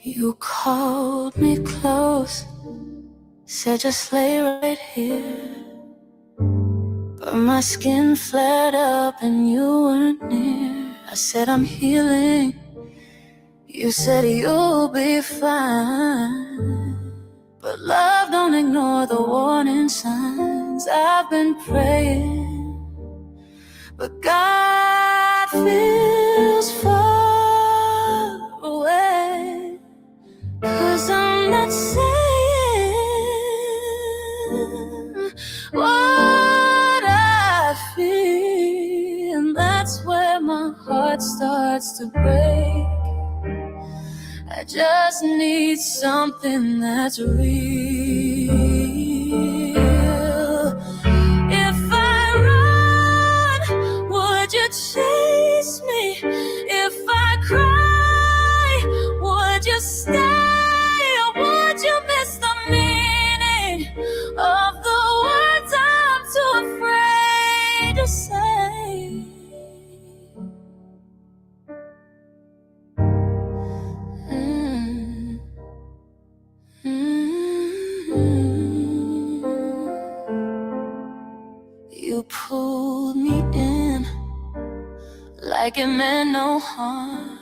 You called me close, said just lay right here, but my skin flared up and you weren't near. I said I'm healing, you said you'll be fine, but love don't ignore the warning signs. I've been praying, but God feels far away. 'Cause I'm not saying what I feel, and that's where my heart starts to break. I just need something that's real. If I run, would you chase me? If I cry, would you stay? Or would you miss the meaning of the words I'm too afraid to say? You pulled me in like it meant no harm,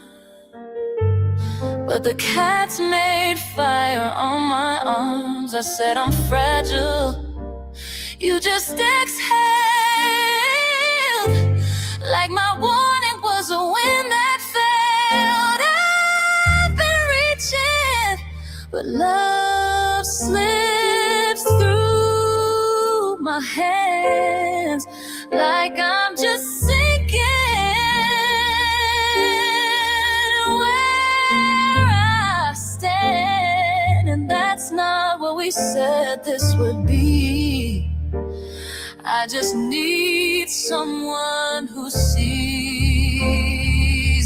but the cats made fire on my arms. I said I'm fragile, you just exhaled like my warning was a wind that failed. I've been reaching, but love slips through my hands like I'm just sinking where I stand. And that's not what we said this would be. I just need someone who sees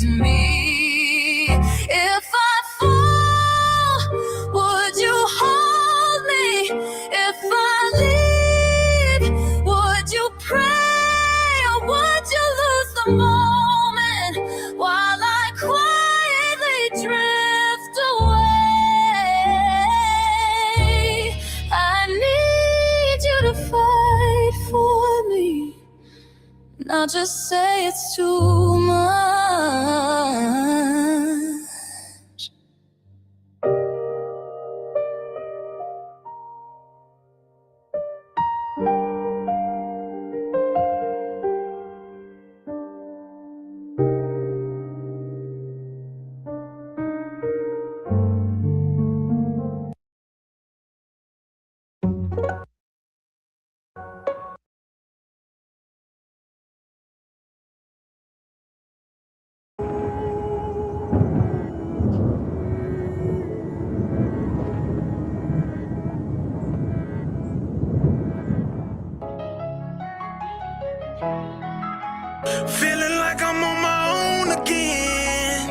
me. If I fall, would you hold me? If I leave, would you pray? Or would you lose the moment while I quietly drift away? I need you to fight for me, not just say it's too much. Feeling like I'm on my own again,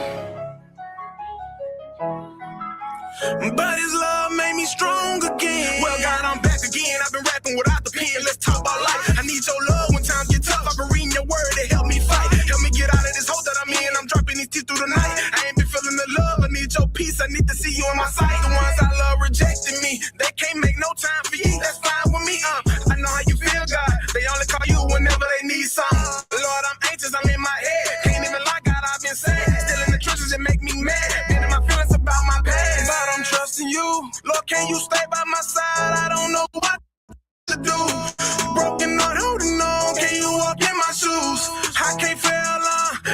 but his love made me strong again. Well, God, I'm back again. I've been rapping without the pen. Let's talk about life. I need your love when times get tough. I've been reading your word to help me fight. Help me get out of this hole that I'm in. I'm dropping these tears through the night. I ain't been feeling the love. I need your peace. I need to see you in my sight. The ones I love rejecting me. They can't make no time for you. That's fine with me. I know how you feel, God. They only call you whenever they need something. Lord, I'm anxious. I'm in my head. Can't even lie, God, I've been sad. Still in the trenches, it make me mad. And my feelings about my past. But I'm trusting you. Lord, can you stay by my side? I don't know what to do. Broken heart holding on. Can you walk in my shoes? I can't fail.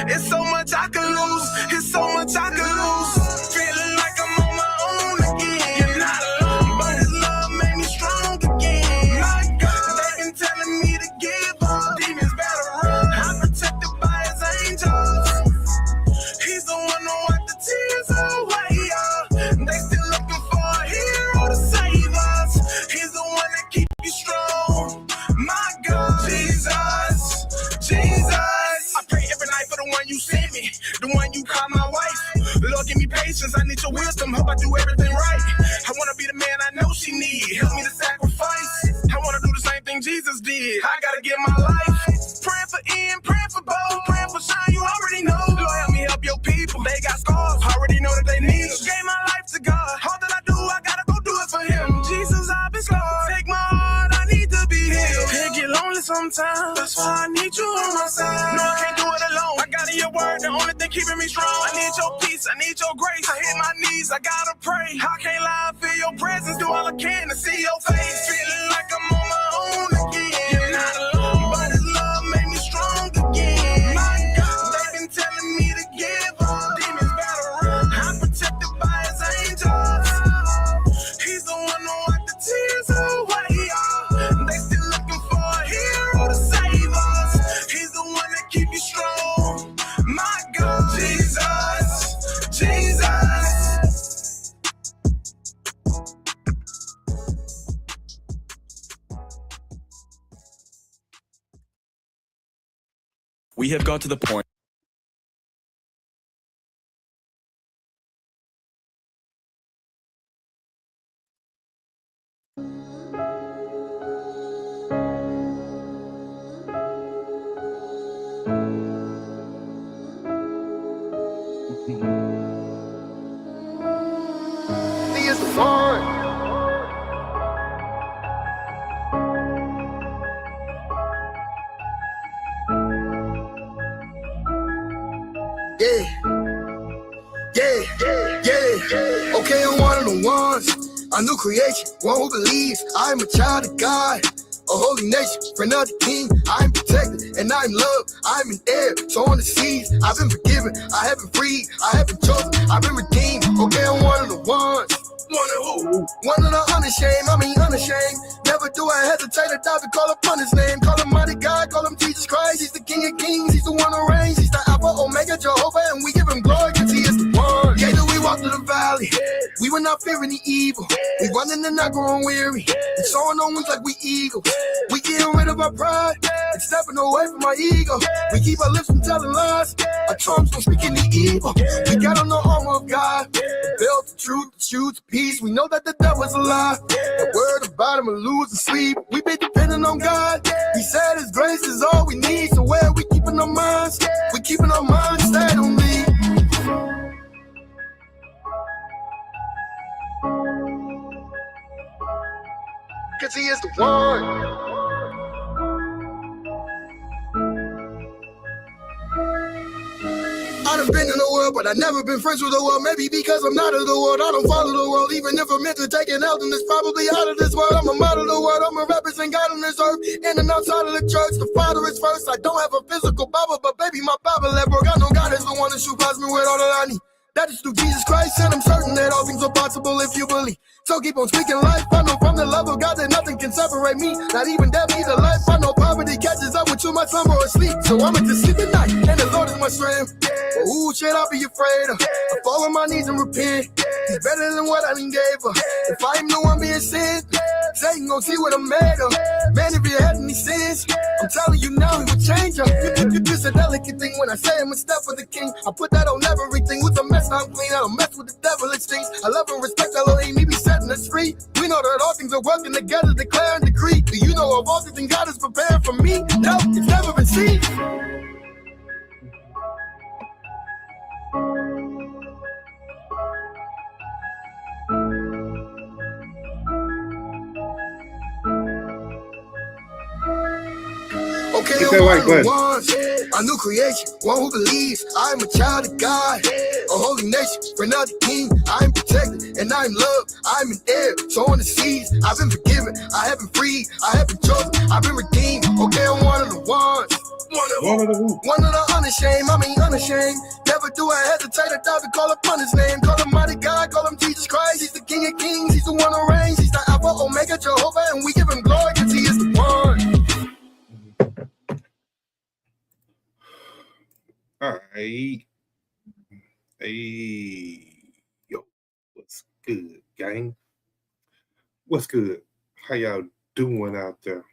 It's so much I could lose. It's so much I could lose. Feeling like I'm on my own again. You're not alone, but his love made me strong again. My God, they've been telling me to give up. Demons better run. I'm protected by his angels. He's the one who wiped the tears away. They still looking for a hero to save us. He's the one that keeps you strong. My God, Jesus, Jesus. I pray every night for the one you sent me, the one you call my wife. Lord, give me patience. I need your wisdom. Hope I do everything right. I want to be the man I know she needs. Help me to sacrifice. I want to do the same thing Jesus did. I got to give my life. Praying for Ian, praying for Bo, praying for Sean. You already know. Lord, help me help your people. They got scars. Already know that they need. Gave my life That's why I need you on my side. No, I can't do it alone. I got in your word, the only thing keeping me strong. I need your peace, I need your grace. I hit my knees, I gotta pray. I can't lie, I feel your presence, do all I can to see your face. Feeling like I'm on my own again. You're not alone, but his love made me strong again. My God, they've been telling me to give up. Demons better run. I'm protected by his angels. He's the one who wiped the tears away. They still looking for a hero to save us. He's the one that keep you strong. My God, Jesus, Jesus. We have got to the point. He is the one. Yeah. Okay, I'm one of the ones. A new creation, one who believes I am a child of God. A holy nation, friend of the king. I am protected and I'm loved. I'm an heir, so on the seas. I've been forgiven, I have been freed, I have been chosen, I've been redeemed. Okay, I'm one of the ones. One of who? One of the unashamed, unashamed. Never do I hesitate or doubt to call upon his name. Call him mighty God, call him Jesus Christ. He's the King of Kings, he's the one who reigns. He's the Alpha, Omega, Jehovah, and we give him glory because he is the one. Yeah, do we walk through the valley? We were not fearing the evil. We running and not growing weary. And soaring on wings like we eagles. We getting rid of our pride and stepping away from our ego. We keep our lips from telling lies. Our tongues from speaking the evil. We got on the armor of God. The belt, the truth, the shoes, the peace. We know that the devil's a lie. The word about him will lose and sleep. We been depending on God. He said his grace is all we need. So where we keeping our minds? We keeping our minds stayed on me. Cause he is the one. I done been in the world, but I never been friends with the world. Maybe because I'm not of the world, I don't follow the world. Even if I'm meant to take an out, then it's probably out of this world. I'm a model of the world, I'm a represent God on this earth. In and outside of the church, the Father is first. I don't have a physical Bible, but baby, my Bible that broke. I know God is the one that supplies me with all that I need. That is through Jesus Christ, and I'm certain that all things are possible if you believe. So keep on speaking life. I know from the love of God that nothing can separate me. Not even death, either life. I know poverty catches up with you, my slumber or sleep. So I'ma just sleep at night, and the Lord is my strength. But who should I be afraid of? I fall on my knees and repent. He's better than what I done gave her. If I am the one being sent, Satan gon' see what I'm made of. Man, if you had any sins, I'm telling you now, he would change her. It's a delicate thing when I say I'm a step for the king. I put that on everything. With a mess, I'm clean. I don't mess with the devil, it stings. I love and respect Elohim, he be setting us free. We know that all things are working together, declare and decree. Do you know of all things God is preparing for me? No, it's never been seen. Okay, Hit that like button. A new creation, one who believes I am a child of God. A holy nation, friend of the king. I am protected and I am loved. I am an heir, so on the seas. I've been forgiven, I have been freed, I have been chosen, I've been redeemed. Okay, I'm one of the ones. One of the unashamed, unashamed. Never do I hesitate or doubt to call upon his name. Call him mighty God, call him Jesus Christ. He's the King of Kings, he's the one who reigns. He's the Alpha, Omega, Jehovah, and we give him glory because he is the one. All right. Hey, yo, what's good, gang? What's good? How y'all doing out there?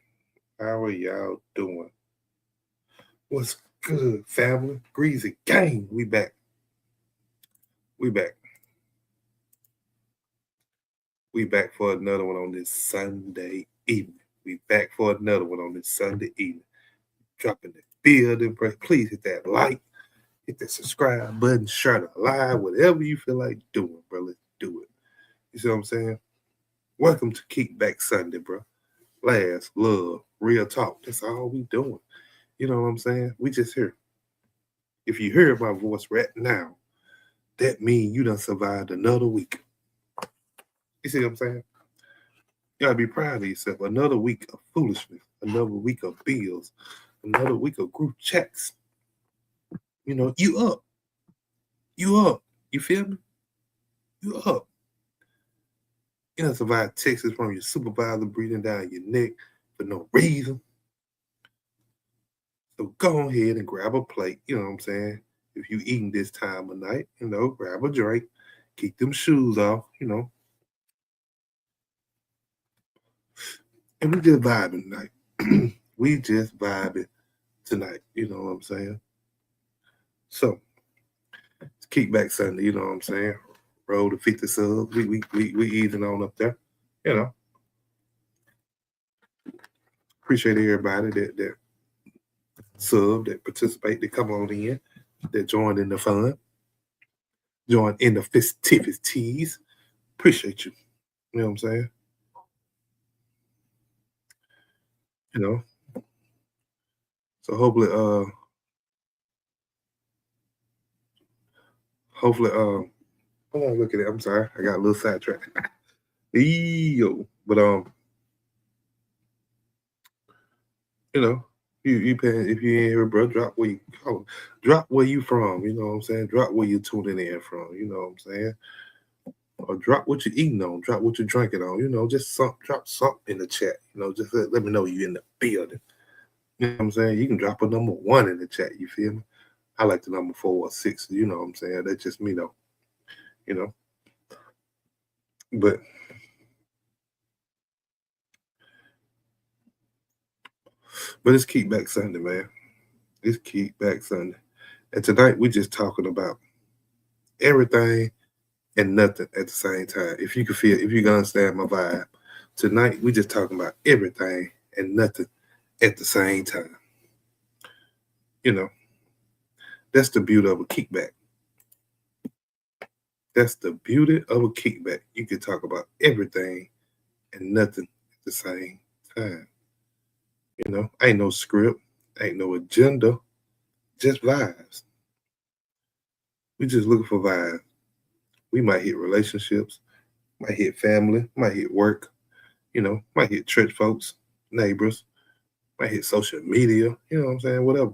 How are y'all doing? What's good, family? Greasy gang, we back. We back. We back for another one on this Sunday evening. We back for another one on this Sunday evening. Dropping the building, please hit that like. Hit that subscribe button, share the live, whatever you feel like doing, bro. Let's do it. You see what I'm saying? Welcome to Kickback Sunday, bro. Last, love, real talk. That's all we doing. You know what I'm saying? We just here. If you hear my voice right now, that means you done survived another week. You see what I'm saying? You gotta be proud of yourself. Another week of foolishness, another week of bills, another week of group chats. You know, you up. You up. You feel me? You up. You done survived texts from your supervisor breathing down your neck for no reason. So go ahead and grab a plate, you know what I'm saying? If you eating this time of night, you know, grab a drink, keep them shoes off, you know. And we just vibing tonight. We just vibing tonight, you know what I'm saying? So it's Kickback Sunday, you know what I'm saying? Roll to 50 subs. We easing on up there, you know. Appreciate everybody that sub, that participate, that come on in, that joined in the fun, join in the festivities. Appreciate you. You know what I'm saying? You know. So hopefully, hold on, look at it. I'm sorry, I got a little sidetracked. Yo, but you know, you paying if you ain't here, bro. Drop where you from. You know what I'm saying? Drop where you tuning in from. You know what I'm saying? Or drop what you're eating on. Drop what you're drinking on. You know, just drop something in the chat. You know, just let me know you in the building. You know what I'm saying? You can drop a number 1 in the chat. You feel me? I like the number 4 or 6. You know what I'm saying? That's just me though. You know, but it's Kickback Sunday, man. It's Kickback Sunday. And tonight we just talking about everything and nothing at the same time. If you can understand my vibe. Tonight we just talking about everything and nothing at the same time. You know, that's the beauty of a kickback. That's the beauty of a kickback. You can talk about everything and nothing at the same time. You know, ain't no script, ain't no agenda, just vibes. We just looking for vibes. We might hit relationships, might hit family, might hit work, you know, might hit church folks, neighbors, might hit social media, you know what I'm saying? Whatever.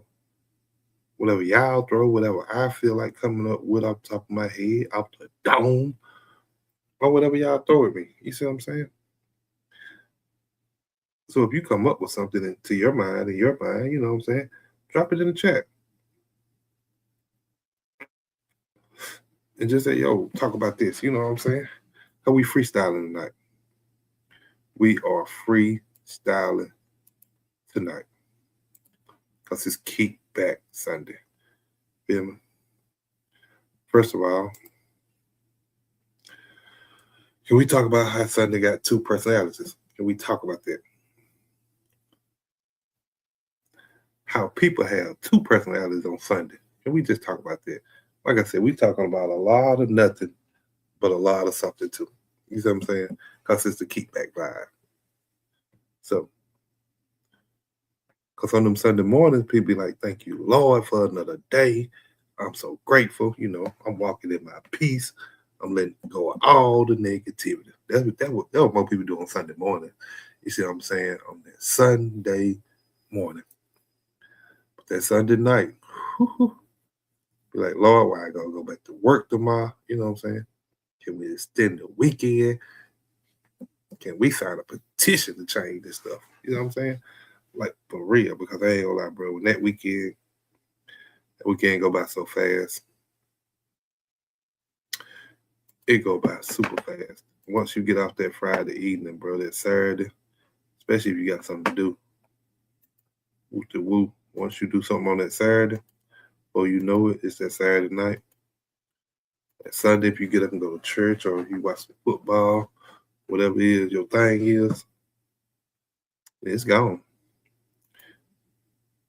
Whatever y'all throw, whatever I feel like coming up with off the top of my head, off the dome, or whatever y'all throw at me. You see what I'm saying? So if you come up with something into your mind, you know what I'm saying? Drop it in the chat. And just say, yo, talk about this. You know what I'm saying? How we freestyling tonight? We are freestyling tonight. Because it's Kickback Sunday. Feel me? First of all, can we talk about how Sunday got 2 personalities? Can we talk about that? How people have 2 personalities on Sunday. Can we just talk about that? Like I said, we talking about a lot of nothing, but a lot of something too. You see what I'm saying? Because it's the kickback vibe. So, because on them Sunday mornings, people be like, thank you, Lord, for another day. I'm so grateful. You know, I'm walking in my peace. I'm letting go of all the negativity. That's what most people do on Sunday morning. You see what I'm saying? On that Sunday morning. But that Sunday night, be like, Lord, why I gotta go back to work tomorrow? You know what I'm saying? Can we extend the weekend? Can we sign a petition to change this stuff? You know what I'm saying? Like, for real, because I ain't gonna lie, bro. When that weekend go by so fast. It go by super fast. Once you get off that Friday evening, bro, that Saturday, especially if you got something to do. Whoop the whoop. Once you do something on that Saturday, or you know it, it's that Saturday night. That Sunday, if you get up and go to church or you watch the football, whatever it is your thing is, it's gone.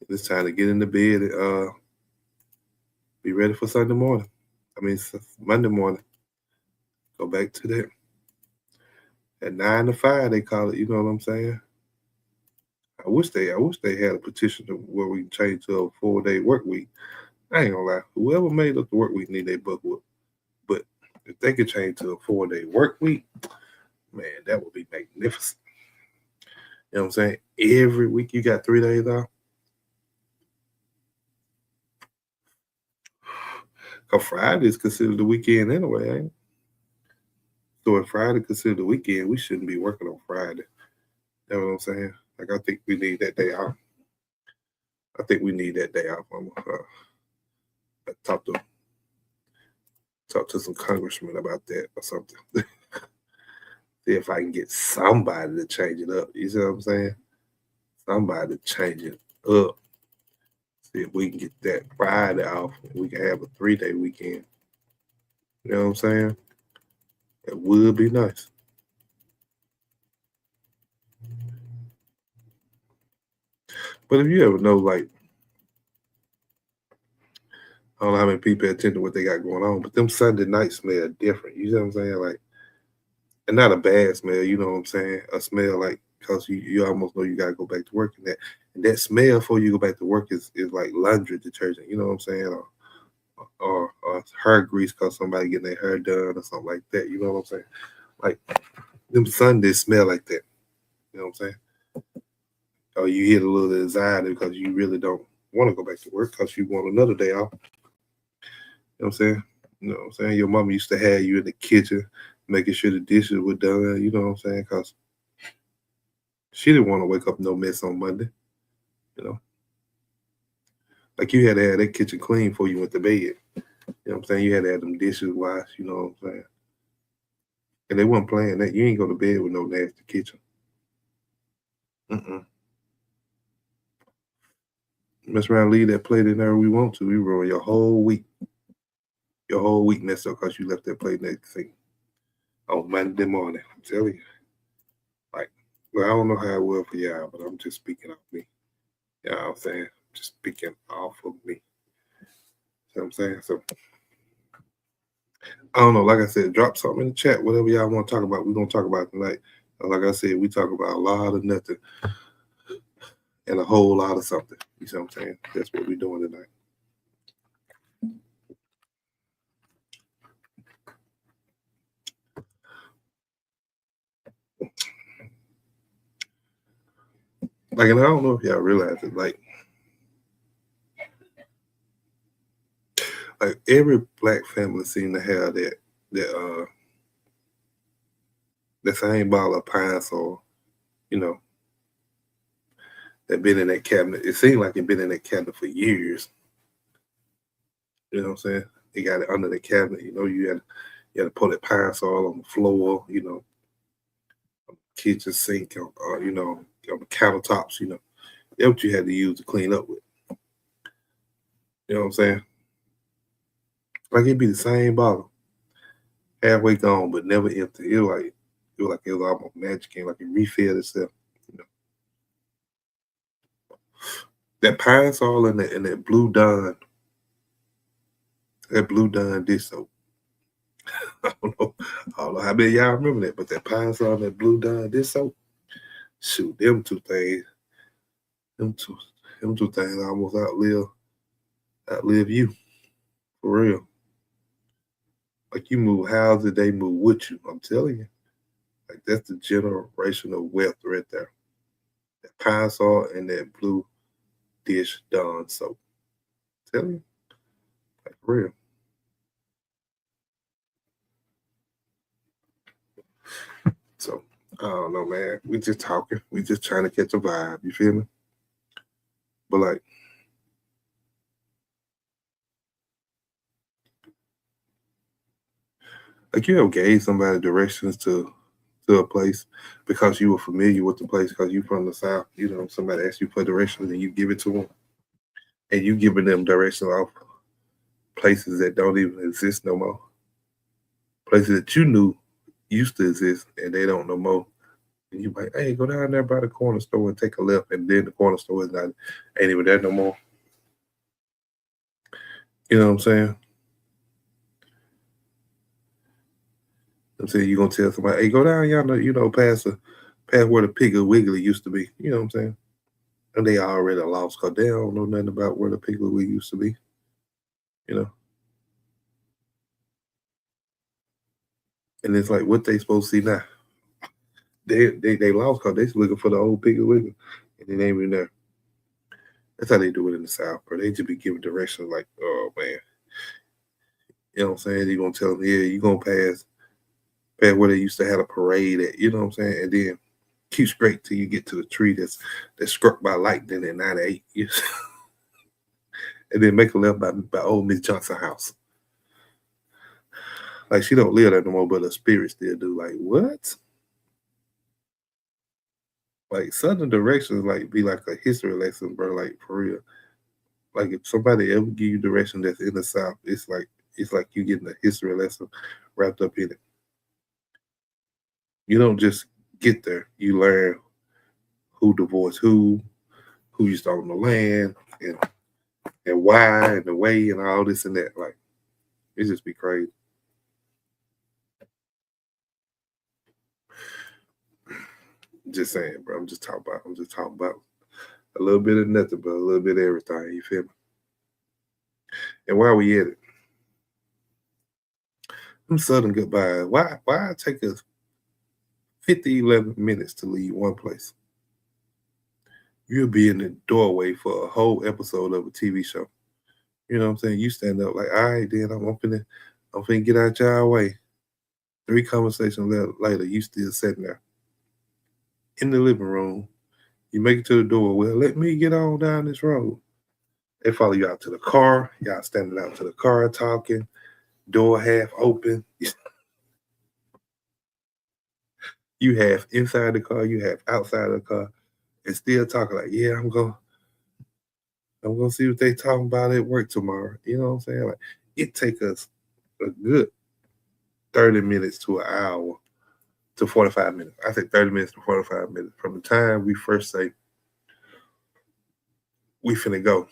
It's time to get in the bed and be ready for Sunday morning. I mean, Monday morning. Go back to that. At 9 to 5, they call it, you know what I'm saying? I wish they had a petition to where we can change to a 4-day work week. I ain't gonna lie, whoever made up the work week need their buck whoop. But if they could change to a 4-day work week, man, that would be magnificent. You know what I'm saying? Every week you got 3 days off. Cause Friday is considered the weekend anyway, ain't it? So if Friday considered the weekend, we shouldn't be working on Friday. You know what I'm saying? Like I think we need that day off. I think we need that day off. I'm talk to some congressmen about that or something. See if I can get somebody to change it up. You see what I'm saying? Somebody to change it up. See if we can get that Friday off and we can have a 3-day weekend. You know what I'm saying? It would be nice. But if you ever know, like, I don't know how many people pay attention to what they got going on, but them Sunday nights smell different. You know what I'm saying? Like, and not a bad smell, you know what I'm saying? A smell like, because you almost know you got to go back to work. And that smell before you go back to work is like laundry detergent, you know what I'm saying? Or hair grease because somebody getting their hair done or something like that, you know what I'm saying? Like, them Sundays smell like that, you know what I'm saying? Or you hit a little anxiety because you really don't want to go back to work because you want another day off. You know what I'm saying? You know what I'm saying? Your mama used to have you in the kitchen making sure the dishes were done, you know what I'm saying? Because she didn't want to wake up no mess on Monday, you know? Like you had to have that kitchen clean before you went to bed. You know what I'm saying? You had to have them dishes washed, you know what I'm saying? And they weren't playing that. You ain't go to bed with no nasty kitchen. Mess around, leave that plate in there we want to. We ruin your whole week. Your whole week messed up because you left that plate in that thing on Monday morning. I'm telling you. Like, well, I don't know how it will for y'all, but I'm just speaking off me. You know what I'm saying? Just speaking off of me. You know what I'm saying? So, I don't know. Like I said, drop something in the chat. Whatever y'all want to talk about, we're going to talk about tonight. Like I said, we talk about a lot of nothing and a whole lot of something. You see what I'm saying? That's what we're doing tonight. Like, and I don't know if y'all realize it, like every black family seem to have that same bottle of pine sol, you know, that been in that cabinet. It seemed like it been in that cabinet for years. You know what I'm saying? They got it under the cabinet. You know, you had to put that pine sol on the floor. You know, on the kitchen sink, you know, on the countertops. You know, that's what you had to use to clean up with. You know what I'm saying? Like it'd be the same bottle, halfway gone, but never empty. It was almost magic, and like it refilled itself. You know, that pine sol and that Blue Dawn. That Blue Dawn dish soap. I don't know how many of y'all remember that, but that pine sol and that Blue Dawn dish soap. Shoot, them two things almost outlive you. For real. Like you move houses, they move with you. I'm telling you. Like that's the generational wealth right there. That pine sol and that Blue Dish Dawn soap. I'm telling you. Like for real. So I don't know, man. We just talking. We just trying to catch a vibe. You feel me? But like you ever gave somebody directions to a place because you were familiar with the place because you from the South. You know, somebody asks you for directions and you give it to them, and you giving them directions off places that don't even exist no more. Places that you knew used to exist and they don't no more. And you like, hey, go down there by the corner store and take a left, and then the corner store is ain't even there no more. You know what I'm saying? I'm saying you're gonna tell somebody, hey, go down yonder, you know, past where the Piggly Wiggly used to be. You know what I'm saying? And they already lost because they don't know nothing about where the Piggly Wiggly used to be. You know? And it's like, what they supposed to see now? They lost because they looking for the old Piggly Wiggly. And it ain't even there. That's how they do it in the South, bro. They just be giving directions like, oh, man. You know what I'm saying? You're going to tell them, yeah, you're going to pass where they used to have a parade at. You know what I'm saying? And then keep straight till you get to the tree that's struck by lightning in 98 years. And then make a left by old Miss Johnson house. Like, she don't live there no more, but her spirit still do. Like, what? Like, Southern directions, like, be like a history lesson, bro. Like, for real. Like, if somebody ever give you direction that's in the South, it's like you getting a history lesson wrapped up in it. You don't just get there. You learn who divorced who used to own the land, and why, and the way, and all this and that. Like, it just be crazy. Just saying, bro. I'm just talking about a little bit of nothing, but a little bit of everything. You feel me? And while we at it, them Southern goodbyes. Why take us 11 minutes to leave one place? You'll be in the doorway for a whole episode of a TV show. You know what I'm saying? You stand up like, all right, then I'm finna get out your way. 3 conversations later, you still sitting there in the living room. You make it to the door. Well, let me get on down this road. They follow you out to the car. Y'all standing out to the car talking. Door half open. You have inside the car. You have outside the car. And still talking like, yeah, I'm gonna see what they talking about at work tomorrow. You know what I'm saying? Like, it take us a good 30 minutes to an hour to 45 minutes. I think 30 minutes to 45 minutes from the time we first say we finna go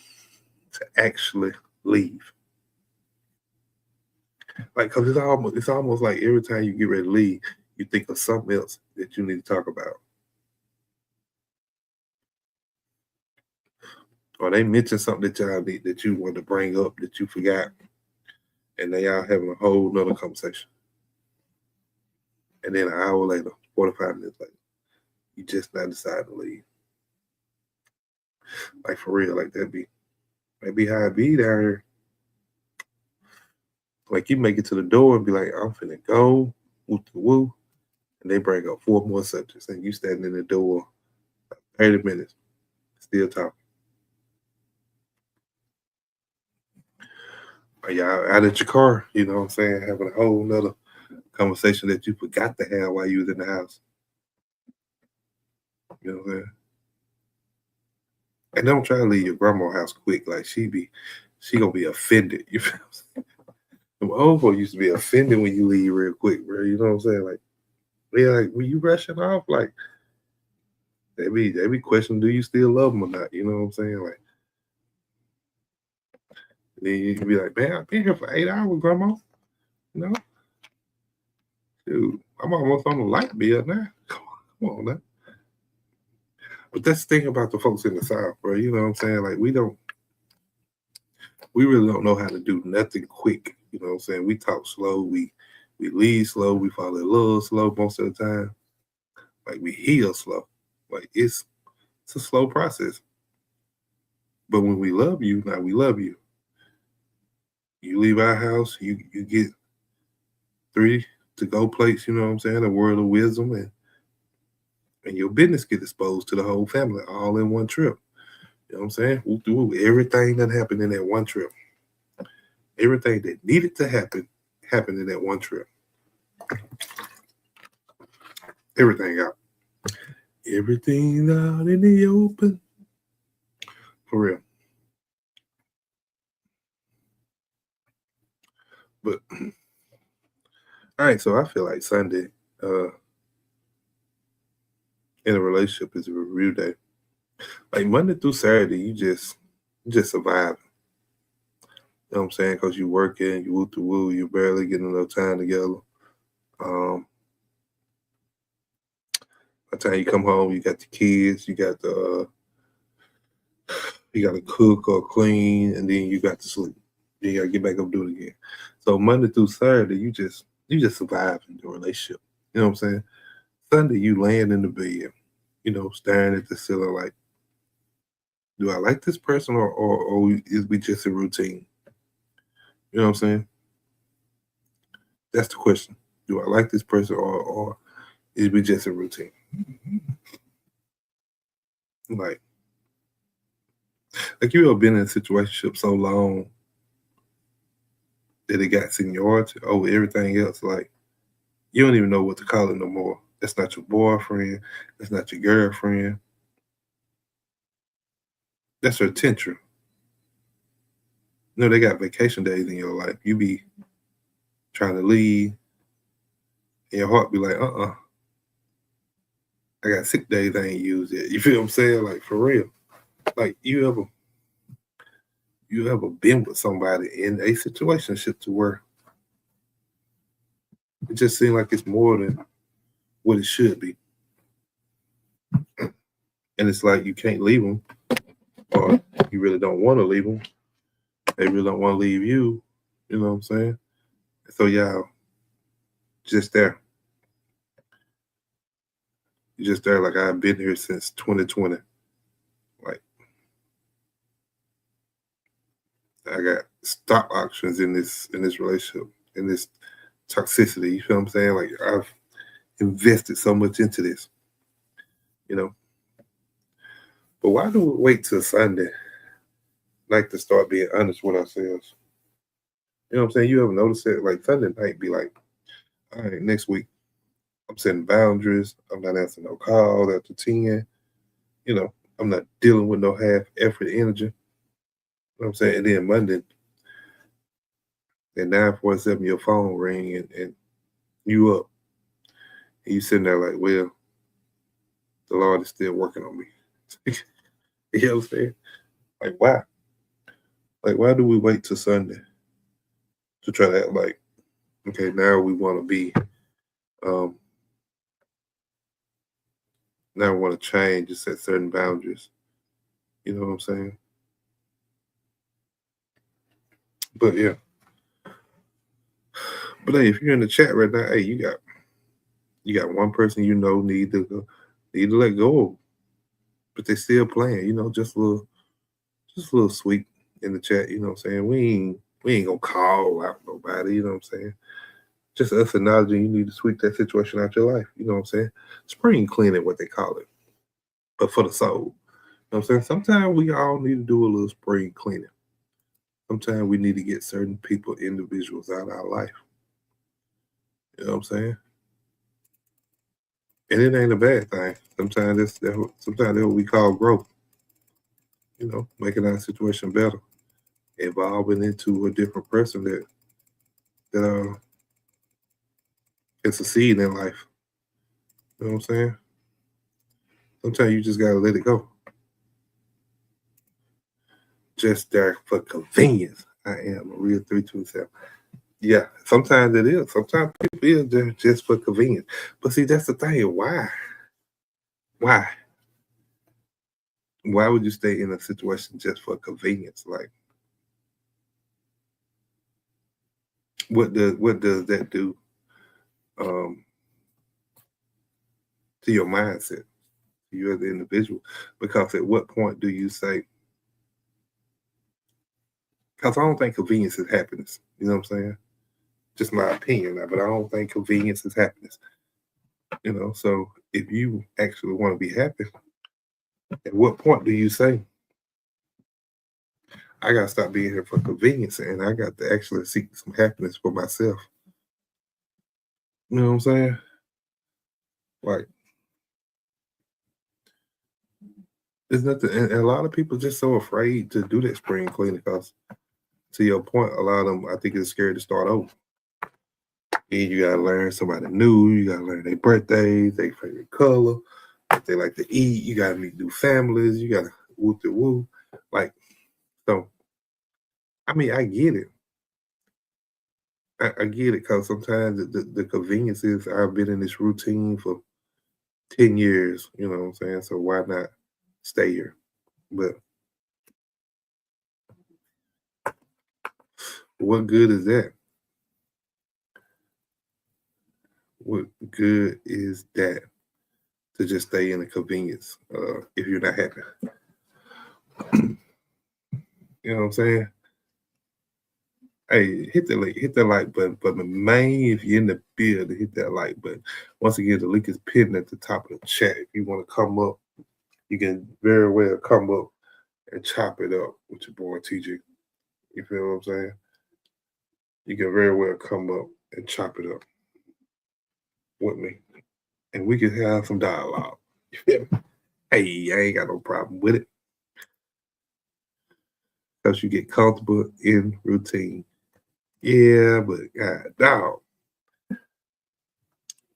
to actually leave. Like, cause it's almost like every time you get ready to leave, you think of something else that you need to talk about. Or they mention something that you want to bring up that you forgot. And they all having a whole nother conversation. And then an hour later, 45 minutes later, you just not decide to leave. Like, for real, like that be how it be down here. Like, you make it to the door and be like, I'm finna go, woo, and they bring up 4 more subjects, and you standing in the door 30 minutes, still talking. Or y'all out at your car, you know what I'm saying, having a whole nother conversation that you forgot to have while you was in the house. You know what I'm saying? And don't try to leave your grandma's house quick. Like, she gonna be offended. You feel what I'm saying? Them old folks used to be offended when you leave real quick, bro. You know what I'm saying? Like, yeah, like, when you rushing off, like, they be questioning, do you still love them or not? You know what I'm saying? Like, then you can be like, man, I've been here for 8 hours, grandma. You know? Dude, I'm almost on the light bill now. Come on now. But that's the thing about the folks in the South, bro. You know what I'm saying? Like, we really don't know how to do nothing quick. You know what I'm saying? We talk slow, we lead slow, we fall in love slow most of the time. Like, we heal slow. Like, it's a slow process. But when we love you, now we love you. You leave our house, you get 3 to-go plates, you know what I'm saying? A word of wisdom, and your business get exposed to the whole family all in one trip. You know what I'm saying? Everything that happened in that one trip. Everything that needed to happen happened in that one trip. Everything out. Everything out in the open. For real. But all right, so I feel like Sunday in a relationship is a review day. Like, Monday through Saturday, you just survive. You know what I'm saying? Because you working, you woo, you barely getting enough time together. By the time you come home, you got the kids, you got the You got to cook or clean, and then you got to sleep. Then you got to get back up and do it again. So Monday through Saturday, you just survive in the relationship. You know what I'm saying? Sunday, you laying in the bed, staring at the ceiling like, do I like this person or is we just a routine? You know what I'm saying? That's the question. Do I like this person or is we just a routine? Like you ever been in a situation so long that it got seniority over everything else? Like you don't even know what to call it no more. That's not your boyfriend. That's not your girlfriend. That's her attention. They got vacation days in your life. You be trying to leave, and your heart be like, I got sick days I ain't used yet. You feel what I'm saying? Like for real. Like you ever been with somebody in a situationship to where it just seems like it's more than what it should be. And it's like you can't leave them, or you really don't want to leave them. They really don't want to leave you. You know what I'm saying? So y'all just there. You're just there like I've been here since 2020. Like I got stock options in this relationship, in this toxicity. You feel what I'm saying? Like I've invested so much into this. But why do we wait till Sunday, like to start being honest with ourselves? You know what I'm saying? You ever notice it? Like Sunday night be like, all right, next week, I'm setting boundaries. I'm not answering no calls after 10. I'm not dealing with no half effort energy. You know what I'm saying? And then Monday, at 9:47, your phone ring and you up. And you sitting there like, well, the Lord is still working on me. You know what I'm saying? Like, why? Like, why do we wait till Sunday to try to act like, okay, now we want to be, now we want to change and set certain boundaries. You know what I'm saying? But yeah. But hey, if you're in the chat right now, hey, you got one person need to let go of, but they still playing. Just a little sweet in the chat. You know what I'm saying? We ain't gonna call out nobody. You know what I'm saying? Just us acknowledging you need to sweep that situation out your life. You know what I'm saying? Spring cleaning, what they call it, but for the soul. You know what I'm saying? Sometimes we all need to do a little spring cleaning. Sometimes we need to get certain people, individuals out of our life. You know what I'm saying? And it ain't a bad thing. Sometimes that's what we call growth. Making our situation better, evolving into a different person that can succeed in life. You know what I'm saying? Sometimes you just gotta let it go. Just there for convenience. I am a real 327. Yeah, sometimes it is. Sometimes people is there just for convenience. But see, that's the thing. Why? Why? Why would you stay in a situation just for convenience? Like, what does that do to your mindset, to you as an individual? Because at what point do you say? Because I don't think convenience is happiness. You know what I'm saying? Just my opinion, but I don't think convenience is happiness. So if you actually want to be happy, at what point do you say, I got to stop being here for convenience and I got to actually seek some happiness for myself? You know what I'm saying? Like, there's nothing, and a lot of people just so afraid to do that spring cleaning because, to your point, a lot of them, I think, is scared to start over. And you gotta learn somebody new. You gotta learn their birthdays, their favorite color, what they like to eat. You gotta meet new families. You gotta woo to woo. Like, so, I mean, I get it. I get it because sometimes the convenience is I've been in this routine for 10 years. You know what I'm saying? So why not stay here? But What good is that? What good is that to just stay in the convenience if you're not happy? You know what I'm saying? Hey, hit the like button. But man, if you're in the building, hit that like button. Once again, the link is pinned at the top of the chat. If you want to come up, you can very well come up and chop it up with your boy TJ. You feel what I'm saying? You can very well come up and chop it up with me, and we can have some dialogue. You feel me? Hey, I ain't got no problem with it because you get comfortable in routine. Yeah, but God, dog.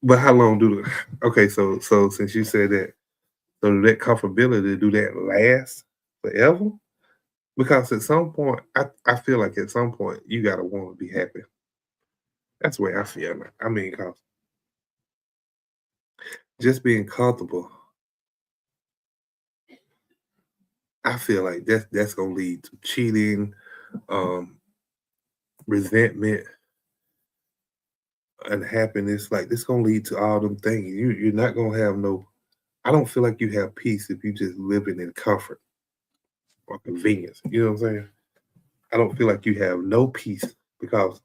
But how long do the okay? So since you said that, so do that comfortability do that last forever? Because at some point, I feel like at some point you gotta want to be happy. That's the way I feel. Man. I mean, cause just being comfortable, I feel like that's gonna lead to cheating, um, resentment, unhappiness. Like this gonna lead to all them things. You're not gonna have no. I don't feel like you have peace if you just living in comfort or convenience. You know what I'm saying? I don't feel like you have no peace because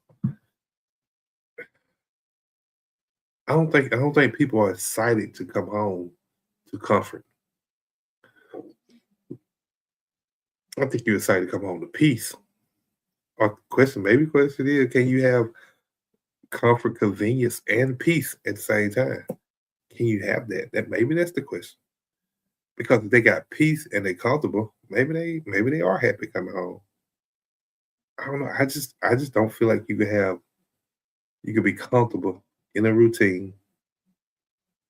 I don't think people are excited to come home to comfort. I think you're excited to come home to peace. Or question is, can you have comfort, convenience, and peace at the same time? Can you have that? Maybe that's the question. Because if they got peace and they're comfortable, maybe they are happy coming home. I don't know. I just don't feel like you can be comfortable in a routine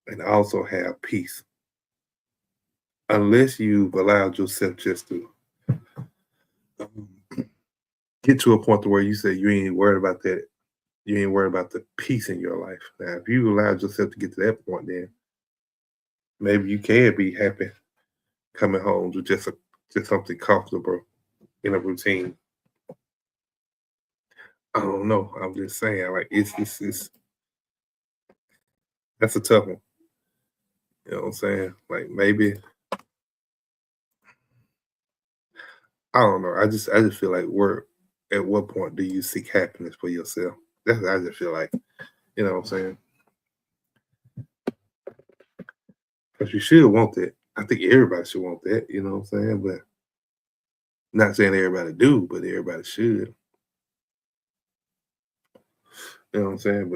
and also have peace unless you've allowed yourself just to um, get to a point to where you say you ain't worried about that. You ain't worried about the peace in your life. Now, if you allowed yourself to get to that point, then maybe you can be happy coming home to just something comfortable in a routine. I don't know. I'm just saying, like it's that's a tough one. You know what I'm saying? Like maybe I don't know. I just feel like where at what point do you seek happiness for yourself? That's what I just feel like. You know what I'm saying? Because you should want that. I think everybody should want that. You know what I'm saying? But not saying everybody do, but everybody should. You know what I'm saying?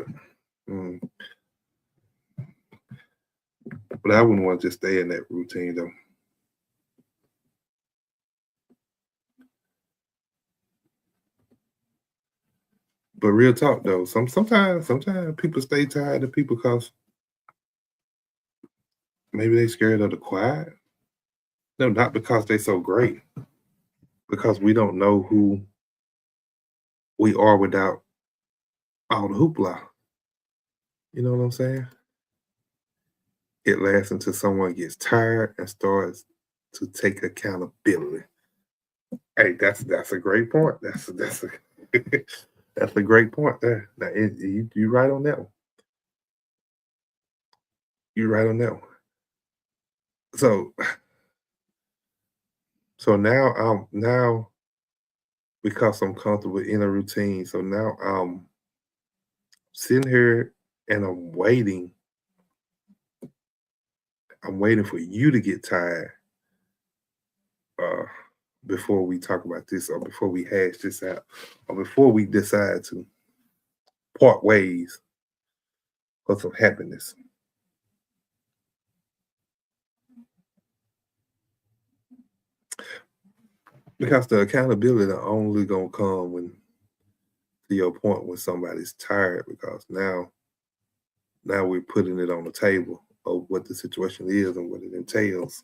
But I wouldn't want to just stay in that routine though. But real talk though, sometimes people stay tired of people because maybe they scared of the quiet. No, not because they so great. Because we don't know who we are without all the hoopla. You know what I'm saying? It lasts until someone gets tired and starts to take accountability. Hey, that's a great point. That's a that's a great point there. Now, you right on that one. You right on that one. So now because I'm comfortable in a routine. So now I'm sitting here and I'm waiting for you to get tired uh, before we talk about this or before we hash this out or before we decide to part ways for some happiness. Because the accountability only gonna come when to your point when somebody's tired because now we're putting it on the table of what the situation is and what it entails.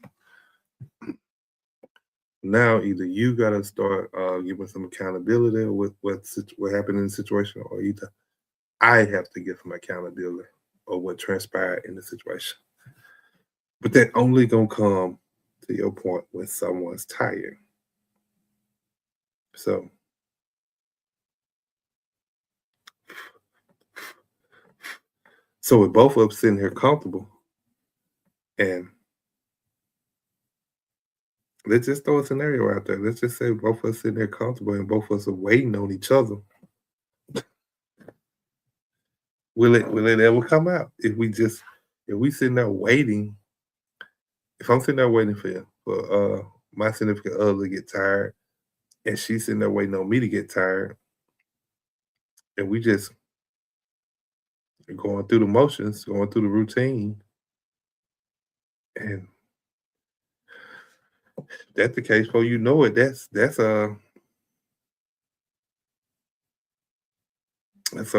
Now either you gotta start giving some accountability with what happened in the situation, or either I have to give some accountability of what transpired in the situation. But that only gonna come to your point when someone's tired. So So if both of us sitting here comfortable, and let's just throw a scenario out there. Let's just say both of us sitting there comfortable and both of us are waiting on each other. Will it ever come out? If we sitting there waiting, if I'm sitting there waiting for my significant other to get tired, and she's sitting there waiting on me to get tired, and we just going through the motions, going through the routine, and that's the case. For you know it, that's a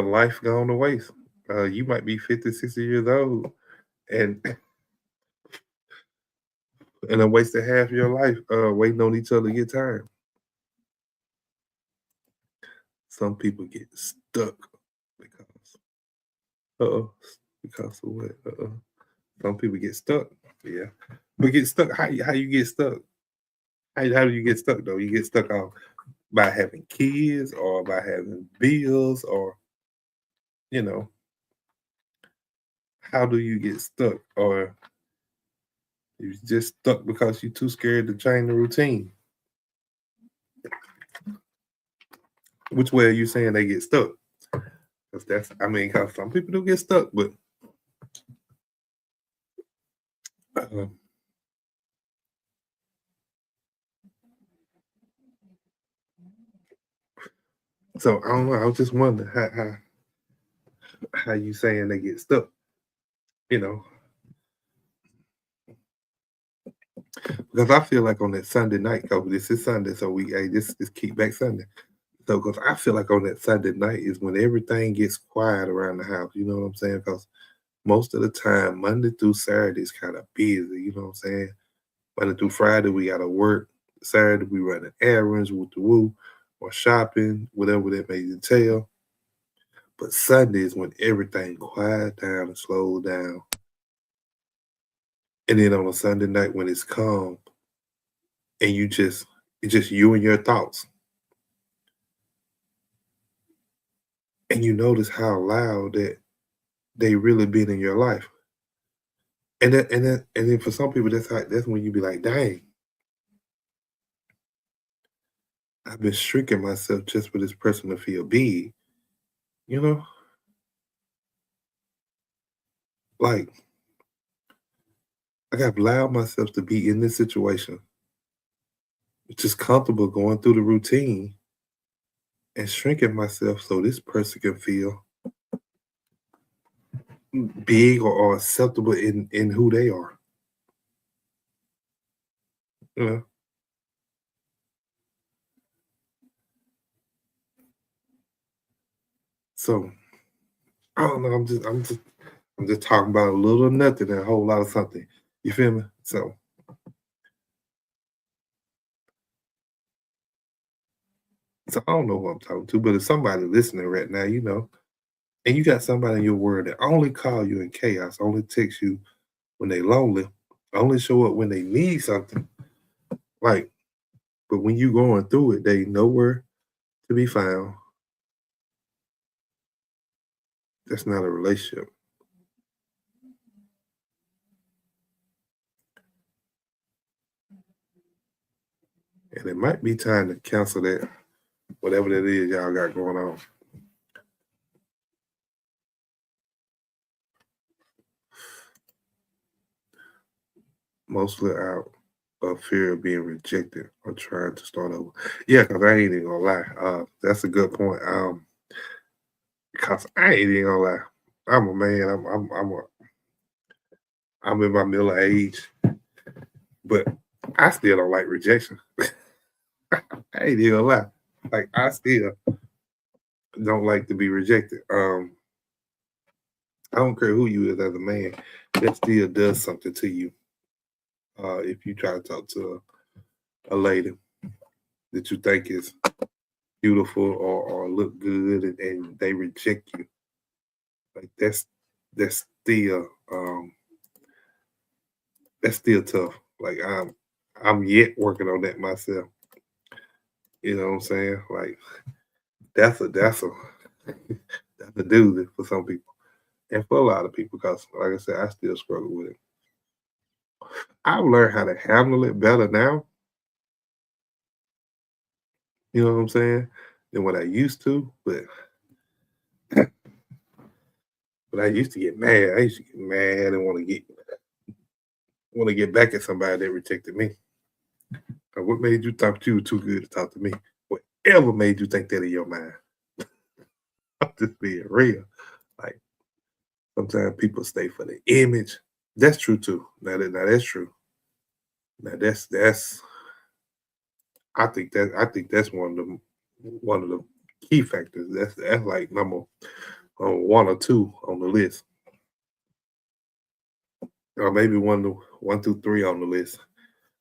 life gone to waste. You might be 50, 60 years old, and and a wasted half your life waiting on each other to get tired. Some people get stuck because because of what? Some people get stuck. Yeah, but get stuck. How you get stuck? How do you get stuck though? You get stuck on by having kids or by having bills or you know how do you get stuck or you just stuck because you're too scared to change the routine? Which way are you saying they get stuck? Because cause some people do get stuck, but uh, so I don't know. I was just wondering how you saying they get stuck. You know, because I feel like on that Sunday night, this is Sunday, so this is Kickback Sunday. So, because I feel like on that Sunday night is when everything gets quiet around the house. You know what I'm saying? Because most of the time, Monday through Saturday is kind of busy. You know what I'm saying? Monday through Friday, we got to work. Saturday, we running errands with the woo or shopping, whatever that may entail. But Sunday is when everything quiet down and slow down. And then on a Sunday night when it's calm and it's just you and your thoughts. And you notice how loud that they really been in your life. And then for some people that's when you be like, dang, I've been shrinking myself just for this person to feel big. You know? Like I've allowed myself to be in this situation, just comfortable going through the routine and shrinking myself so this person can feel big or acceptable in who they are. You know? So I don't know. I'm just talking about a little of nothing and a whole lot of something. You feel me? So I don't know who I'm talking to, but if somebody listening right now, and you got somebody in your world that only call you in chaos, only text you when they lonely, only show up when they need something, like, but when you going through it, they nowhere to be found. That's not a relationship. And it might be time to cancel that, whatever that is y'all got going on. Mostly out of fear of being rejected or trying to start over. Yeah, because I ain't even gonna lie. That's a good point. Because I ain't even gonna lie. I'm a man. I'm in my middle age, but I still don't like rejection. I ain't even gonna lie. Like I still don't like to be rejected. I don't care who you is as a man. That still does something to you. If you try to talk to a lady that you think is beautiful or look good and they reject you, like that's still that's still tough. Like I'm yet working on that myself. You know what I'm saying? Like that's a that's a doozy for some people. And for a lot of people, because like I said, I still struggle with it. I've learned how to handle it better now, you know what I'm saying, than what I used to. But I used to get mad. I used to get mad and want to get back at somebody that rejected me. What made you think you were too good to talk to me? Whatever made you think that in your mind? I'm just being real. Like sometimes people stay for the image. That's true too. Now that's true. Now that's I think that's one of the key factors. That's like number one or two on the list, or maybe one through three on the list.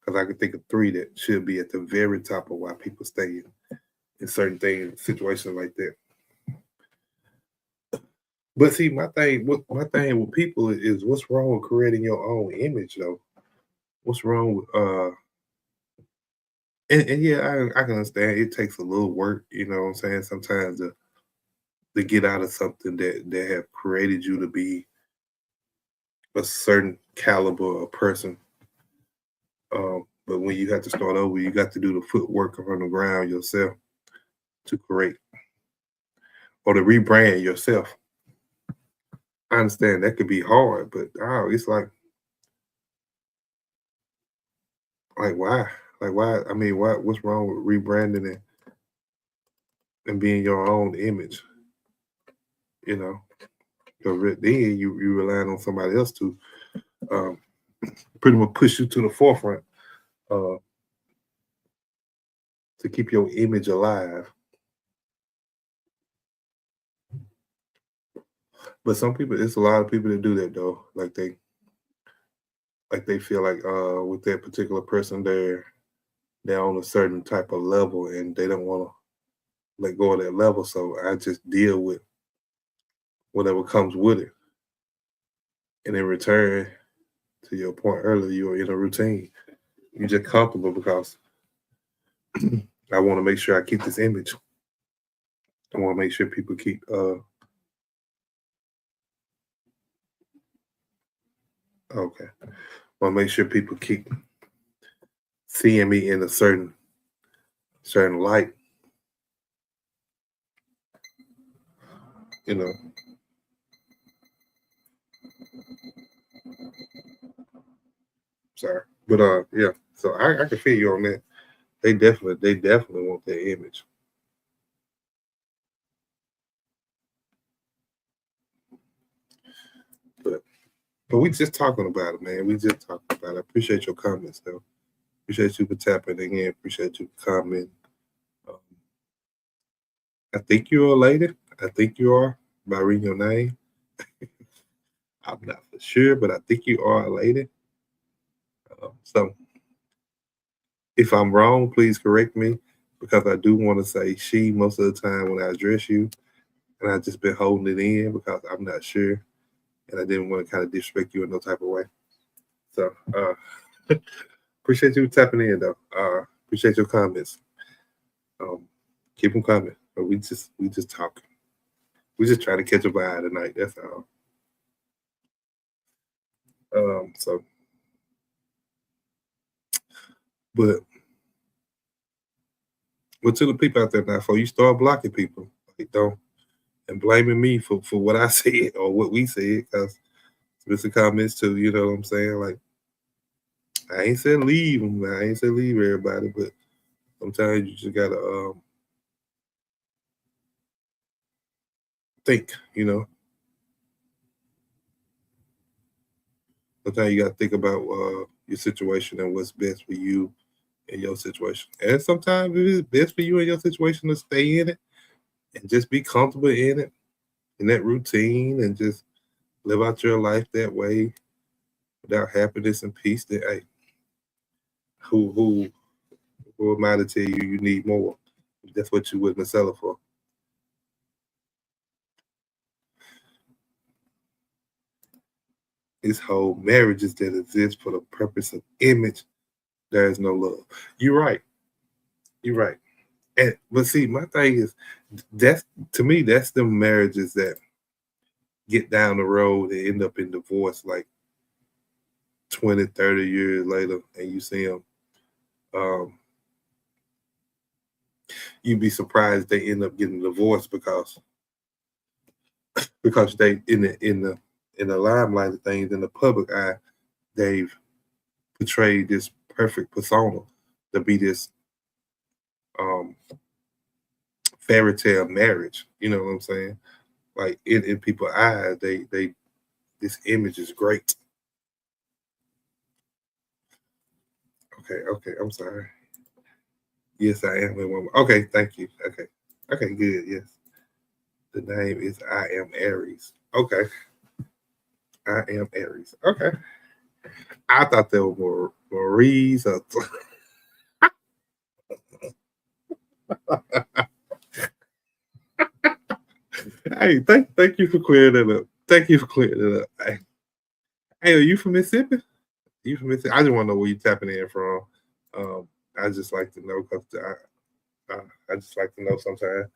Because I can think of three that should be at the very top of why people stay in certain things, situations like that. But see, my thing with people is what's wrong with creating your own image though? What's wrong with and yeah, I can understand it takes a little work, you know what I'm saying, sometimes to get out of something that have created you to be a certain caliber of person. But when you have to start over, you got to do the footwork on the ground yourself to create or to rebrand yourself. I understand that could be hard, but it's like why? Like why? I mean, why? What's wrong with rebranding and being your own image? You know, because then you relying on somebody else to um, pretty much push you to the forefront uh, to keep your image alive. But some people, it's a lot of people that do that though. Like they feel like with that particular person, they're on a certain type of level and they don't want to let go of that level. So I just deal with whatever comes with it. And in return, to your point earlier, you're in a routine. You're just comfortable because I want to make sure I keep this image. I want to make sure people keep okay. I want to make sure people keep seeing me in a certain light. You know. Sorry. But yeah. So I can feel you on that. They definitely want that image. But we just talking about it, man. We just talking about it. I appreciate your comments though. Appreciate you for tapping in. Appreciate you for commenting. Um, I think you're a lady. I think you are by reading your name. I'm not for sure, but I think you are a lady. So if I'm wrong, please correct me because I do want to say she most of the time when I address you, and I've just been holding it in because I'm not sure, and I didn't want to kind of disrespect you in no type of way. So appreciate you tapping in though. Appreciate your comments. Keep them coming. But we just talking. We just trying to catch a vibe tonight. That's all. So, but to the people out there now, before you start blocking people, like don't and blaming me for what I said or what we said, because it's the comments too. You know what I'm saying? Like I ain't said leave them. I ain't said leave everybody, but sometimes you just gotta think. You know, sometimes you gotta think about your situation and what's best for you in your situation. And sometimes it is best for you in your situation to stay in it and just be comfortable in it, in that routine, and just live out your life that way without happiness and peace. That hey, who am I to tell you you need more? That's what you wouldn't sell it for. This whole marriages that exist for the purpose of image, there is no love. You're right. You're right. But see, my thing is that's to me, that's the marriages that get down the road and end up in divorce like 20, 30 years later, and you see them, you'd be surprised they end up getting divorced because they in the limelight of things, in the public eye, they've portrayed this perfect persona to be this fairy tale marriage. You know what I'm saying? Like in people's eyes, they this image is great. Okay, I'm sorry. Yes, I am in one. Okay, thank you. Okay, good. Yes, the name is I Am Aries. Okay, I Am Aries. Okay, I thought they were Marie's. Hey, thank you for clearing that up. Thank you for clearing that up. Hey, are you from Mississippi? You from Mississippi? I just want to know where you tapping in from. I just like to know because I just like to know sometimes.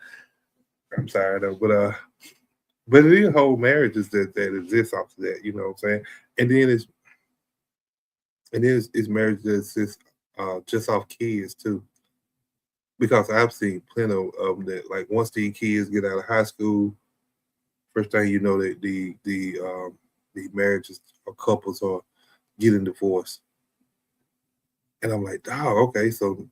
I'm sorry though, but it is whole marriages that exist off of that. You know what I'm saying? And then it's marriage that exists just off kids too. Because I've seen plenty of them that like once these kids get out of high school, first thing you know that the marriages or couples are getting divorced. And I'm like, oh, okay. So,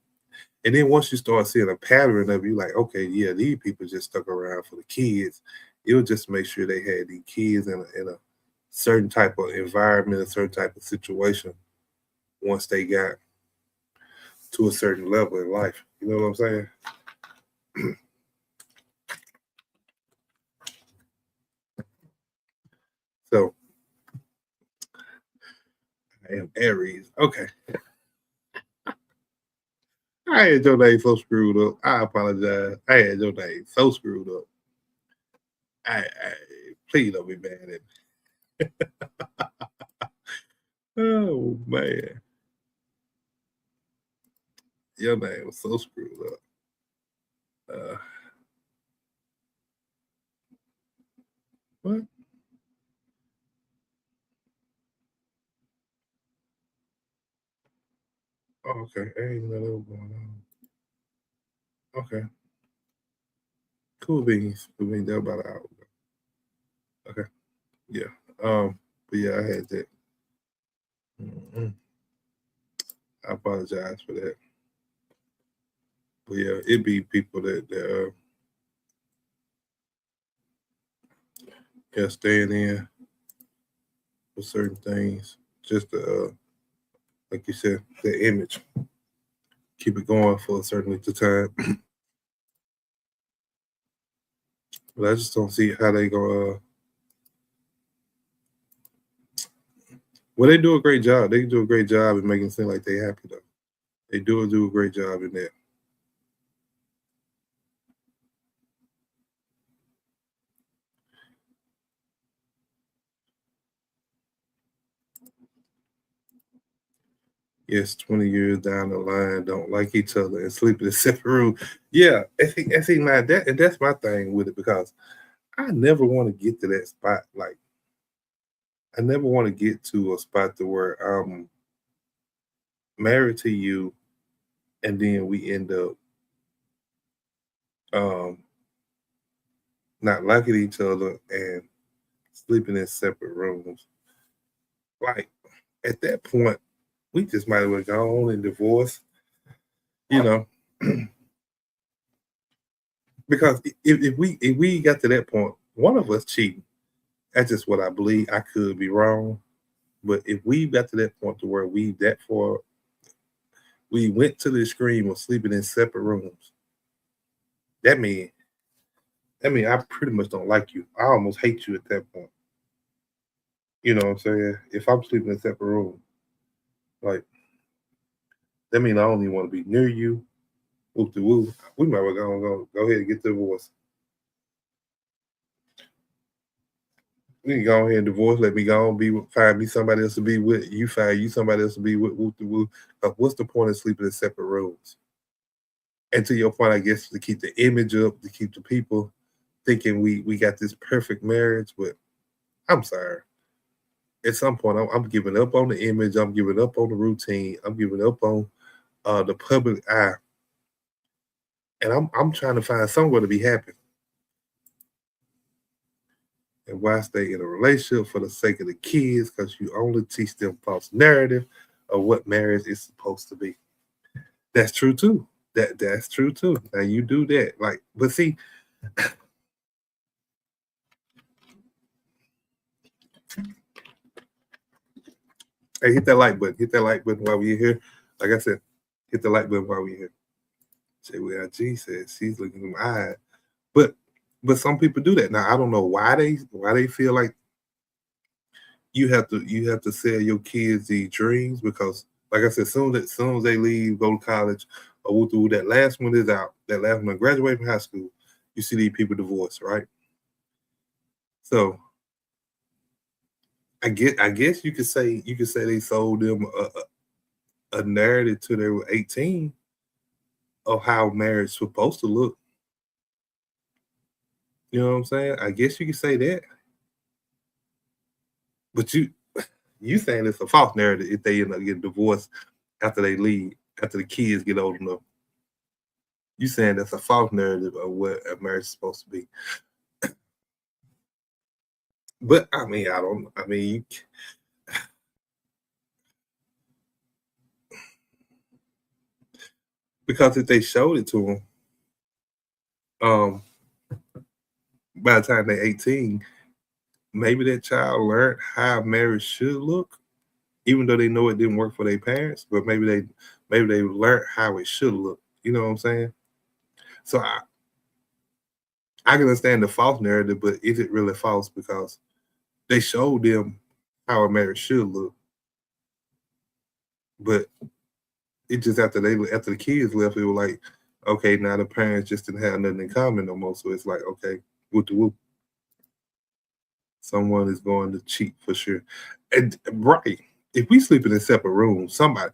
and then once you start seeing a pattern of you, like, okay, yeah, these people just stuck around for the kids. It'll just make sure they had these kids in a certain type of environment, a certain type of situation once they got to a certain level in life. You know what I'm saying? So, I am Aries. Okay. I had your name so screwed up. I apologize. I had your name so screwed up. I please don't be mad at me. Oh man. Your name was so screwed up. What? Oh, okay. I didn't know that was going on. Okay. Cool beans. Cool beans. That about an hour ago. Okay. Yeah. But yeah, I had that. Mm-mm. I apologize for that. But yeah, it be people that staying in for certain things, just like you said, the image, keep it going for a certain length of time. But I just don't see how they go. Well, they do a great job. They do a great job in making it seem like they happy though. They do a great job in that. Yes, 20 years down the line, don't like each other and sleep in a separate room. Yeah, and see now that's my thing with it because I never want to get to that spot. Like I never want to get to a spot to where I'm married to you and then we end up um not liking each other and sleeping in separate rooms. Like at that point, we just might as well go on and divorce, you know. Because if we got to that point, one of us cheating. That's just what I believe. I could be wrong, but if we got to that point to where we went to the extreme of sleeping in separate rooms, that mean I pretty much don't like you. I almost hate you at that point. You know what I'm saying? If I'm sleeping in a separate room, like that mean I don't even want to be near you. Whoop de woo. We might well go ahead and get the divorce. We can go ahead and divorce. Let me go and find me somebody else to be with. You find you somebody else to be with. Whoop de woo. What's the point of sleeping in separate rooms? And to your point, I guess to keep the image up, to keep the people thinking we got this perfect marriage, but I'm sorry. At some point, I'm giving up on the image. I'm giving up on the routine. I'm giving up on the public eye, and I'm trying to find somewhere to be happy. And why stay in a relationship for the sake of the kids? Because you only teach them false narrative of what marriage is supposed to be. That's true too. That's true too. Now you do that, like, but see, hey, hit that like button. Hit that like button while we're here. Like I said, hit the like button while we're here. JWIG says she's looking in my eye, but some people do that. Now I don't know why they feel like you have to sell your kids these dreams because, like I said, soon as they leave, go to college, or that last one is out, that last one graduate from high school, you see these people divorce, right? So I guess you could say they sold them a narrative till they were 18 of how marriage is supposed to look. You know what I'm saying? I guess you could say that. But you saying it's a false narrative if they end up getting divorced after they leave, after the kids get old enough. You saying that's a false narrative of what a marriage is supposed to be. But I mean, because if they showed it to them, by the time they're 18, maybe that child learned how marriage should look, even though they know it didn't work for their parents, but maybe they learned how it should look. You know what I'm saying? So I can understand the false narrative, but is it really false? Because they showed them how a marriage should look, but it just after the kids left, it was like, okay, now the parents just didn't have nothing in common no more. So it's like, okay, whoop de whoop. Someone is going to cheat for sure. And right, if we sleeping in separate rooms, somebody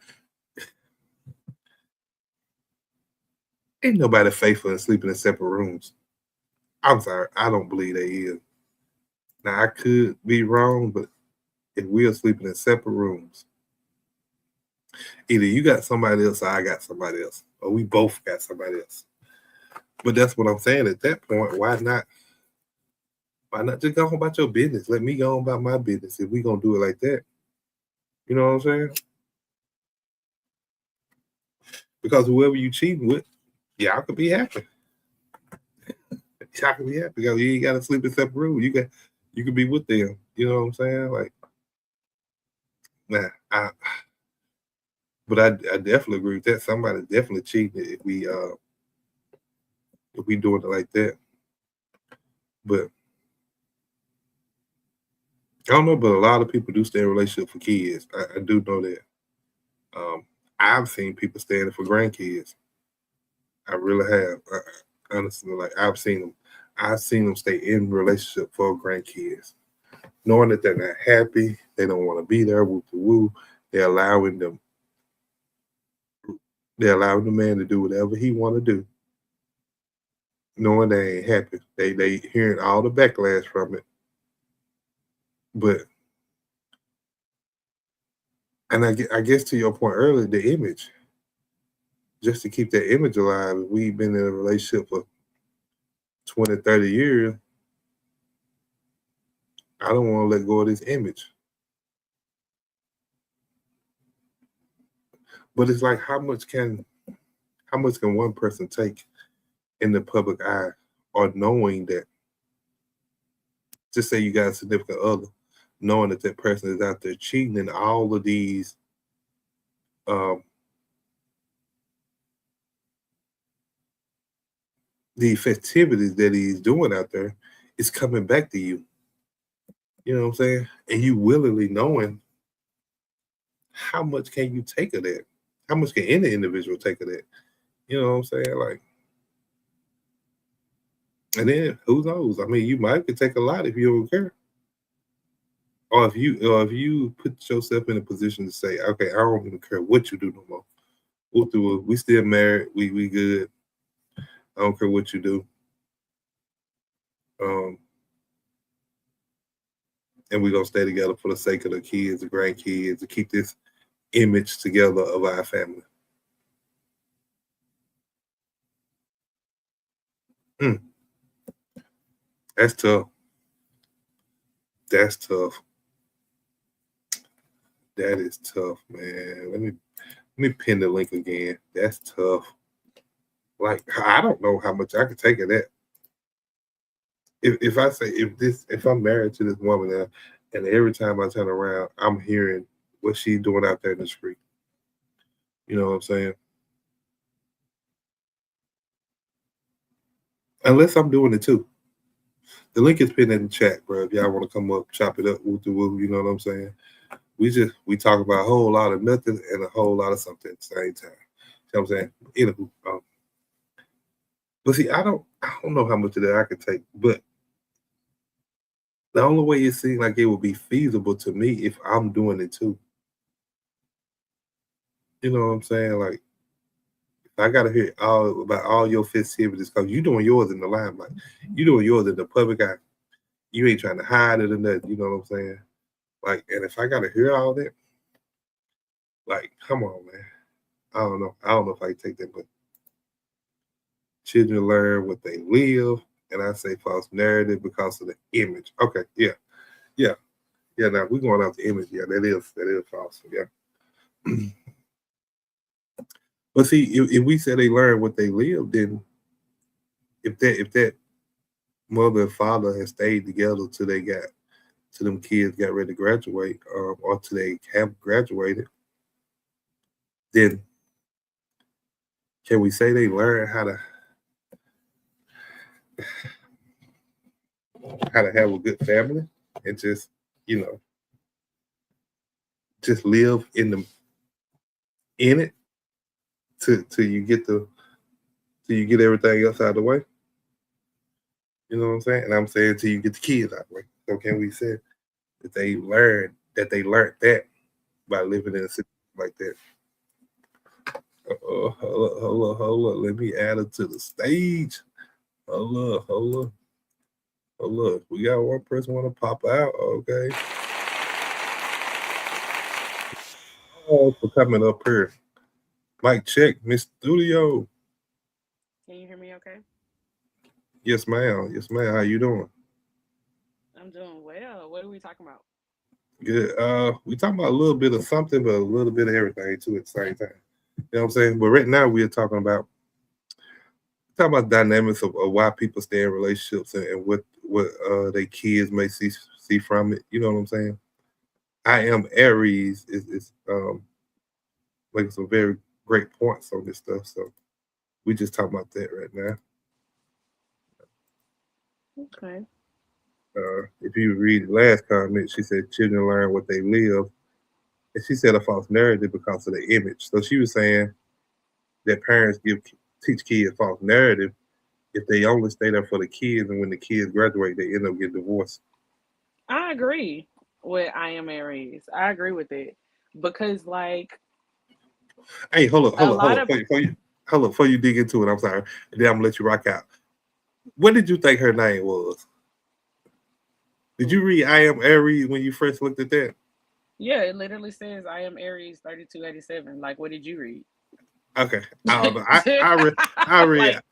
ain't nobody faithful in sleeping in separate rooms. I'm sorry, I don't believe they is. Now I could be wrong, but if we are sleeping in separate rooms, either you got somebody else or I got somebody else, or we both got somebody else. But that's what I'm saying. At that point, why not just go on about your business? Let me go on about my business if we gonna do it like that. You know what I'm saying? Because whoever you cheating with, y'all could be happy. Y'all could be happy because you ain't gotta sleep in separate rooms. You could be with them. You know what I'm saying? Like, nah, but I definitely agree with that. Somebody definitely cheating if we doing it like that. But I don't know, but a lot of people do stay in relationship for kids. I do know that. I've seen people staying for grandkids. I really have. Honestly, like I've seen them. I've seen them stay in relationship for grandkids, knowing that they're not happy, they don't want to be there. Woo to woo. They're allowing them. They're allowing the man to do whatever he want to do, knowing they ain't happy. They hearing all the backlash from it, but and I guess to your point earlier, the image, just to keep that image alive. We've been in a relationship for 20, 30 years. I don't want to let go of this image. But it's like how much can one person take in the public eye, or knowing that, just say you got a significant other, knowing that person is out there cheating and all of these the festivities that he's doing out there is coming back to you. You know what I'm saying? And you willingly knowing, how much can you take of that? How much can any individual take of that? You know what I'm saying? Like, and then who knows? I mean, you might could take a lot if you don't care. Or if you put yourself in a position to say, okay, I don't even care what you do no more. We'll do it. We still married. We good. I don't care what you do. and we're gonna stay together for the sake of the kids, the grandkids, to keep this image together of our family. Mm, that's tough. That's tough. That is tough, man. Let me pin the link again. That's tough. Like I don't know how much I could take of that. If I say if I'm married to this woman now, and every time I turn around, I'm hearing what she's doing out there in the street. You know what I'm saying? Unless I'm doing it too. The link is pinned in the chat, bro. If y'all want to come up, chop it up, woo the woo, you know what I'm saying? We talk about a whole lot of nothing and a whole lot of something at the same time. You know what I'm saying? Anywho, but see, I don't know how much of that I could take, but the only way it seemed like it would be feasible to me if I'm doing it too. You know what I'm saying? Like if I gotta hear all about all your festivities because you doing yours in the limelight. You doing yours in the public eye. You ain't trying to hide it or nothing, you know what I'm saying? Like, and if I gotta hear all that, like, come on, man. I don't know. I don't know if I can take that, but children learn what they live, and I say false narrative because of the image. Okay, yeah, yeah, yeah. Now we're going off the image. Yeah, that is false. Yeah. But see, if we say they learn what they live, then if that mother and father has stayed together till they got till them kids got ready to graduate, or till they have graduated, then can we say they learn how to have a good family and just you know just live in it till you get everything else out of the way? You know what I'm saying? And I'm saying till you get the kids out of the way. So can we say that they learned that by living in a situation like that? Hold up. Let me add it to the stage. Hold up. We got one person want to pop out. Okay. Oh, for coming up here. Mic check, Miss Studio. Can you hear me okay? Yes, ma'am. Yes, ma'am. How you doing? I'm doing well. What are we talking about? Good. We talking about a little bit of something, but a little bit of everything too at the same time. You know what I'm saying? But right now we're talking about dynamics of why people stay in relationships and what their kids may see from it. You know what I'm saying? I am Aries is making some very great points on this stuff. So we just talking about that right now. Okay. If you read the last comment, she said children learn what they live, and she said a false narrative because of the image. So she was saying that parents teach kids false narrative if they only stay there for the kids, and when the kids graduate, they end up getting divorced. I agree with I am Aries. I agree with it because, like, Hey, a lot of hold up, before you dig into it, I'm sorry, and then I'm gonna let you rock out. What did you think her name was? Did you read I am Aries when you first looked at that? yeah, it literally says I am Aries 3287. Like, what did you read? Okay, I don't know. I read, Like,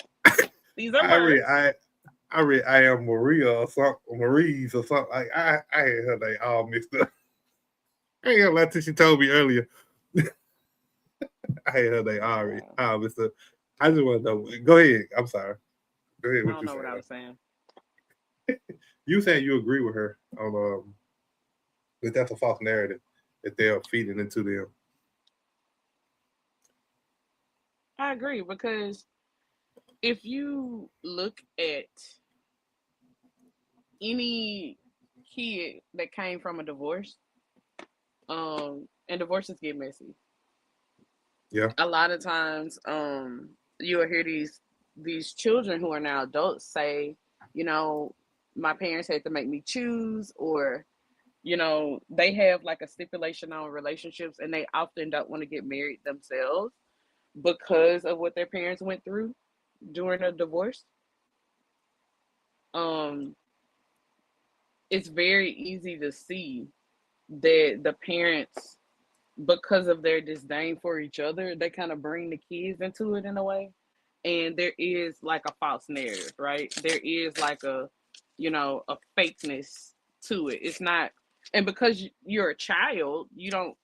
these are I read, words. I read I am Maria or something, Marie's or something. Like I had her name all mixed up. I ain't gonna lie till she told me earlier. I had her name Wow. all mixed up. I just want to know. Go ahead. I'm sorry. Go ahead. I What don't you know what I saying? was saying. You saying you agree with her on that that's a false narrative that they're feeding into them. I agree because if you look at any kid that came from a divorce, and divorces get messy. Yeah. A lot of times, you will hear these children who are now adults say, you know, my parents had to make me choose, or they have like a stipulation on relationships, and they often don't want to get married themselves because of what their parents went through during a divorce. Um, it's very easy to see that the parents, because of their disdain for each other, they kind of bring the kids into it in a way. And there is like a false narrative, right? There is like a fakeness to it. It's not, and because you're a child, you don't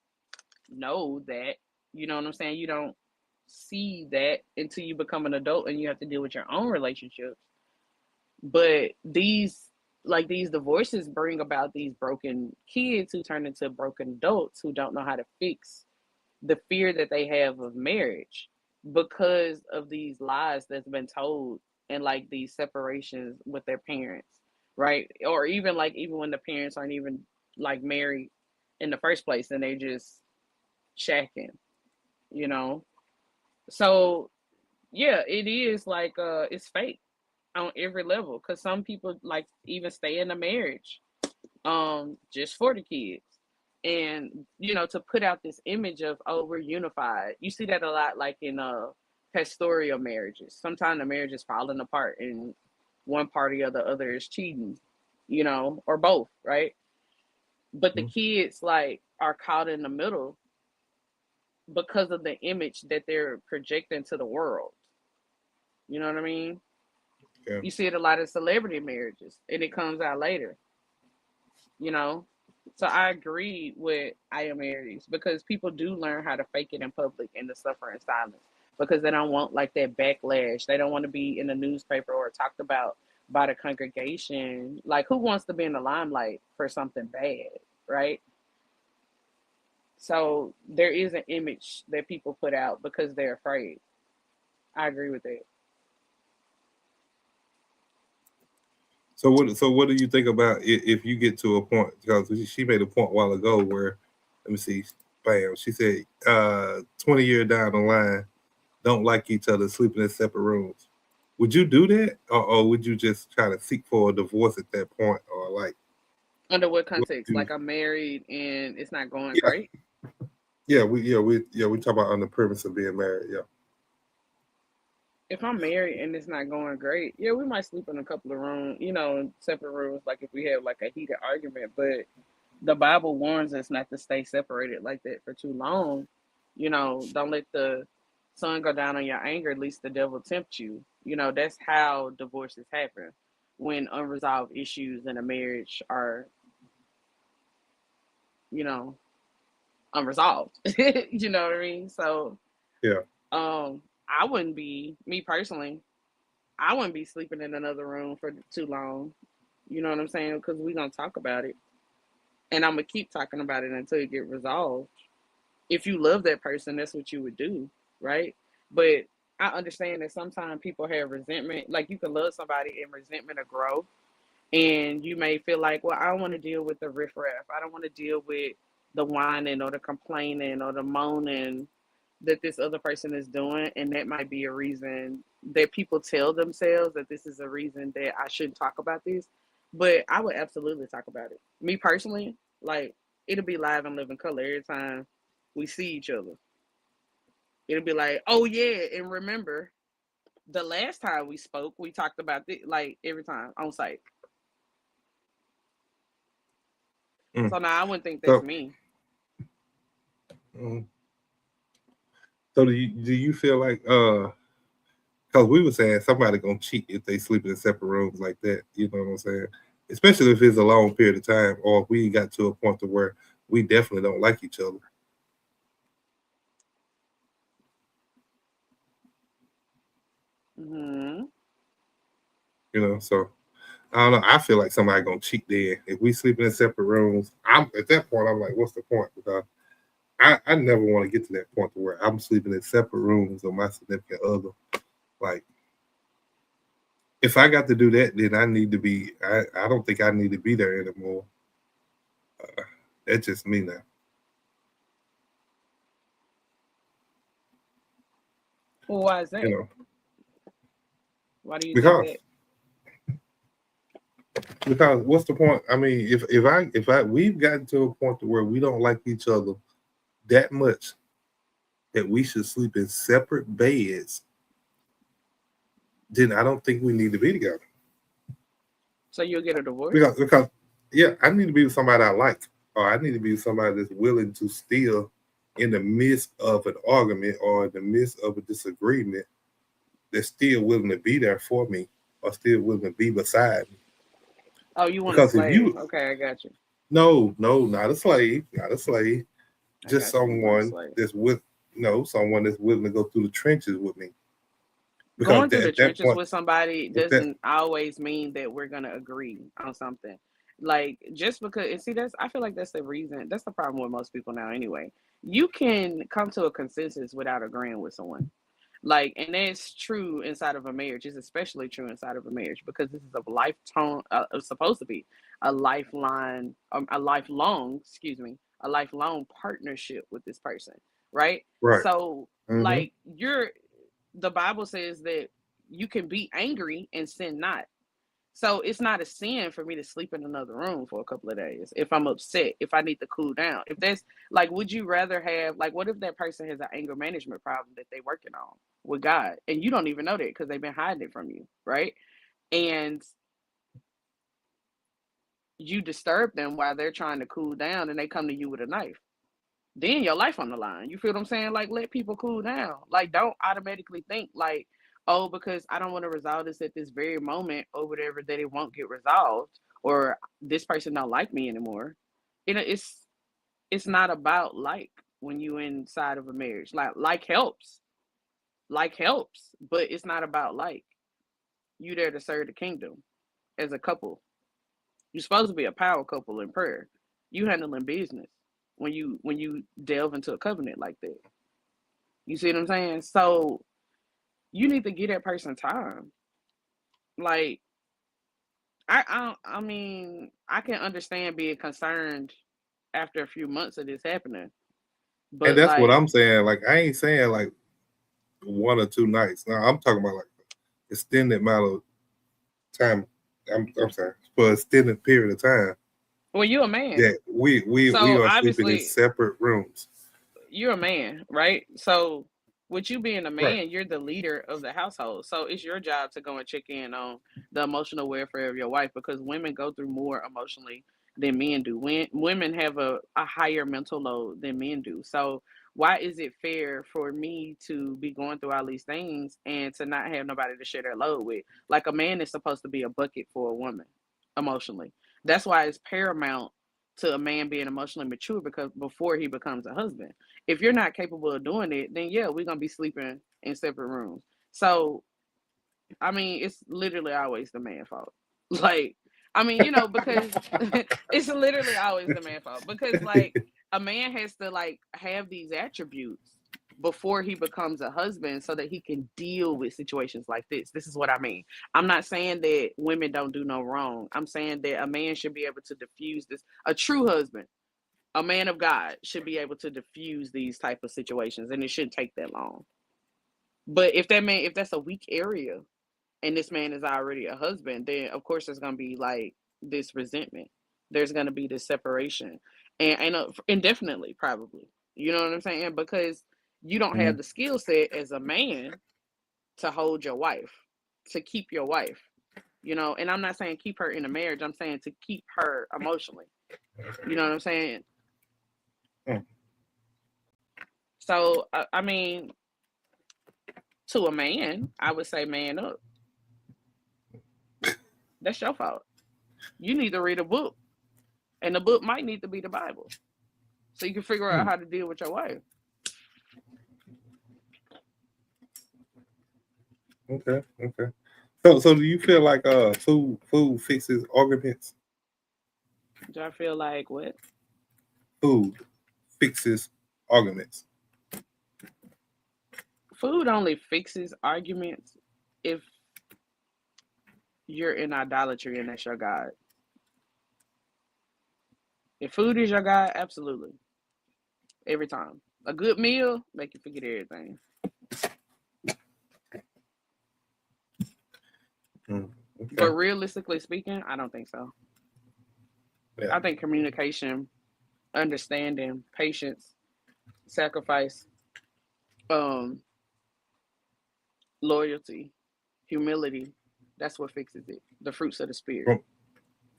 know that, you know what I'm saying? You don't see that until you become an adult and you have to deal with your own relationships. But these divorces bring about these broken kids who turn into broken adults who don't know how to fix the fear that they have of marriage because of these lies that's been told and like these separations with their parents, right? Or even like even when the parents aren't even like married in the first place and they just shacking, you know. So yeah, it is like it's fake on every level because some people like even stay in a marriage just for the kids, and to put out this image of, oh, we're unified. You see that a lot like in pastoral marriages. Sometimes the marriage is falling apart and one party or the other is cheating, or both, right? But the kids like are caught in the middle because of the image that they're projecting to the world. You know what I mean? Yeah. You see it a lot of celebrity marriages and it comes out later, you know. So I agree with I am Aries because people do learn how to fake it in public and to suffer in silence because they don't want like that backlash. They don't want to be in the newspaper or talked about by the congregation. Like, who wants to be in the limelight for something bad, right? So there is an image that people put out because they're afraid. I agree with that. So what do you think about if you get to a point, because she made a point a while ago where, let me see, bam, she said 20 years down the line, don't like each other, sleeping in separate rooms. Would you do that, or would you just try to seek for a divorce at that point, or like Under what what context? you? Like, I'm married and it's not going Yeah, great. we talk about on the premise of being married. Yeah. If I'm married and it's not going great, yeah, we might sleep in a couple of rooms, in separate rooms, like if we have like a heated argument. But the Bible warns us not to stay separated like that for too long. Don't let the sun go down on your anger, at least the devil tempt you. That's how divorces happen when unresolved issues in a marriage are, you know, unresolved. You know what I mean? So, Yeah. I wouldn't be, me personally, I wouldn't be sleeping in another room for too long. You know what I'm saying? Because we're gonna talk about it, and I'm gonna keep talking about it until it get resolved. If you love that person, that's what you would do, right? But I understand that sometimes people have resentment. Like, you can love somebody and resentment will grow, and you may feel like, well, I don't want to deal with the riffraff. I don't want to deal with the whining or the complaining or the moaning that this other person is doing, and that might be a reason that people tell themselves that this is a reason that I shouldn't talk about this. But I would absolutely talk about it. Me personally, like, it'll be live and living color every time we see each other. It'll be like, oh yeah, and remember the last time we spoke, we talked about this, like, every time on site. Mm. So now I wouldn't think that's So, me. mm, so do you feel like because we were saying somebody gonna cheat if they sleep in separate rooms like that, you know what I'm saying? Especially if it's a long period of time, or if we got to a point to where we definitely don't like each other, Hmm. you know. So I don't know. I feel like somebody gonna cheat there. If we sleep in separate rooms, I'm at that point. I'm like, what's the point? Because I never want to get to that point to where I'm sleeping in separate rooms with my significant other. Like, if I got to do that, then I need to be. I don't think I need to be there anymore. Uh, that's just me now. Well, why is You that? know, Why do you think because that? because what's the point? I mean, if I we've gotten to a point to where we don't like each other that much that we should sleep in separate beds, then I don't think we need to be together. So you'll get a divorce? Because Yeah, I need to be with somebody I like, or I need to be with somebody that's willing to still, in the midst of an argument or in the midst of a disagreement, that's still willing to be there for me or still willing to be beside me. Oh, you want a Because if slave? you, Okay, I got you. no, no, not a slave, not a slave, I just got you. You want a someone slave? that's with, no, someone that's willing to go through the trenches with me. Because Going through the at that trenches point, with somebody if that, doesn't always mean that we're gonna agree on something. Like just because, and see, that's I feel like that's the reason. That's the problem with most people now. Anyway, you can come to a consensus without agreeing with someone. Like, and that's true inside of a marriage. It's especially true inside of a marriage because this is a lifetime. It's supposed to be a lifeline, excuse me, a lifelong partnership with this person, right? right. So, Mm-hmm. like, the Bible says that you can be angry and sin not. So it's not a sin for me to sleep in another room for a couple of days if I'm upset, if I need to cool down. If that's like, would you rather have, like, what if that person has an anger management problem that they're working on with God and you don't even know that because they've been hiding it from you, right? And you disturb them while they're trying to cool down and they come to you with a knife. Then your life on the line. You feel what I'm saying? Like, let people cool down. Like, don't automatically think like, oh, because I don't want to resolve this at this very moment or whatever, that it won't get resolved, or this person don't like me anymore. You know, it's not about like when you inside of a marriage. Like helps. Like helps, but it's not about like. You there to serve the kingdom as a couple. You're supposed to be a power couple in prayer. You handling business when you delve into a covenant like that. You see what I'm saying? So you need to give that person time. Like I mean, I can understand being concerned after a few months of this happening, And but that's what like, I'm saying. Like, I ain't saying like 1 or 2 nights. Now, I'm talking about like extended amount of time. I'm sorry, for an extended period of time well, you're a man, that we so are sleeping in obviously separate rooms. you're a man, right? So with you being a Right. man, you're the leader of the household. So it's your job to go and check in on the emotional welfare of your wife because women go through more emotionally than men do. Women have a higher mental load than men do. So why is it fair for me to be going through all these things and to not have nobody to share their load with? Like a man is supposed to be a bucket for a woman emotionally. That's why it's paramount to a man being emotionally mature because before he becomes a husband, if you're not capable of doing it, then yeah, we're gonna be sleeping in separate rooms. So I mean, it's literally always the man's fault. Like, I mean, because it's literally always the man's fault. Because like a man has to like have these attributes before he becomes a husband so that he can deal with situations like this. This is what I mean. I'm not saying that women don't do no wrong. I'm saying that a man should be able to diffuse this. A true husband, a man of God should be able to diffuse these type of situations, and it shouldn't take that long. But if that's a weak area, and this man is already a husband, then of course there's gonna be like this resentment. There's gonna be this separation, and indefinitely probably. You know what I'm saying? Because you don't have Mhm. the skill set as a man to hold your wife, to keep your wife. And I'm not saying keep her in a marriage. I'm saying to keep her emotionally. You know what I'm saying? Mm. So I mean, to a man, I would say man up. That's your fault. You need to read a book, and the book might need to be the Bible, so you can figure out Mm. how to deal with your wife. Okay, okay. So do you feel like food fixes arguments? Do I feel like what? Food fixes arguments. Food only fixes arguments if you're in idolatry and that's your God. If food is your God, absolutely, every time. A good meal make you forget everything. Mm. But Okay. realistically speaking, I don't think so. Yeah. I think communication, understanding, patience, sacrifice, um, loyalty, humility, that's what fixes it. The fruits of the spirit. From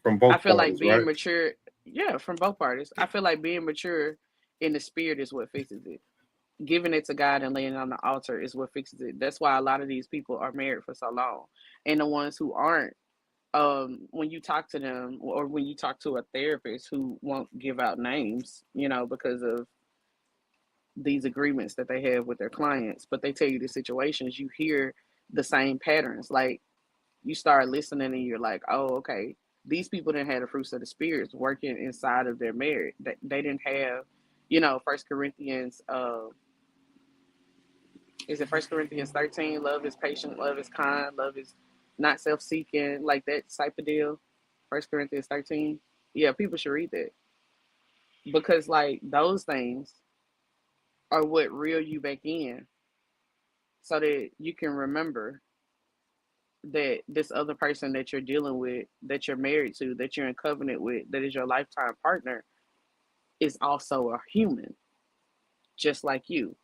from both I feel like parties, being right? mature, yeah, from both parties. I feel like being mature in the spirit is what fixes it. Giving it to God and laying it on the altar is what fixes it. That's why a lot of these people are married for so long. And the ones who aren't, when you talk to them or when you talk to a therapist who won't give out names, because of these agreements that they have with their clients, but they tell you the situations, you hear the same patterns. Like you start listening and you're like, oh, okay, these people didn't have the fruits of the spirits working inside of their marriage. They didn't have, First Corinthians, is it First Corinthians 13? Love is patient, love is kind, love is not self-seeking, like that type of deal. First Corinthians 13. Yeah, people should read that because like those things are what reel you back in, so that you can remember that this other person that you're dealing with, that you're married to, that you're in covenant with, that is your lifetime partner, is also a human, just like you.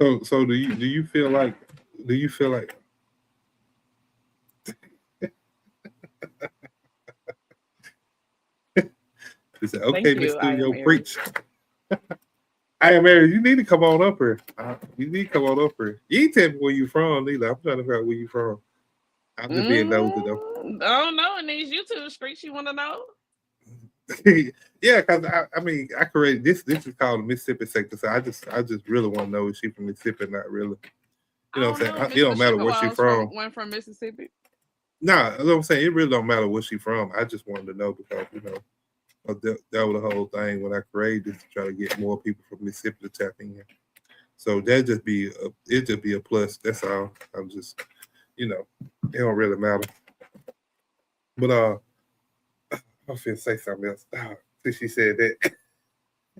So do you feel like he said, Thank okay, Miss you. I am Studio, Aries. preach. I am married. You need to come on up here. You need to come on up here. You ain't tell me where you from neither. I'm trying to figure out where you from. I'm just being nosy though. I don't know. In these YouTube streets, you want to know? Yeah, because I mean I created this. This is called the Mississippi sector. So I just really want to know if she from Mississippi or not really. I You know don't what I'm know. saying? It don't Mr. matter Sugar where she Walls from. from Mississippi. Nah, you know what I'm saying? It really don't matter where she from. I just wanted to know because that was the whole thing when I created this to try to get more people from Mississippi to tap in. So it just be a plus. That's all. I'm just it don't really matter. But I was gonna say something else. Since she said that,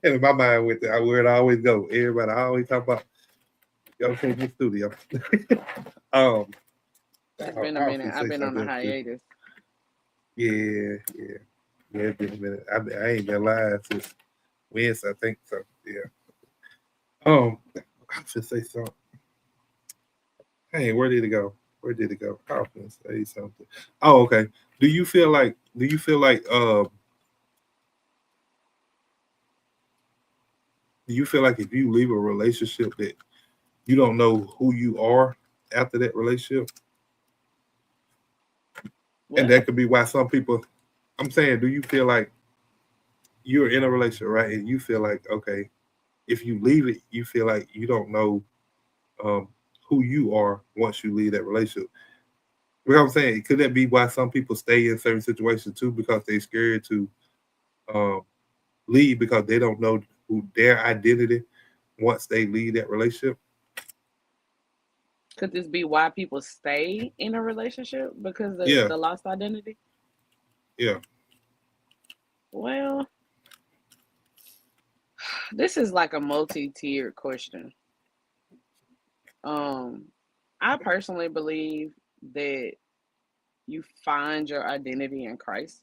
and in my mind went to where it always go. Everybody always talk about y'all came to the studio. um, It's been a I was minute. gonna I've say been on a something else too. hiatus. Yeah. It's been a minute. I ain't been live since Wednesday, I think. So yeah. I should say something. Hey, where did it go? Where did it go? I was gonna say something. Oh, okay. Do you feel like if you leave a relationship that you don't know who you are after that relationship? And What? that could be why some people I'm saying, do you feel like you're in a relationship, right? And you feel like, okay, if you leave it, you feel like you don't know um, who you are once you leave that relationship. You know what I'm saying? Could that be why some people stay in certain situations too because they're scared to um, leave because they don't know who their identity once they leave that relationship? Could this be why people stay in a relationship because of Yeah, the lost identity? yeah. Well, this is like a multi-tiered question. Um, I personally believe that you find your identity in Christ.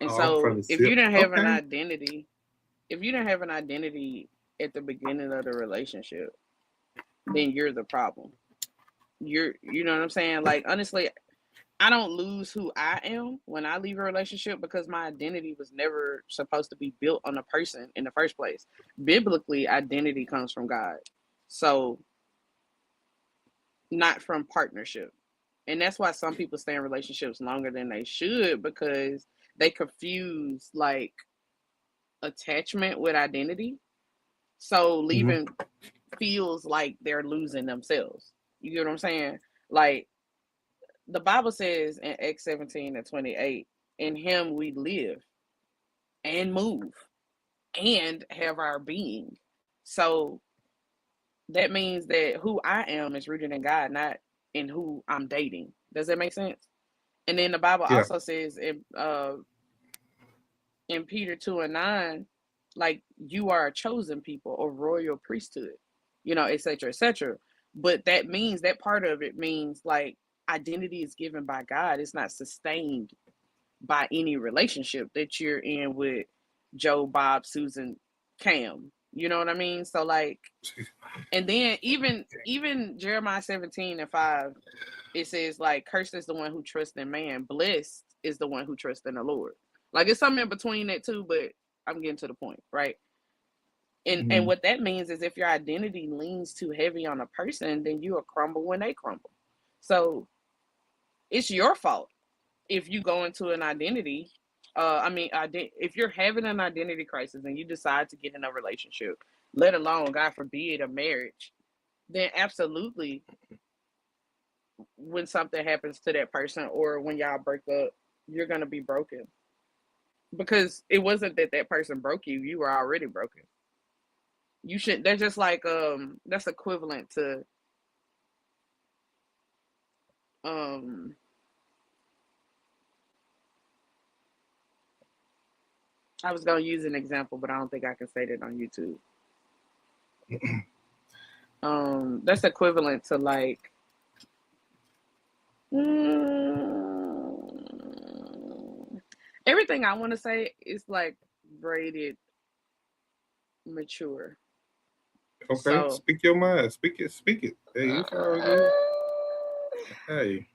And Oh, I'm so from the sip. Okay. if you didn't have an identity at the beginning of the relationship, then you're the problem. You know what I'm saying? Like honestly, I don't lose who I am when I leave a relationship because my identity was never supposed to be built on a person in the first place. Biblically, identity comes from God. So, not from partnership. And that's why some people stay in relationships longer than they should because they confuse like attachment with identity. So, Hmm. leaving feels like they're losing themselves. You get what I'm saying? Like the Bible says in Acts 17:28, in him we live and move and have our being. So that means that who I am is rooted in God, not in who I'm dating. Does that make sense? And then the Bible Yeah. also says in Peter 2:9, like you are a chosen people, a royal priesthood, etc., etc. But that means that part of it means like identity is given by God. It's not sustained by any relationship that you're in with Joe, Bob, Susan, Cam. You know what I mean? So like, and then even Jeremiah 17:5, it says like, cursed is the one who trusts in man, blessed is the one who trusts in the Lord. Like it's something in between that too, but I'm getting to the point, right? And what that means is if your identity leans too heavy on a person, then you will crumble when they crumble. So it's your fault if you go into an identity. If you're having an identity crisis and you decide to get in a relationship, let alone, God forbid, a marriage, then absolutely, when something happens to that person or when y'all break up, you're gonna be broken because it wasn't that that person broke you; you were already broken. You should. They're just like that's equivalent to um. I was gonna use an example, but I don't think I can say that on YouTube. That's equivalent to like everything I want to say is like braided mature. Okay, So speak your mind. Speak it. Speak it. Hey, it's all good. Hey,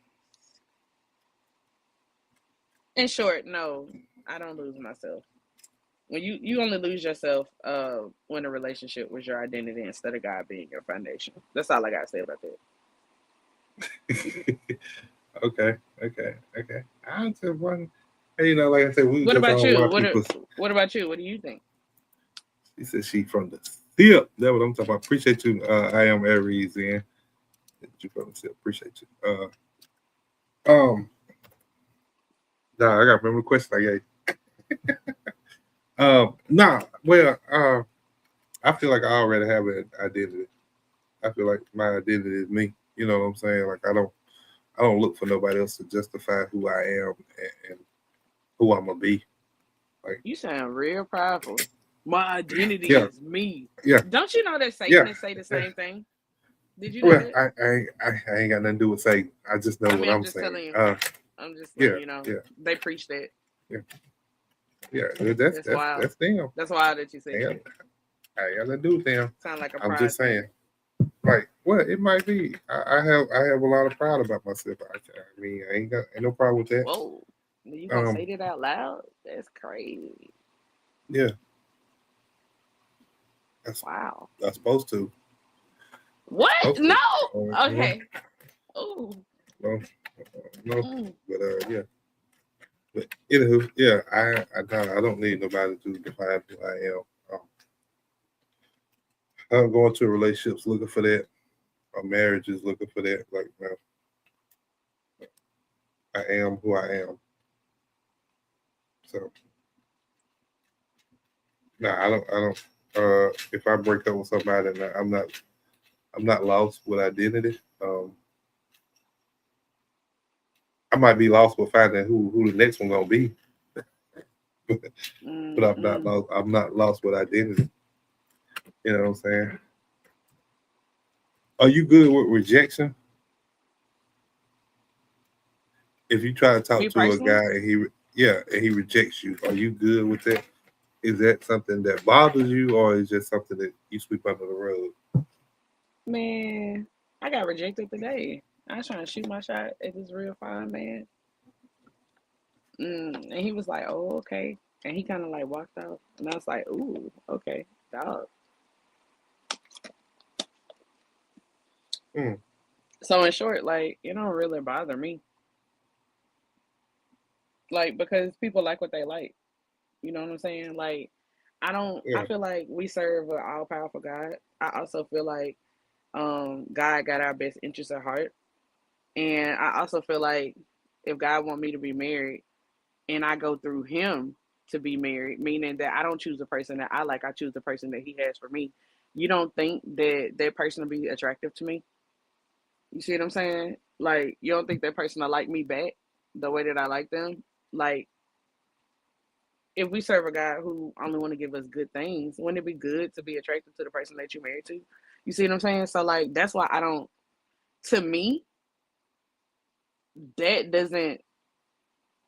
in short, no, I don't lose myself. When you only lose yourself when a relationship was your identity instead of God being your foundation. That's all I gotta say about that. okay, okay. I just want, hey, like I said, we What just about don't you? want people. What about you? What do you think? She said she from the SIP. That's what I'm talking about. Appreciate you. I am Aries in. You from the SIP. Appreciate you. Um, nah, I got remember the question I gave. Nah, well, I feel like I already have an identity. I feel like my identity is me. You know what I'm saying? Like I don't look for nobody else to justify who I am and who I'm gonna be. Like, You sound real powerful. My identity yeah, is me. yeah, Don't you know that yeah. Satanists say the same thing? Did you know Well, that? I ain't got nothing to do with saying. I just know I what mean, I'm I'm just saying. telling you. I'm just Yeah, letting you know. yeah, They preach that. yeah, yeah. That's That's wild. that's them. That's wild that you said I ain't that. got nothing to do with them. Sound like a I'm pride just saying. thing. Like, well, it might be. I have a lot of pride about myself. I mean, ain't no problem with that. Whoa. You gonna Um, say that out loud? That's crazy. yeah, that's Wow. that's supposed to. What? Supposed No. to. No, Okay. Oh. no, no. Mm. But yeah. But anywho, yeah, I don't need nobody to define who I am. I'm going to relationships looking for that. A marriage is looking for that. Like, man, I am who I am. So, no, I don't. If I break up with somebody, I'm not lost with identity. I might be lost with finding who the next one gonna be, but I'm not Mm-mm. lost. I'm not lost with identity. You know what I'm saying? Are you good with rejection? If you try to Me talk to a personally? guy and he rejects you, are you good with that? Is that something that bothers you, or is just something that you sweep under the rug? Man, I got rejected today. I was trying to shoot my shot at this real fine man. And he was like, "Oh, okay." And he kind of like walked out. And I was like, "Ooh, okay, dog." Mm, So in short, like, it don't really bother me. Like, because people like what they like. You know what I'm saying? Like, I yeah, feel like we serve an all powerful God. I also feel like God got our best interests at heart. And I also feel like if God want me to be married and I go through him to be married, meaning that I don't choose the person that I like, I choose the person that he has for me. You don't think that that person will be attractive to me? You see what I'm saying? Like, you don't think that person will like me back the way that I like them? Like, if we serve a God who only want to give us good things, wouldn't it be good to be attracted to the person that you married to? You see what I'm saying? So like that's why I don't. To me, that doesn't.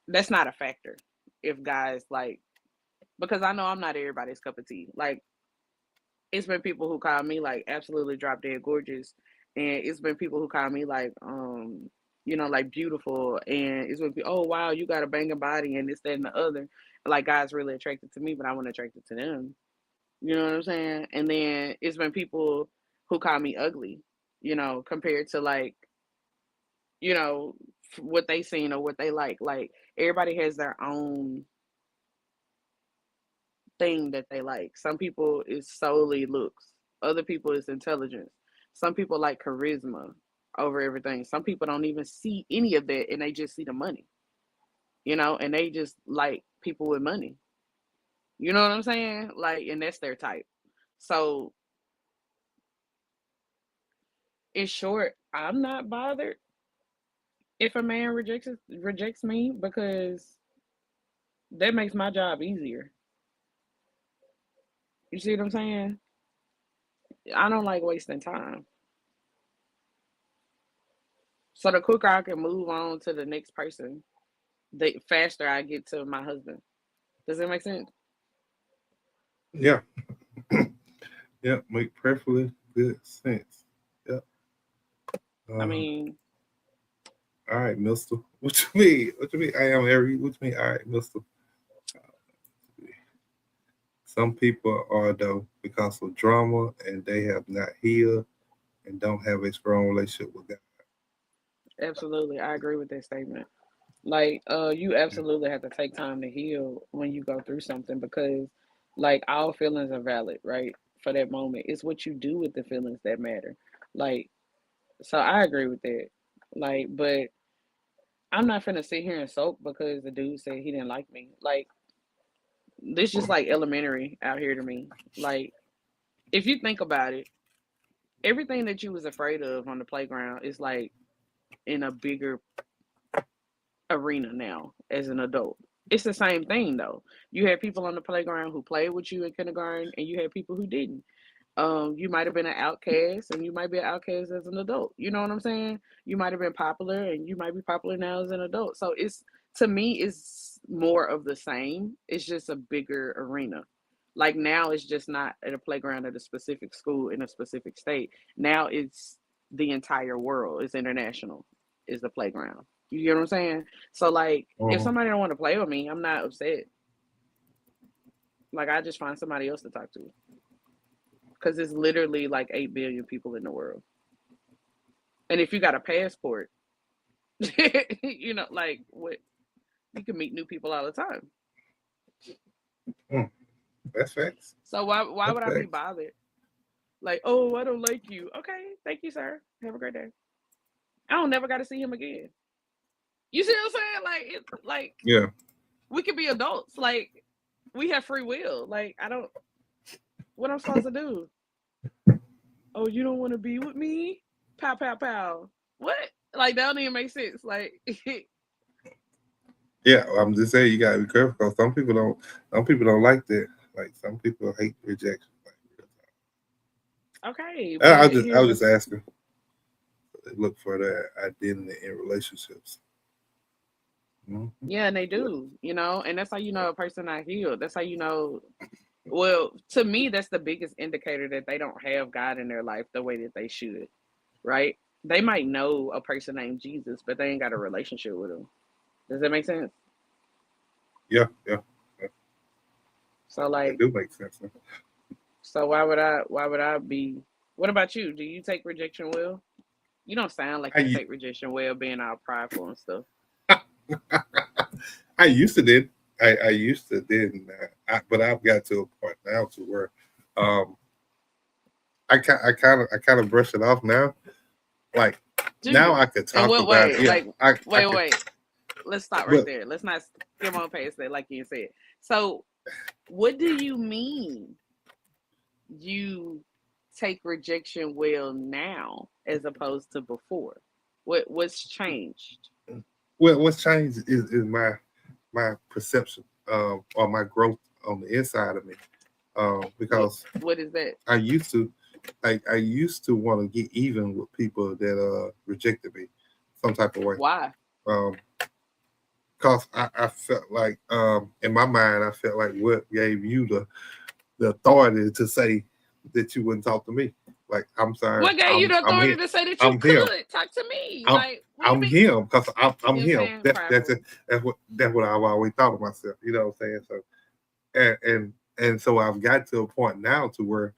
That's not a factor. If guys like, because I know I'm not everybody's cup of tea. Like it's been people who call me like absolutely drop dead gorgeous, and it's been people who call me like like beautiful, and it's been oh wow, you got a banging body and this that and the other. Like guys really attracted to me, but I wasn't attracted to them. You know what I'm saying? And then it's been people who call me ugly, compared to like you know what they seen or what they like. Like everybody has their own thing that they like. Some people is solely looks. Other people is intelligence. Some people like charisma over everything. Some people don't even see any of that and they just see the money. And they just like people with money. You know what I'm saying? Like, and that's their type. So in short, I'm not bothered if a man rejects me because that makes my job easier. You see what I'm saying? I don't like wasting time. So the quicker I can move on to the next person, the faster I get to my husband. Does that make sense? Yeah. Yeah, make perfectly good sense. Yeah. I mean, All right, Mister. What you mean? What you mean? I am Harry. What you mean? All right, Mister. Some people are though because of drama and they have not healed and don't have a strong relationship with God. absolutely. I agree with that statement. Like, you Yeah. absolutely have to take time to heal when you go through something because, like, all feelings are valid, right? For that moment, it's what you do with the feelings that matter. Like, so I agree with that. Like, but I'm not finna sit here and sulk because the dude said he didn't like me. Like, this just like elementary out here to me. Like, if you think about it, everything that you was afraid of on the playground is like in a bigger arena now as an adult. It's the same thing though. You had people on the playground who played with you in kindergarten, and you had people who didn't. You might have been an outcast, and you might be an outcast as an adult. You know what I'm saying? You might have been popular, and you might be popular now as an adult. So it's to me, it's more of the same. It's just a bigger arena. Like now, it's just not at a playground at a specific school in a specific state. Now it's the entire world. It's international. Is the playground. You get what I'm saying? So like, if Uh-huh. somebody don't want to play with me, I'm not upset. Like I just find somebody else to talk to because it's literally like 8 billion people in the world. And if you got a passport, like what you can meet new people all the time. Mm, that's facts. So why That's would I be facts. bothered? Like, oh, I don't like you. Okay, thank you, sir. Have a great day. I don't never got to see him again. You see what I'm saying? Like like Yeah. we could be adults. Like we have free will. Like I don't. What I'm supposed to do? Oh, you don't want to be with me? Pow pow pow. What? Like that don't even make sense. Like Yeah. I'm just saying you gotta be careful because some people don't like that. Like some people hate rejection. okay, I but was just I here's was the just asking. Look for that identity in relationships. Mhm. yeah, and they Yeah. do, and that's how you know a person not healed. That's how you know. Well, to me, that's the biggest indicator that they don't have God in their life the way that they should, right? They might know a person named Jesus, but they ain't got a relationship with him. Does that make sense? Yeah. Yeah. Yeah. So That like, do make sense. Huh? so why would I be? What about you? Do you take rejection well? You don't sound like you I take rejection well, being all prideful and stuff. I used to did. I used to did, but I've got to a point now to where um, I kind of brush it off now. Like Do now you? I could And talk what about way? it. Yeah, Like, I wait, could. wait. Let's stop right But there. Let's not skim on past that, like you said. So, what do you mean you take rejection well now as opposed to before? What's changed? what's changed is my perception or my growth on the inside of me. What Because what is that? I used to I used to want to get even with people that rejected me some type of way. Why? Um, Cause I felt like in my mind I felt like what gave you the authority to say that you wouldn't talk to me. Like, I'm sorry. What gave you the I'm authority him. to say that you I'm could him. talk to me? I'm, Like, what do you I'm mean? him because I'm You know what I'm him. saying? Prideful. That's what I've always thought of myself. You know what I'm saying? So and so I've got to a point now to where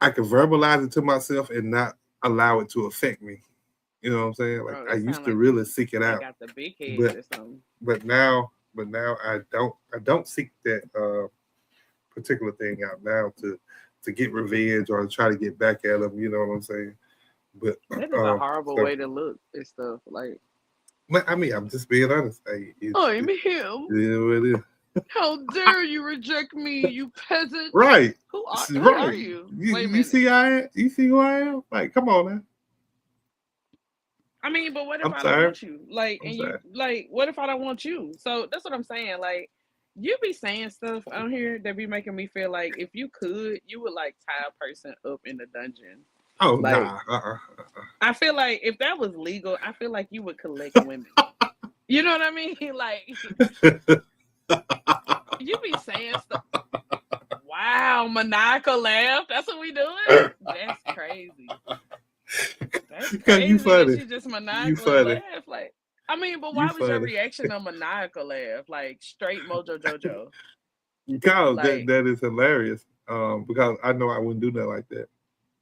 I can verbalize it to myself and not allow it to affect me. You know what I'm saying? Like, Bro, I it used sound to like really seek it they out, got the big head but or something. now I don't seek that particular thing out now to get revenge or to try to get back at them. You know what I'm saying? But That is a horrible so way to look and stuff. Like, I mean, I'm just being honest. Hey, I'm him. it is what it is. How dare you reject me, you peasant? Right. Who are Right. you? You, Wait a you minute. see you see who I am? Like, come on now. I mean, but what if I'm I don't sorry. want you? Like, I'm and sorry. you like, what if I don't want you? So that's what I'm saying. Like, you be saying stuff on here that be making me feel like if you could, you would like tie a person up in the dungeon. Oh Like, nah. I feel like if that was legal, I feel like you would collect women. You know what I mean? Like, you be saying stuff. Wow, maniacal laugh. That's what we doing? That's crazy. That's Because crazy you that funny. you just You maniacally funny. laugh. Like, I mean, but You why was your funny. reaction a maniacal laugh? Like straight Mojo Jojo. Because Like, that is hilarious. Because I know I wouldn't do that like that.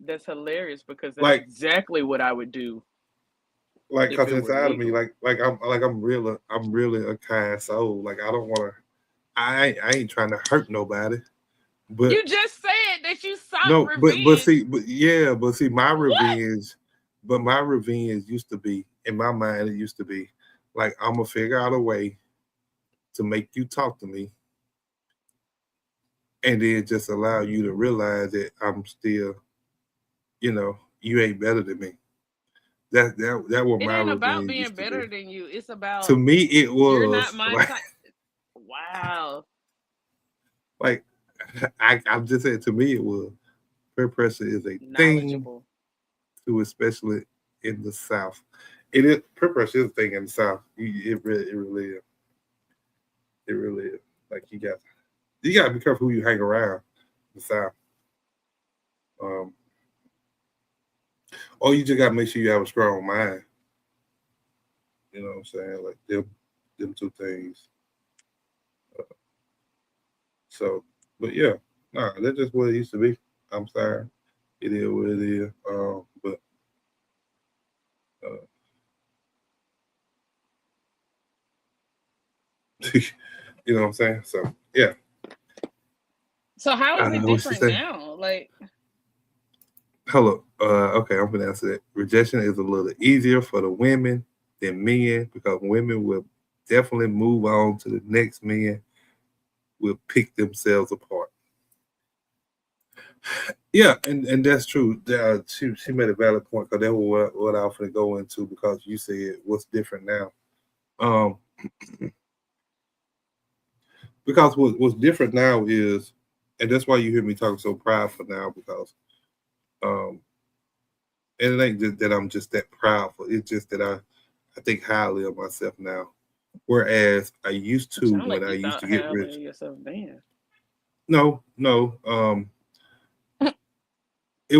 that's hilarious because that's Like exactly what I would do if because it were inside of me, legal. I'm really a kind soul. Like I don't want to. I ain't trying to hurt nobody. But You just said that you sought no, revenge. but see, What? my revenge used to be in my mind. It used to be like I'm gonna figure out a way to make you talk to me, and then just allow you to realize that I'm still, you ain't better than me. That was It my ain't about revenge being used to be. better than you. It's To about me, it you're not was my like type. Wow. like I'm just saying. To me, it was peer pressure is a thing, Knowledgeable. to especially in the South. It is peer pressure is a thing in the South. It really is. It really is. Like you got to be careful who you hang around in the South. Um, or you just got to make sure you have a strong mind. You know what I'm saying? Like them two things. So, but yeah, nah, that's just what it used to be. I'm sorry, it is what it is. But you know what I'm saying? So yeah. So how is it What you different say? now? Like, Hello. Okay, I'm gonna answer that. Rejection is a little easier for the women than men because women will definitely move on to the next man, will pick themselves apart. Yeah, and that's true. She made a valid point because that was what I was going to go into because you said what's different now. Um, because what's different now is, and that's why you hear me talking so prideful now because, um, and it ain't just that I'm just that proudful. It's just that I think highly of myself now, whereas I used to sound when like I you used thought to get highly rich. of yourself then. No, no. It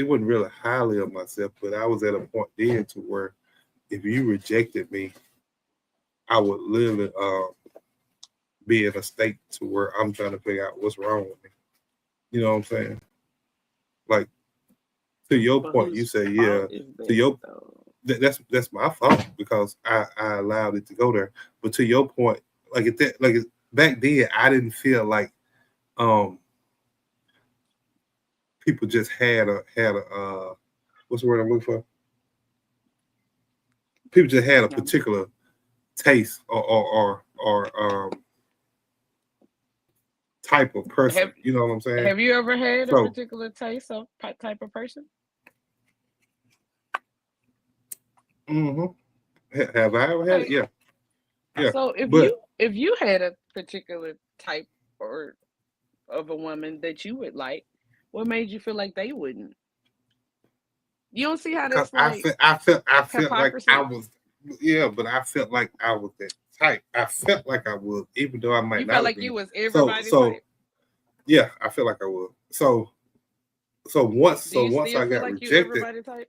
wasn't really highly of myself, but I was at a point then to where if you rejected me, I would literally be in a state to where I'm trying to figure out what's wrong with me. You know what I'm saying? Like to your But point, you whose say fault yeah. is To that your though? that's my fault because I allowed it to go there. But to your point, back then, I didn't feel like um people just had a what's the word I'm looking for? People just had a No. particular taste or type of person. Have You know what I'm saying? Have you ever had a So, particular taste of type of person? hmm have I ever had it? Like, Yeah, yeah. so But if you had a particular type or of a woman that you would like, what made you feel like they wouldn't? You don't see how because that's like I felt like I hypocrisy? was, yeah, but I felt like I was that type. I felt like I was, even though I might You felt not have like you been. was So, everybody so type? Yeah, I feel like I would. So once Do you I still feel got like you rejected, everybody type?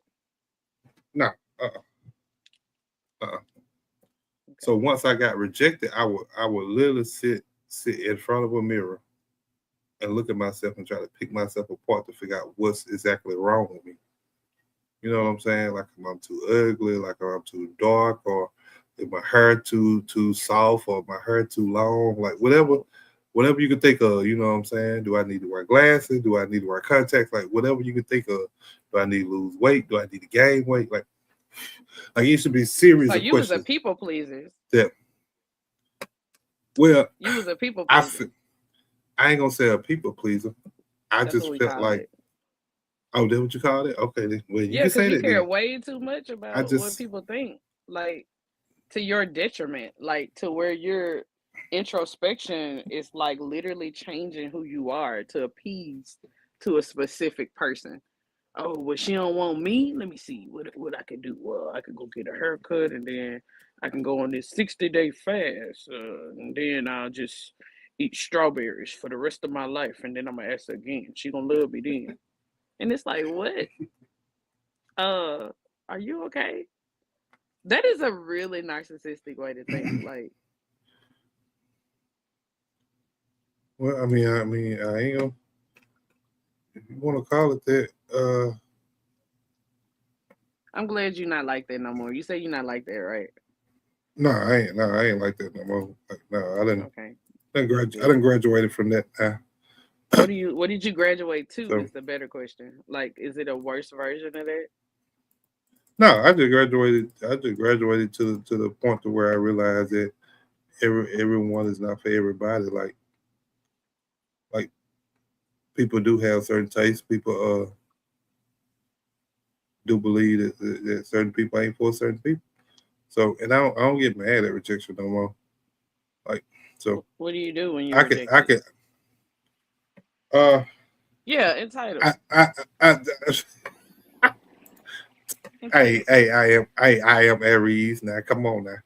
no, so once I got rejected, I would literally sit in front of a mirror and look at myself and try to pick myself apart to figure out what's exactly wrong with me. You know what I'm saying? Like, am I too ugly? Like, am I too dark? Or is my hair too soft? Or my hair too long? Like, whatever you can think of. You know what I'm saying? Do I need to wear glasses? Do I need to wear contacts? Like, whatever you can think of. Do I need to lose weight? Do I need to gain weight? Like it should be series So of you was a questions. people pleaser. That, well, You was a people I pleaser. I ain't gonna say a people pleaser. I That's what just we felt call like, it. oh, that's what you called it? Okay, then. Well, you Yeah, can because say you that care then. way too much I about what just, people think, like to your detriment, like to where your introspection is like literally changing who you are to appease to a specific person. Oh, well, she don't want me. Let me see what I can do. Well, I could go get a haircut, and then I can go on this 60-day fast, and then I'll just eat strawberries for the rest of my life, and then I'm gonna ask her again. She gonna love me then. And it's like, what? Uh, are you okay? That is a really narcissistic way to think. Like, well, I ain't gonna, if you want to call it that, I'm glad you're not like that no more. You say you're not like that, right? no, I ain't like that no more. Like, no, Okay, I good. didn't graduated from that. What did you graduate to So is the better question. Like, is it a worse version of that? no, I just graduated. I just graduated to the point to where I realized that everyone is not for everybody. Like people do have certain tastes. People do believe that certain people ain't for certain people. So, and I don't get mad at rejection no more. Like, so What do you do when you're I rejected? could uh Yeah, entitled. I I, I, Entitled. I am Aries now. Come on now.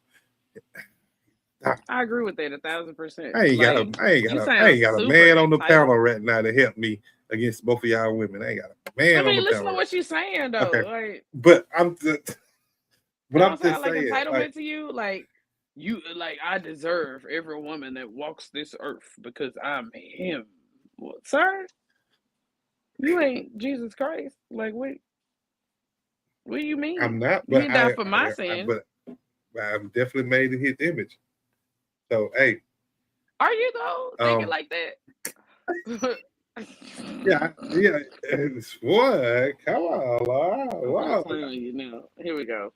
I agree with that 1,000%. Like, you I sound ain't got a super man on the panel entitled. right now to help me against both of y'all women. I ain't got a man I on the mean, listen to panel right what you're saying now. Okay, though. Like, but it I'm don't sound just like saying, like, entitlement to you. Like, you like I deserve every woman that walks this earth because I'm him. Well, sir, you ain't Jesus Christ. Like, what do you I'm mean? not, You ain't down for my sins. but I'm definitely made in His image. So, hey, Are you though? Thinking um, like that? yeah, it's what? Come on, Laura. I'm gonna Wow. turn on you now. Here we go.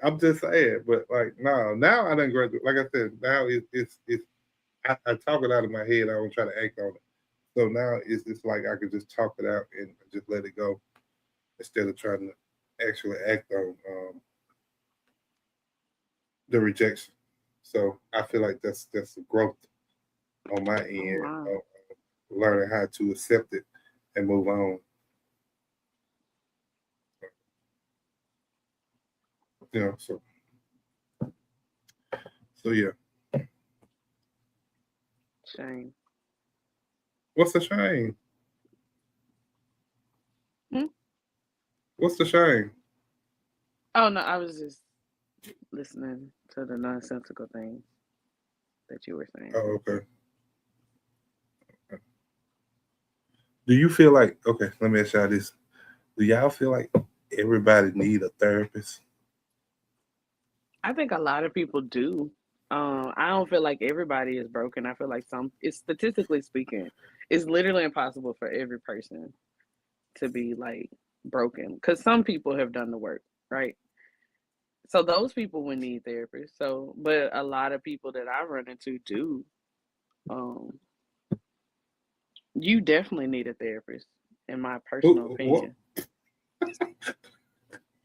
I'm just saying, but like, no, now I done graduate. Like I said, now it's I talk it out of my head. I don't try to act on it. So now it's like I could just talk it out and just let it go instead of trying to actually act on the rejection. So I feel like that's a growth on my Oh end wow. of learning how to accept it and move on. You know, so yeah. Shame. What's the shame? Hmm? What's the shame? Oh no, I was just listening to the nonsensical things that you were saying. Oh, okay. Do you feel like okay? Let me ask y'all this: do y'all feel like everybody need a therapist? I think a lot of people do. I don't feel like everybody is broken. I feel like it's statistically speaking, it's literally impossible for every person to be like broken because some people have done the work, right? So those people would need therapists. So, but a lot of people that I run into do. Um, you definitely need a therapist, in my personal What? opinion,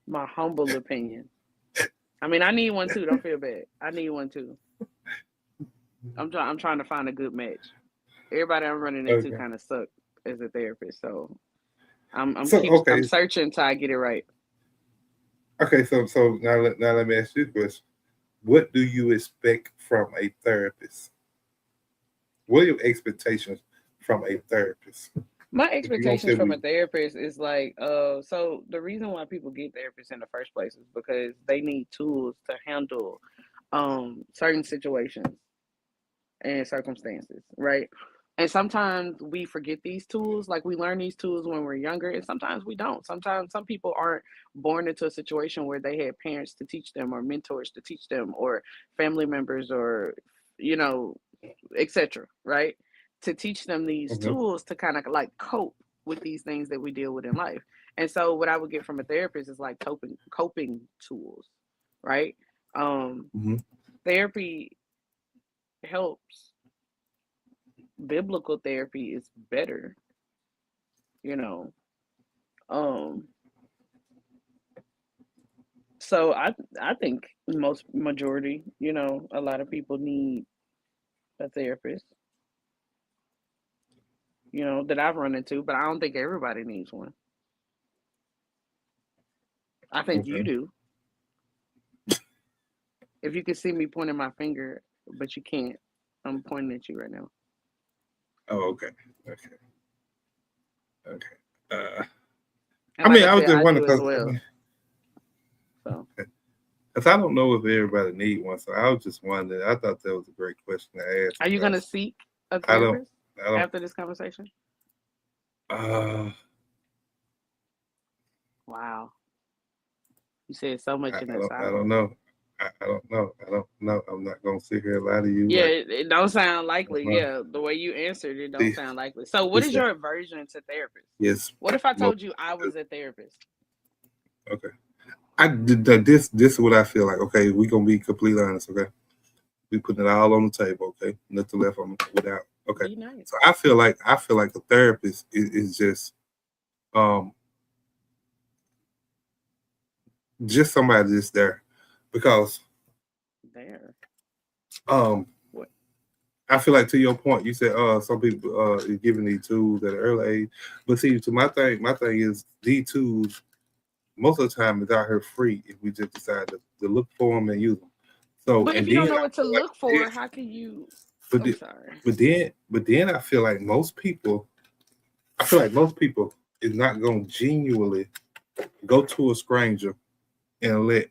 my humble opinion. I mean, I need one too. Don't feel bad. I need one too. I'm trying to find a good match. Everybody I'm running into Okay. kind of suck as a therapist, so I'm So keep I'm okay, searching till I get it right. okay. So now let me ask you this question: what do you expect from a therapist? what are your expectations from a therapist? My If you gonna expectations say from a we, therapist is like, so the reason why people get therapists in the first place is because they need tools to handle certain situations and circumstances, right? And sometimes we forget these tools. Like we learn these tools when we're younger, and sometimes we don't. Sometimes some people aren't born into a situation where they had parents to teach them, or mentors to teach them, or family members, or you know, etc. Right? To teach them these Mhm. tools to kind of like cope with these things that we deal with in life. And so, what I would get from a therapist is like coping tools, right? Um, Mhm. Therapy helps. Biblical therapy is better, you know. Um, so I think most majority, a lot of people need a therapist, that I've run into, but I don't think everybody needs one. I think you Okay. do. If you could see me pointing my finger, but you can't, I'm pointing at you right now. Oh, okay. Okay. Okay. And I like mean, I I was said, just I wondering do as because well. So I don't know if everybody need one, so I was just wondering. I thought that was a great question to ask are you gonna because seek a I don't, therapist I don't. after this conversation? Uh, Wow. You said so much in that I don't silence. know. I don't know. I don't know. I'm not gonna sit here and lie to you. Yeah, Like, it don't sound likely. uh, Yeah, the way you answered it don't see, sound likely. So, what is listen, your aversion to therapist? yes, What if I most, told you I was a therapist? okay. This is what I feel like. Okay, we gonna be completely honest. Okay, we putting it all on the table. Okay, nothing left on without. Okay, Be nice. so I feel like a therapist is um just somebody that's there because There. um What? I feel like to your point, you said some people is giving these tools at an early age, but see, to my thing is these tools most of the time is out here free if we just decide to look for them and use them. So But if and you then don't know I what to feel like look for, how can you? but I'm the, sorry. but then I feel like most people I feel like most people is not gonna genuinely go to a stranger and let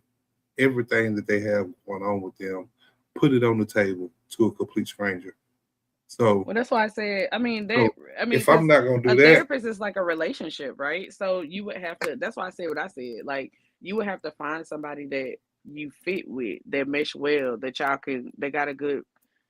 everything that they have going on with them put it on the table to a complete stranger. So Well, that's why I said. I mean that. so I mean, if I'm because not gonna do a that, therapist is like a relationship, right? So you would have to. That's why I said what I said. Like you would have to find somebody that you fit with, that mesh well, that y'all can. They got a good,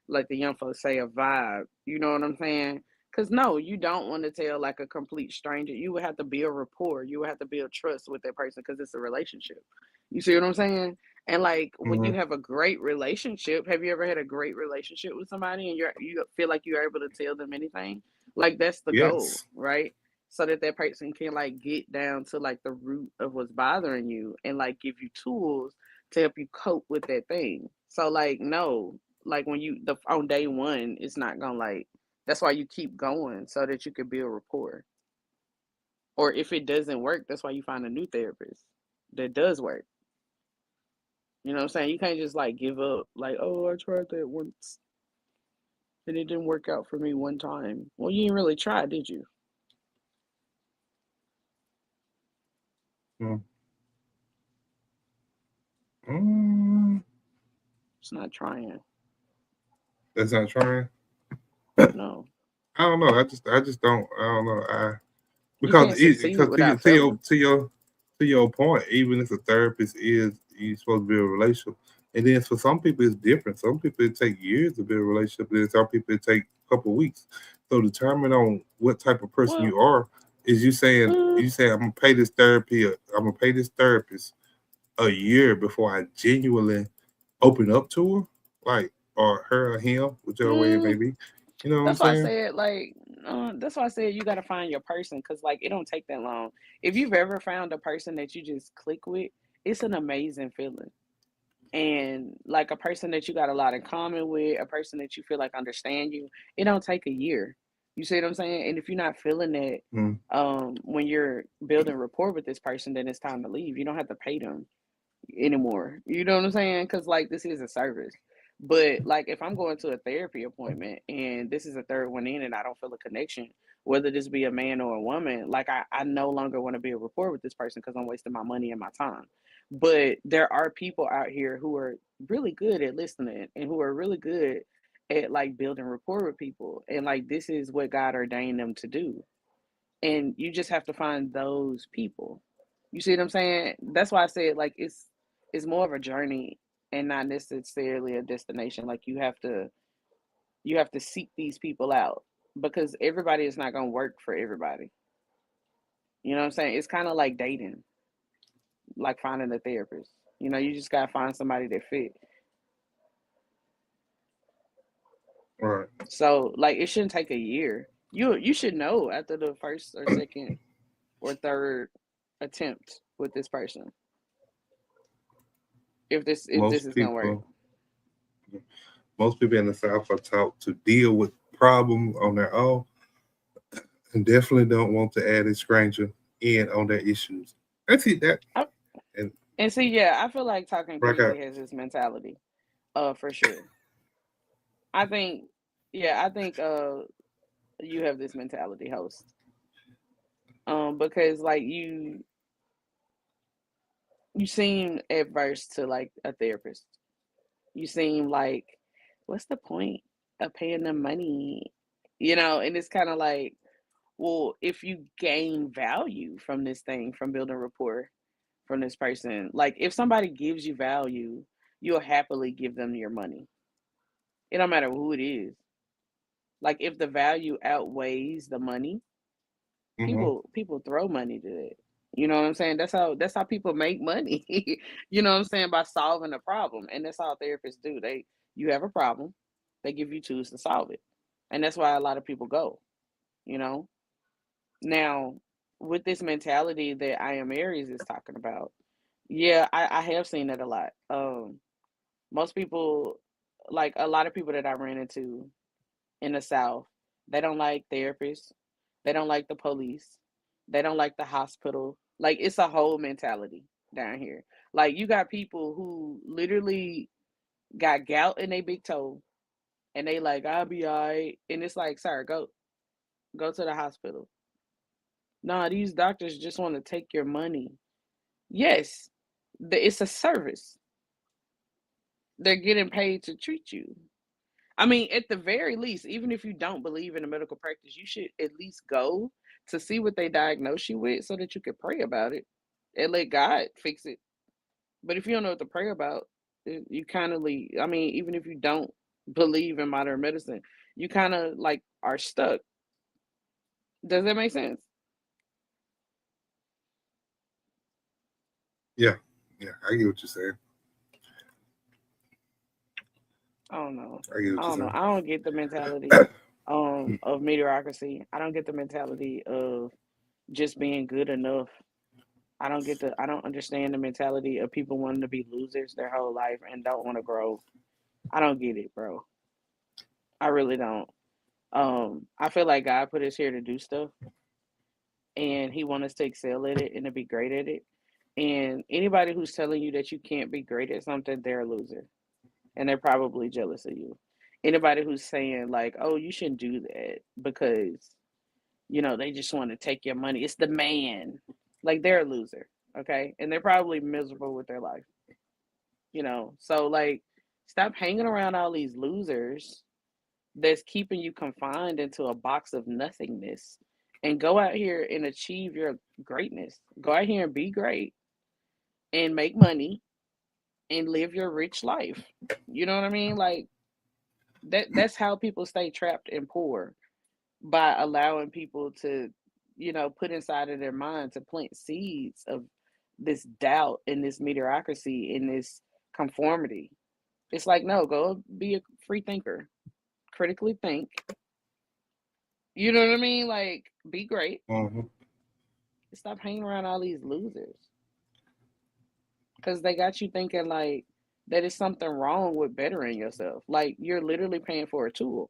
like the young folks say, a vibe. You know what I'm saying? Because no, you don't want to tell like a complete stranger. You would have to build rapport. You would have to build trust with that person because it's a relationship. You see what I'm saying? And like when you mhm, have a great relationship, have you ever had a great relationship with somebody and you feel like you're able to tell them anything? Like that's the goal, yes, right? So that that person can like get down to like the root of what's bothering you and like give you tools to help you cope with that thing. So like no, like when you the on day one, it's not gonna like that's why you keep going so that you can build rapport. Or if it doesn't work, that's why you find a new therapist that does work. You know what I'm saying? You can't just like give up. Like, oh, I tried that once and it didn't work out for me one time. Well, you didn't really try, did you? mm, mm, It's not trying. that's not trying. No, I don't know. I just don't. I don't know. you can't succeed Because without failing. to your point, even if a therapist is you supposed to build a relationship, and then for some people it's different. Some people it take years to build a relationship, and then some people it take a couple of weeks. So determine on what type of person Well, you are is mm, you saying I'm gonna pay this therapy. I'm gonna pay this therapist a year before I genuinely open up to her, like or her or him, whichever way it may mm, be. You know what I'm that's why I saying? said like, that's why I said you got to find your person because like it don't take that long. If you've ever found a person that you just click with, it's an amazing feeling. And like a person that you got a lot in common with, a person that you feel like understand you, it don't take a year. You see what I'm saying? And if you're not feeling that Mm, when you're building rapport with this person, then it's time to leave. You don't have to pay them anymore. You know what I'm saying? Because like this is a service. But like if I'm going to a therapy appointment and this is a third one in and I don't feel a connection, whether this be a man or a woman, like I no longer want to be a rapport with this person because I'm wasting my money and my time. But there are people out here who are really good at listening and who are really good at like building rapport with people. And like this is what God ordained them to do. And you just have to find those people. You see what I'm saying? That's why I said like it's more of a journey and not necessarily a destination. Like you have to seek these people out because everybody is not going to work for everybody. You know what I'm saying? It's kind of like dating, like finding a therapist. You know, you just got to find somebody that fit. All right. So like it shouldn't take a year. You should know after the first or second or third attempt with this person if this Most is gonna work. people, most people in the South are taught to deal with problems on their own and definitely don't want to add a stranger in on their issues. I see that. I, And and see, yeah, I feel like Talking like Greasy has this mentality, for sure. I think, yeah, I think you have this mentality, host, because like you seem adverse to like a therapist. You seem like, what's the point of paying them money? You know, and it's kind of like, well, if you gain value from this thing, from building rapport from this person, like if somebody gives you value, you'll happily give them your money. It don't matter who it is. Like if the value outweighs the money, mhm. people throw money to it. You know what I'm saying? That's how people make money. You know what I'm saying? By solving a problem. And that's how therapists do. You have a problem, they give you tools to solve it. And that's why a lot of people go, you know? Now, with this mentality that I am Aries is talking about, yeah, I have seen that a lot. Most people, like a lot of people that I ran into in the South, they don't like therapists, they don't like the police, they don't like the hospital. Like it's a whole mentality down here. Like you got people who literally got gout in their big toe, and they like I'll be alright, and it's like, sir, go to the hospital. Nah, these doctors just want to take your money. Yes, it's a service. They're getting paid to treat you. I mean, at the very least, even if you don't believe in a medical practice, you should at least go to see what they diagnose you with so that you can pray about it and let God fix it. But if you don't know what to pray about, you kind of leave. I mean, even if you don't believe in modern medicine, you kind of like are stuck. Does that make sense? Yeah, yeah, I get what you're saying. I don't know. I get I what you're don't know. saying. I don't get the mentality of mediocrity. I don't get the mentality of just being good enough. I don't understand the mentality of people wanting to be losers their whole life and don't want to grow. I don't get it, bro. I really don't. I feel like God put us here to do stuff and he wants us to excel at it and to be great at it. And anybody who's telling you that you can't be great at something, they're a loser. And they're probably jealous of you. Anybody who's saying like, "Oh, you shouldn't do that because they just want to take your money." It's the man. Like they're a loser, okay? And they're probably miserable with their life. So like stop hanging around all these losers that's keeping you confined into a box of nothingness and go out here and achieve your greatness. Go out here and be great and make money and live your rich life. You know what I mean? Like that's how people stay trapped and poor, by allowing people to put inside of their mind to plant seeds of this doubt and this mediocrity and this conformity. It's like, no, go be a free thinker, critically think. You know what I mean? Like, be great. Mhm. Stop hanging around all these losers because they got you thinking like that is something wrong with bettering yourself. Like, you're literally paying for a tool.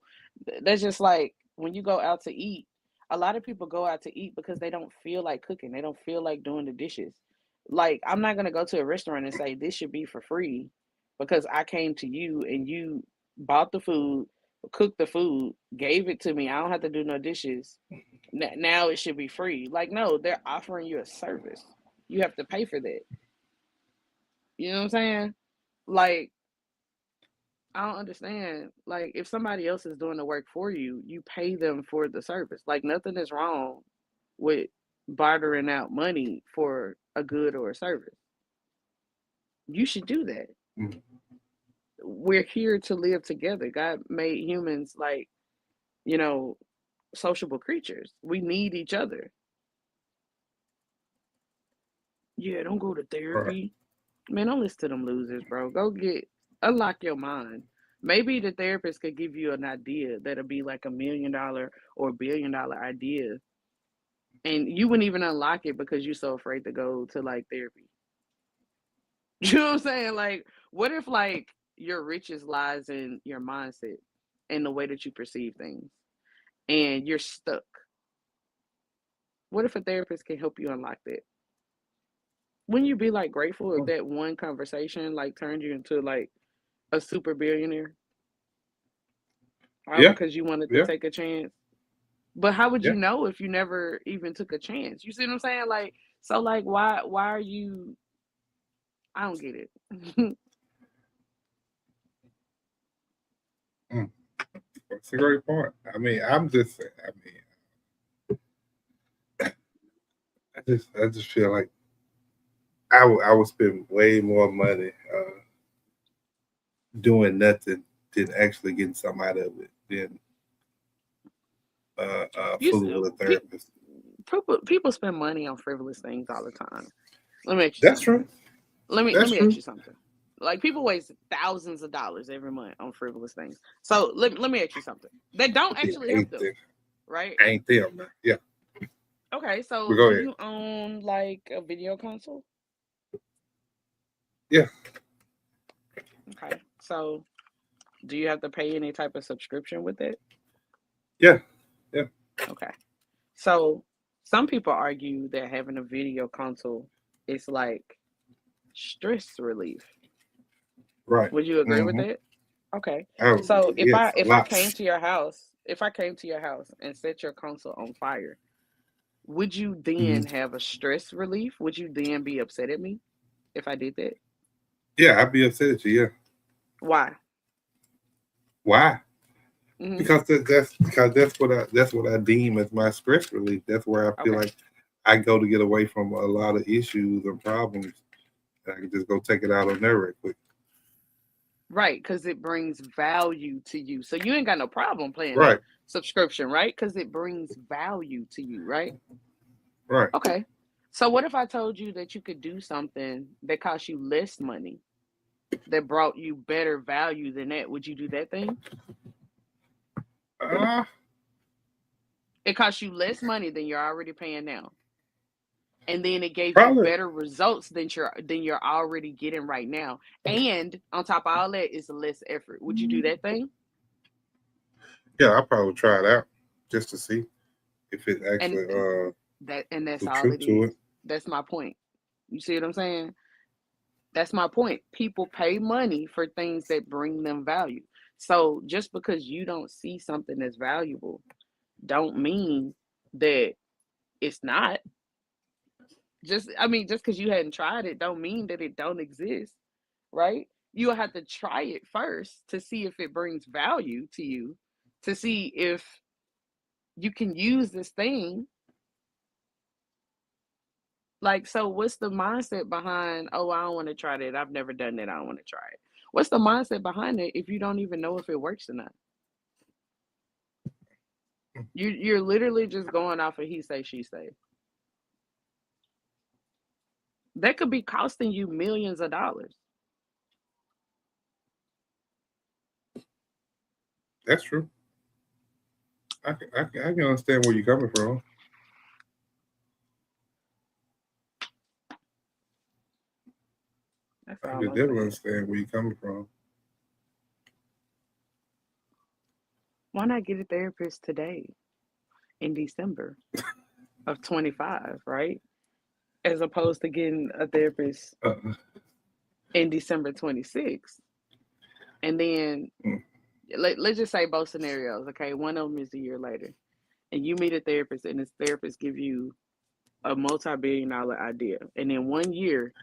That's just like when you go out to eat. A lot of people go out to eat because they don't feel like cooking. They don't feel like doing the dishes. Like, I'm not gonna go to a restaurant and say this should be for free because I came to you and you bought the food, cooked the food, gave it to me. I don't have to do no dishes. Now it should be free. Like, no, they're offering you a service. You have to pay for that. You know what I'm saying? Like, I don't understand. Like, if somebody else is doing the work for you, you pay them for the service. Like, nothing is wrong with bartering out money for a good or a service. You should do that. Mhm. We're here to live together. God made humans like, you know, sociable creatures. We need each other. Yeah, don't go to Right. therapy. Man, don't listen to them losers, bro. Unlock your mind. Maybe the therapist could give you an idea that'll be like $1 million or $1 billion idea. And you wouldn't even unlock it because you're so afraid to go to like therapy. You know what I'm saying? Like, what if like your riches lies in your mindset and the way that you perceive things and you're stuck? What if a therapist can help you unlock that? Wouldn't you be like grateful if that one conversation like turned you into like a super billionaire? All Yeah. because you wanted to Yeah. take a chance. But how would you Yeah. know if you never even took a chance? You see what I'm saying? Like, so like why are you I don't get it. Mm. That's a great point. I mean, I'm just saying. I mean, I just feel like I would spend way more money doing nothing than actually getting something out of it than you fooling with a therapist. people spend money on frivolous things all the time. Let me ask you That's something. true. Let That's me ask true. you something. Like people waste thousands of dollars every month on frivolous things. So let me ask you something. That don't Yeah, actually help them, right? ain't them, man. Yeah. Okay, But so go do ahead. you own like a video console? Yeah. Okay. So do you have to pay any type of subscription with it? Yeah. Yeah. Okay. So some people argue that having a video console is like stress relief. Right. Would you agree with Mm-hmm. that? Okay. Oh, So yes, a if I lot. came to your house, if I came to your house and set your console on fire, would you then Mhm. have a stress relief? Would you then be upset at me if I did that? Yeah, I'd be upset at you. Yeah. Why? Why? Hmm. Because that's what I deem as my stress relief. That's where I feel Okay. like I go to get away from a lot of issues and problems. I can just go take it out on there real quick. Right, because it brings value to you. So you ain't got no problem paying that Right. subscription, right? Because it brings value to you, right? Right. Okay. So what if I told you that you could do something that cost you less money, that brought you better value than that? Would you do that thing? Uh, It costs you less money than you're already paying now. And then it gave you probably. better results than you're already getting right now. And on top of all that is less effort. Would you do that thing? Yeah, I'll probably try it out just to see if it And actually that's some all truth it to is. it. That's my point. You see what I'm saying? That's my point. People pay money for things that bring them value. So just because you don't see something as valuable, don't mean that it's not. Just because you hadn't tried it, don't mean that it don't exist, right? You'll have to try it first to see if it brings value to you, to see if you can use this thing. Like, so what's the mindset behind, oh, I don't want to try that. I've never done that. I don't want to try it. What's the mindset behind it if you don't even know if it works or not? You're literally just going off of he say, she say. That could be costing you millions of dollars. That's true. I can understand where you're coming from. That's I can all I'm definitely saying. understand where you're coming from. Why not get a therapist today in December of 25, right? As opposed to getting a therapist Uh, in December 26. And then let's just say both scenarios. Okay, one of them is a year later, and you meet a therapist, and this therapist give you a multi-billion-dollar idea, and in 1 year,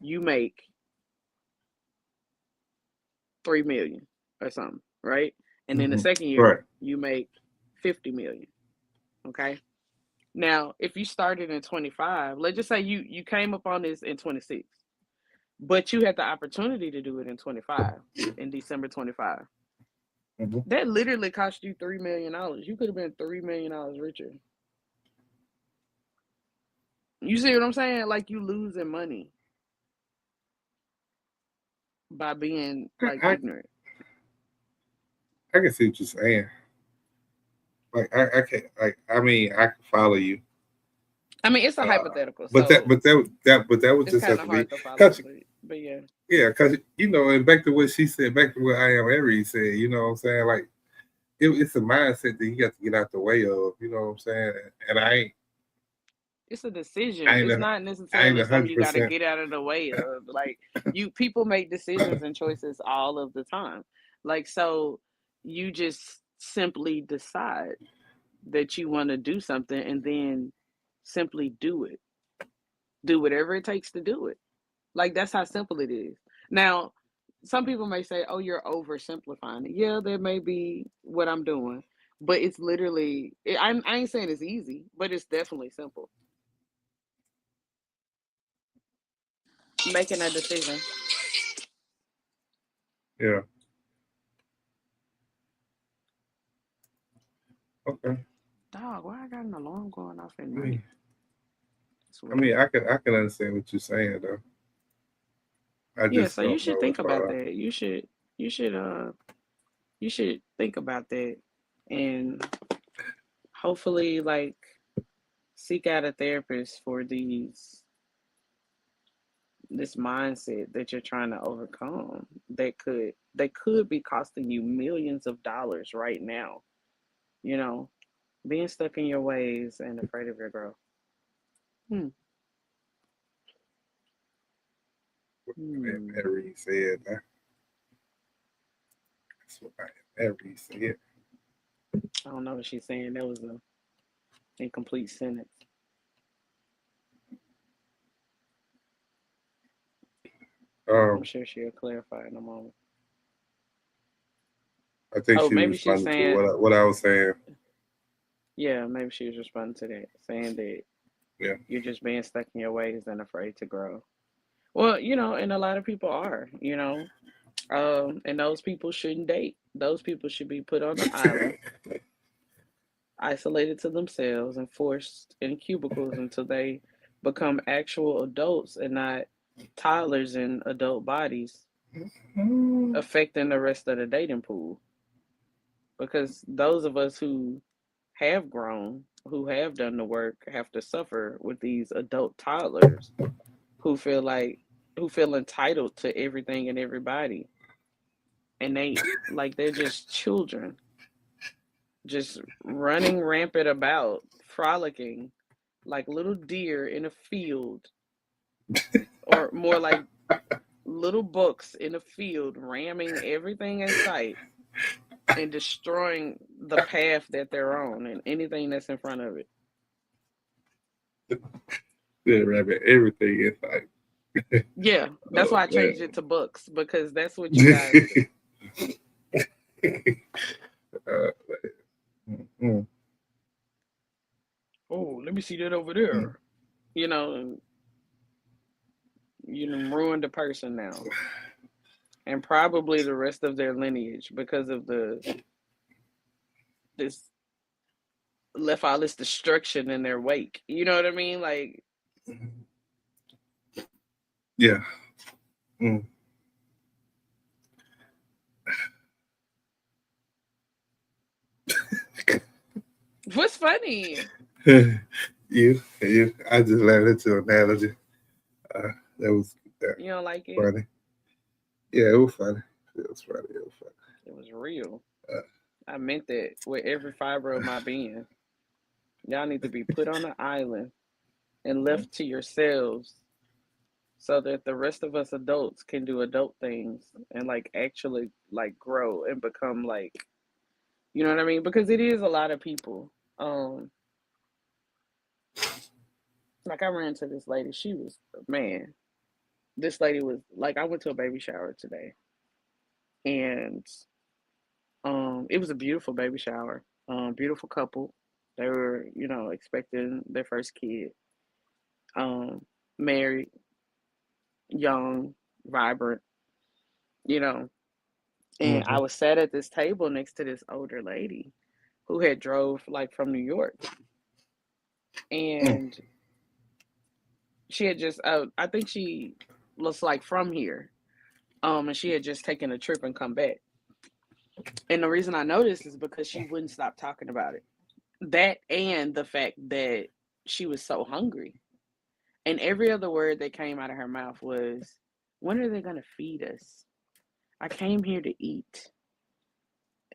you make 3 million or something, right? And then the second year, Right. you make 50 million. Okay. Now, if you started in 25, let's just say you came up on this in 26, but you had the opportunity to do it in 25, in December 25. Mm-hmm. That literally cost you $3 million. You could have been $3 million richer. You see what I'm saying? Like, you losing money by being like I ignorant. I can see what you're saying. Like I can't like I mean I can follow you. I mean, it's a hypothetical, But so that would it's just kind have of to be hard to follow. because But yeah, because and back to what she said, back to what I am Aries said. You know what I'm saying? Like it's a mindset that you got to get out the way of. You know what I'm saying? And it's a decision. I ain't It's a, not I ain't necessarily something you got to 100%. get out of the way of. Like, people make decisions and choices all of the time. Like, so you just simply decide that you want to do something and then simply do it. Do whatever it takes to do it. Like, that's how simple it is. Now, some people may say, "Oh, you're oversimplifying it." Yeah, that may be what I'm doing, but it's literally. I ain't saying it's easy, but it's definitely simple. Making a decision. Yeah. Okay. Dog, why I got an alarm going off at I night? mean, It's I mean, weird. I can understand what you're saying though. I Yeah, just so you don't should know think if about that. You should you should think about that, and hopefully, like, seek out a therapist for this mindset that you're trying to overcome that could be costing you millions of dollars right now. You know, being stuck in your ways and afraid of your growth. Hmm. I am Hmm. Aries said. That's what I am Aries said. I don't know what she's saying. That was a incomplete sentence. I'm Um, sure she'll clarify in a moment. I think Oh, she was maybe she's responding to saying, what I was saying. yeah, maybe she was responding to that, saying that Yeah. you're just being stuck in your ways and afraid to grow. Well, and a lot of people are. And those people shouldn't date. Those people should be put on an island, isolated to themselves, and forced in cubicles until they become actual adults and not toddlers in adult bodies, affecting the rest of the dating pool. Because those of us who have grown, who have done the work, have to suffer with these adult toddlers who feel like who feel entitled to everything and everybody, and they're just children, just running rampant about, frolicking like little deer in a field, or more like little bucks in a field, ramming everything in sight and destroying the path that they're on and anything that's in front of it. Yeah, rabbit, everything is like, Yeah, that's oh why I man. changed it to books, because that's what you guys do. uh, mm, Oh, let me see that over mm. there. You know, you done ruined a person now, and probably the rest of their lineage because of this left all this destruction in their wake. You know what I mean? Like, Yeah. Mm. what's funny? You. I just laughed at your analogy. That was You don't like it? funny. Yeah, it was funny. It was funny. It was funny. It was real. Uh, I meant that with every fiber of my being. Y'all need to be put on an island and left to yourselves so that the rest of us adults can do adult things and like actually like grow and become like, you know what I mean? Because it is a lot of people. Like I ran to this lady. She was, man, this lady was like, I went to a baby shower today, and it was a beautiful baby shower. Beautiful couple. They were, you know, expecting their first kid. Um, Married, young, vibrant, you know. And Mm-hmm. I was sat at this table next to this older lady who had drove like from New York, Mm. and she had just, I think she was like from here, and she had just taken a trip and come back. And the reason I noticed is because she wouldn't stop talking about it. That and the fact that she was so hungry. And every other word that came out of her mouth was, when are they going to feed us? I came here to eat.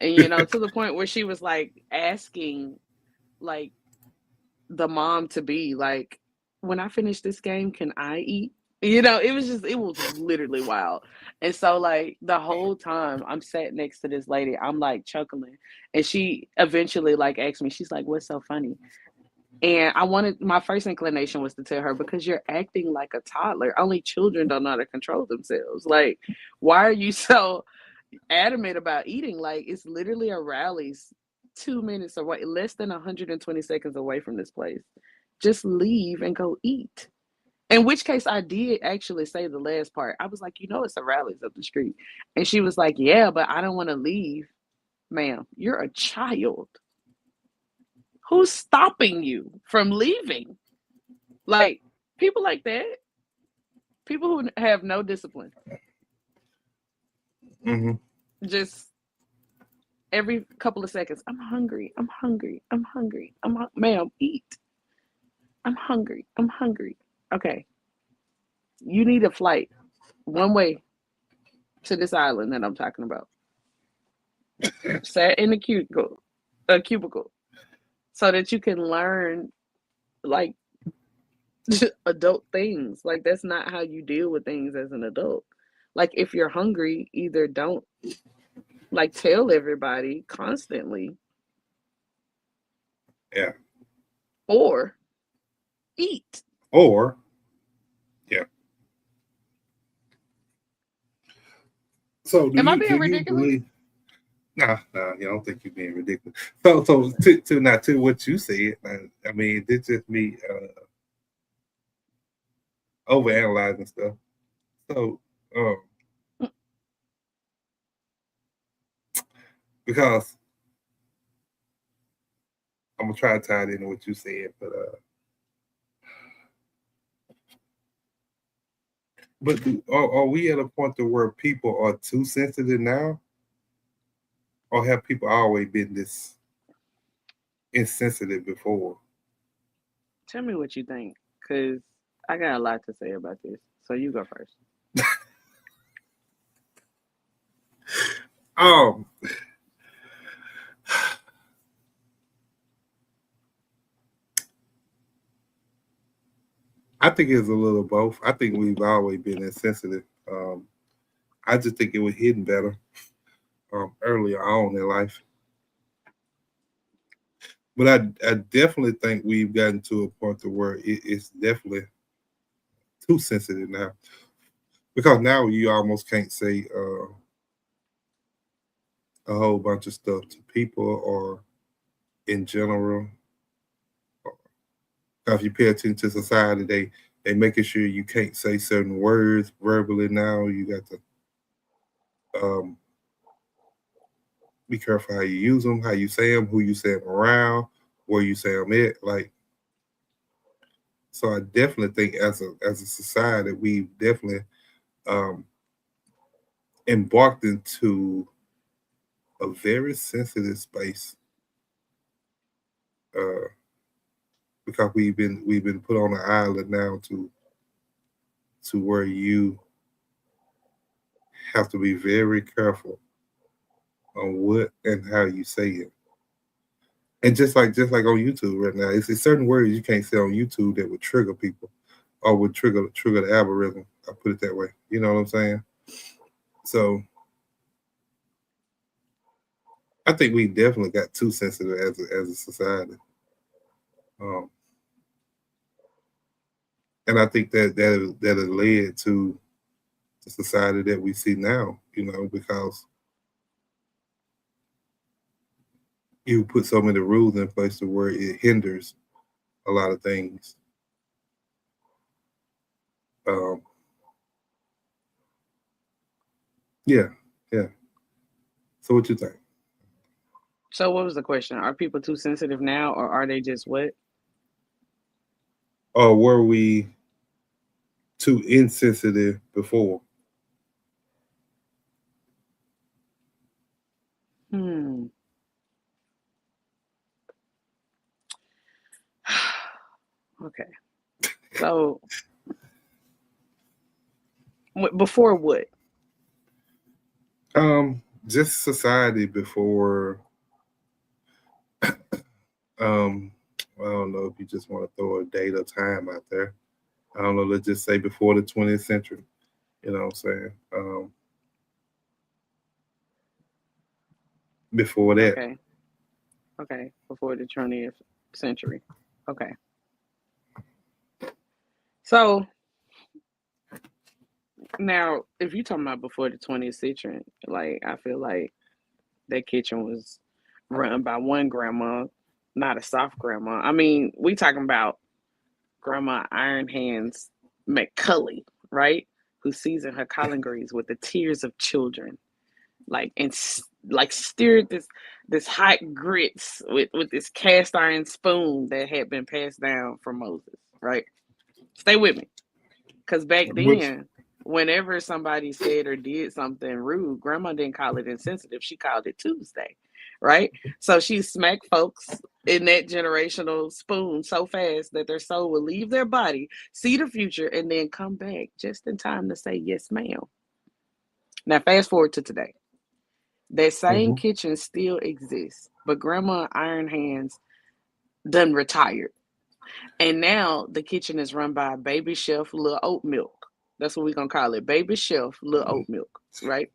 And, you know, to the point where she was like asking, like, the mom to be like, when I finish this game, can I eat? You know, it was just, it was literally wild. And so, like, the whole time I'm sat next to this lady, I'm like chuckling. And she eventually, like, asked me, she's like, what's so funny? And I wanted, my first inclination was to tell her, because you're acting like a toddler. Only children don't know how to control themselves. Like, why are you so adamant about eating? Like, it's literally a rally's 2 minutes away, less than 120 seconds away from this place. Just leave and go eat. In which case, I did actually say the last part. I was like, you know, it's a rally's up the street. And she was like, yeah, but I don't want to leave. Ma'am, you're a child. Who's stopping you from leaving? Like, people like that, people who have no discipline, Mm-hmm. just every couple of seconds, I'm hungry, I'm hungry, I'm hungry, ma'am, eat. I'm hungry, I'm hungry. Okay, you need a flight one way to this island that I'm talking about. Sat in the cubicle, so that you can learn like adult things. Like, that's not how you deal with things as an adult. Like, if you're hungry, either don't like tell everybody constantly, Yeah. or eat. Or, yeah. So Am I do being you ridiculous? believe? Nah, you don't think you're being ridiculous. So to not to what you said. I mean, this just me overanalyzing stuff. So because I'm gonna try to tie it into what you said, but are we at a point to where people are too sensitive now, or have people always been this insensitive before? Tell me what you think, because I got a lot to say about this. So you go first. Um, I think it's a little both. I think we've always been insensitive. I just think it was hidden better earlier on in life. But I definitely think we've gotten to a point to where it's definitely too sensitive now. Because now you almost can't say a whole bunch of stuff to people or in general. If you pay attention to society, they making sure you can't say certain words verbally now. You got to um, be careful how you use them, how you say them, who you say them around, where you say them at. Like, so I definitely think as a society, we've definitely um, embarked into a very sensitive space uh, because we've been put on an island now to where you have to be very careful on what and how you say it. And just like on YouTube right now, it's certain words you can't say on YouTube that would trigger people or would trigger the algorithm. I put it that way. You know what I'm saying? So I think we definitely got too sensitive as a society. Um, and I think that has led to the society that we see now, because you put so many rules in place to where it hinders a lot of things. Um, yeah, yeah. So what you think? So what was the question? Are people too sensitive now, or are they just what? Or were we too insensitive before? Hmm. Okay. So before what? Just society before. Um, I don't know if you just want to throw a date or time out there. I don't know. Let's just say before the 20th century. You know what I'm saying? Before that. Okay. Okay. Before the 20th century. Okay. So now, if you're talking about before the 20th century, like I feel like that kitchen was run by one grandma, not a soft grandma. I mean, we talking about Grandma Iron Hands McCulley, right? Who seasoned her collard greens with the tears of children, like stirred this hot grits with this cast iron spoon that had been passed down from Moses, right? Stay with me. Because back Which then, whenever somebody said or did something rude, grandma didn't call it insensitive. She called it Tuesday, right? So she smacked folks in that generational spoon so fast that their soul would leave their body, see the future, and then come back just in time to say, yes, ma'am. Now, fast forward to today. That same Mhm. kitchen still exists, but Grandma Iron Hands done retired. And now the kitchen is run by Baby Chef Little Oat Milk. That's what we're gonna call it. Baby Chef Little Oat Milk, right?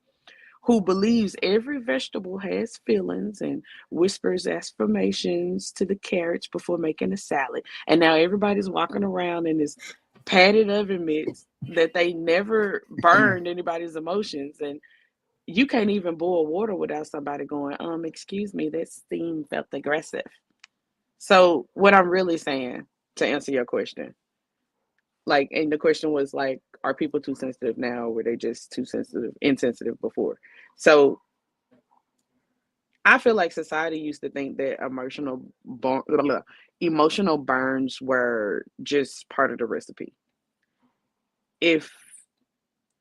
Who believes every vegetable has feelings and whispers affirmations to the carrots before making a salad. And now everybody's walking around in this padded oven mitts that they never burned anybody's emotions. And you can't even boil water without somebody going, excuse me, that steam felt aggressive. So what I'm really saying to answer your question, like, and the question was like, are people too sensitive now, or were they just too sensitive, insensitive before? So I feel like society used to think that emotional burns were just part of the recipe. If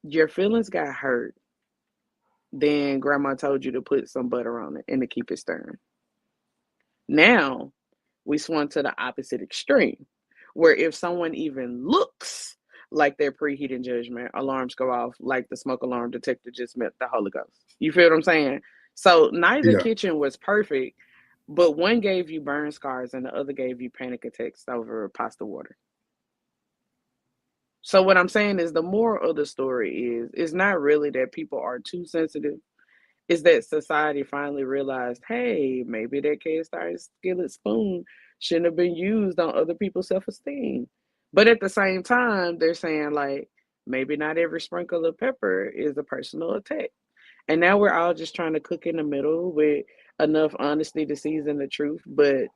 your feelings got hurt, then grandma told you to put some butter on it and to keep it stirring. Now we swung to the opposite extreme, where if someone even looks like they're preheating judgment, alarms go off like the smoke alarm detector just met the Holy Ghost. You feel what I'm saying? So neither Yeah. kitchen was perfect, but one gave you burn scars and the other gave you panic attacks over pasta water. So what I'm saying is the moral of the story is it's not really that people are too sensitive. Is that society finally realized, hey, maybe that cast iron skillet spoon shouldn't have been used on other people's self esteem. But at the same time, they're saying, like, maybe not every sprinkle of pepper is a personal attack. And now we're all just trying to cook in the middle with enough honesty to season the truth, but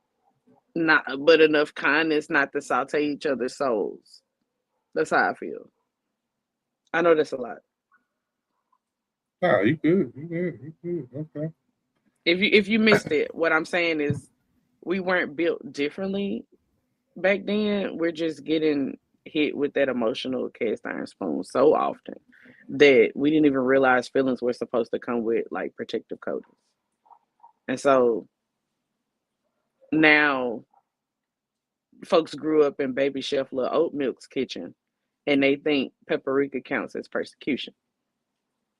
enough kindness not to saute each other's souls. That's how I feel. I know that's a lot. Nah, you good. You good. You good. Okay. If you missed it, what I'm saying is we weren't built differently back then. We're just getting hit with that emotional cast iron spoon so often that we didn't even realize feelings were supposed to come with like protective coatings. And so now folks grew up in Baby Chef Little Oat Milk's kitchen and they think paprika counts as persecution.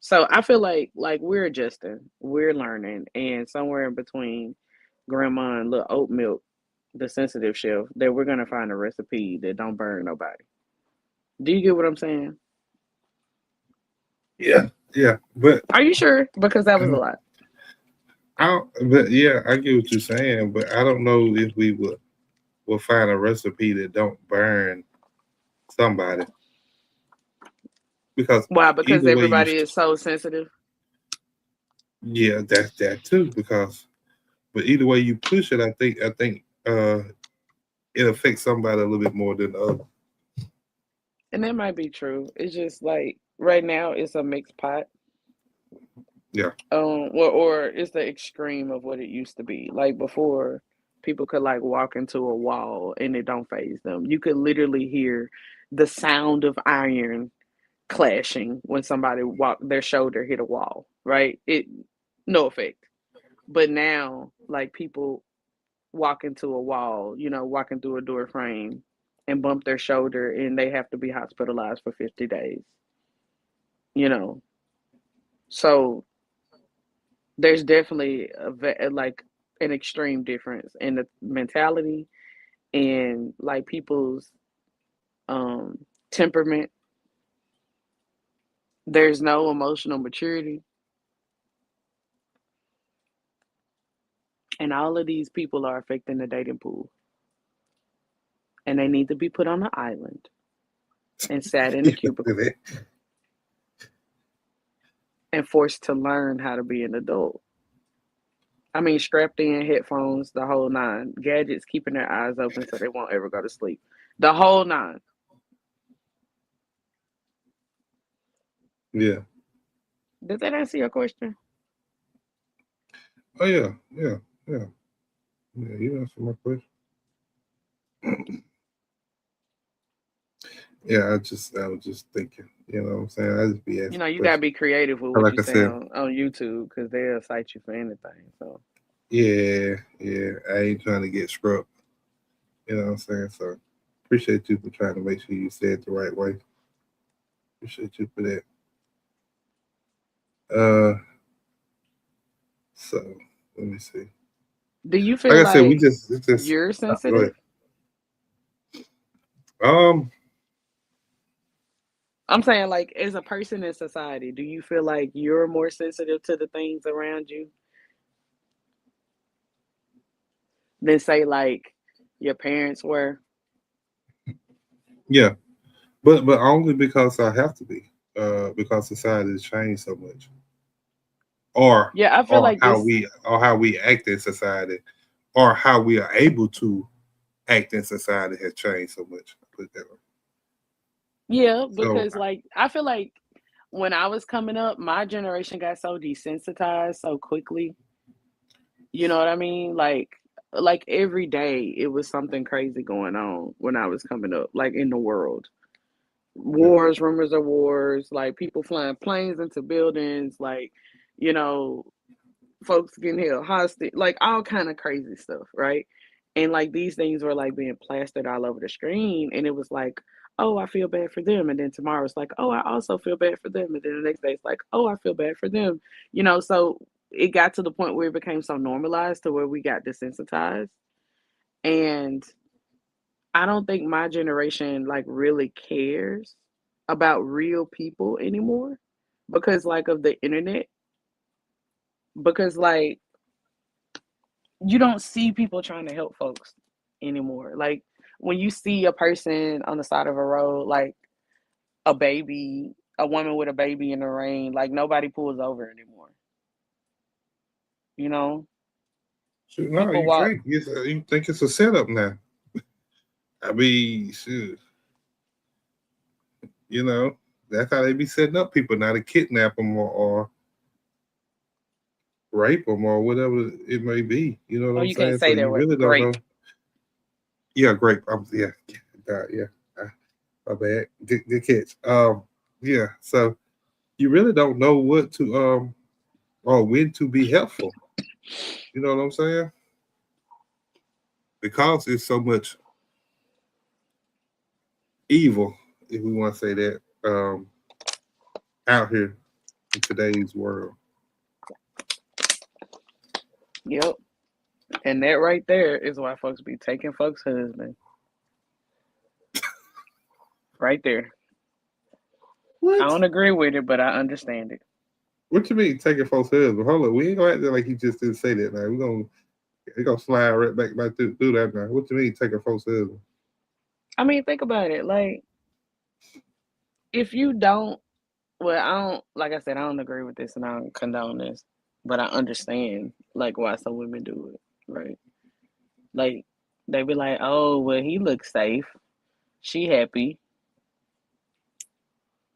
So I feel like we're adjusting, we're learning, and somewhere in between grandma and little oat milk, the sensitive chef, that we're gonna find a recipe that don't burn nobody. Do you get what I'm saying? Yeah, but Are you sure? Because that was a lot. but yeah, I get what you're saying, but I don't know if we will find a recipe that don't burn somebody because Why? Because either way you, everybody is so sensitive. yeah, that's that too. Because but either way you push it, I think it affects somebody a little bit more than the other. And that might be true. It's just like right now it's a mixed pot. Yeah, Or it's the extreme of what it used to be. Like before, people could like walk into a wall and it don't phase them. You could literally hear the sound of iron clashing when somebody walked their shoulder hit a wall, right? It no effect. But now, like people walk into a wall, walking through a door frame and bump their shoulder and they have to be hospitalized for 50 days, you know. So there's definitely like an extreme difference in the mentality and like people's um temperament. There's no emotional maturity, and all of these people are affecting the dating pool, and they need to be put on an island and sat in a cubicle and forced to learn how to be an adult. I mean, strapped in, headphones, the whole nine, gadgets keeping their eyes open so they won't ever go to sleep, the whole nine. yeah. Does that answer your question? Oh yeah. Yeah, you answered my question. Yeah, I was just thinking. You know what I'm saying? I just be asking You gotta questions. be creative with But what like you I say said, on YouTube because they'll cite you for anything. So yeah. I ain't trying to get scrubbed. You know what I'm saying? So appreciate you for trying to make sure you said it the right way. Appreciate you for that. Uh, so let me see. do you Like feel I said, we like just it's just you're go ahead. sensitive? Um, I'm saying like as a person in society, do you feel like you're more sensitive to the things around you than say like your parents were? yeah, but only because I have to be. Because society has changed so much, or Yeah, I feel like this. or how we act in society, or how we are able to act in society has changed so much. Put it that way. Yeah, So because like I feel like when I was coming up, my generation got so desensitized so quickly. You know what I mean? Like every day it was something crazy going on when I was coming up, like in the world. yeah, Wars, rumors of wars, like people flying planes into buildings, like, you know, folks getting held hostage, like all kind of crazy stuff, right? And like these things were like being plastered all over the screen, and it was like, oh, I feel bad for them, and then tomorrow it's like, oh, I also feel bad for them, and then the next day it's like, oh, I feel bad for them, So it got to the point where it became so normalized to where we got desensitized, and I don't think my generation like really cares about real people anymore because like of the internet, because like you don't see people trying to help folks anymore. Like when you see a person on the side of a road, like a woman with a baby in the rain, like nobody pulls over anymore. You know, shoot, no, people you walk. can't. You think it's a setup now? I mean, shoot, you know that's how they be setting up people now to kidnap them or rape them or whatever it may be. You know what Oh, I'm you can't saying? So say that you word. really don't Grape. know. Yeah, great. Yeah, yeah. My bad. Good catch. Yeah. So you really don't know what to or when to be helpful. You know what I'm saying? Because it's so much evil, if we want to say that, out here in today's world. Yep. And that right there is why folks be taking folks' husband. Right there. I What? don't agree with it, but I understand it. What you mean taking folks' husband? Hold on, we ain't gonna act like he just didn't say that. Now we gonna slide right back through that now. What you mean taking folks' husband? I mean, think about it. Like, if you don't, well, I don't, like I said, I don't agree with this and I don't condone this, but I understand, like, why some women do it, right? Like, they be like, oh, well, he looks safe. She happy.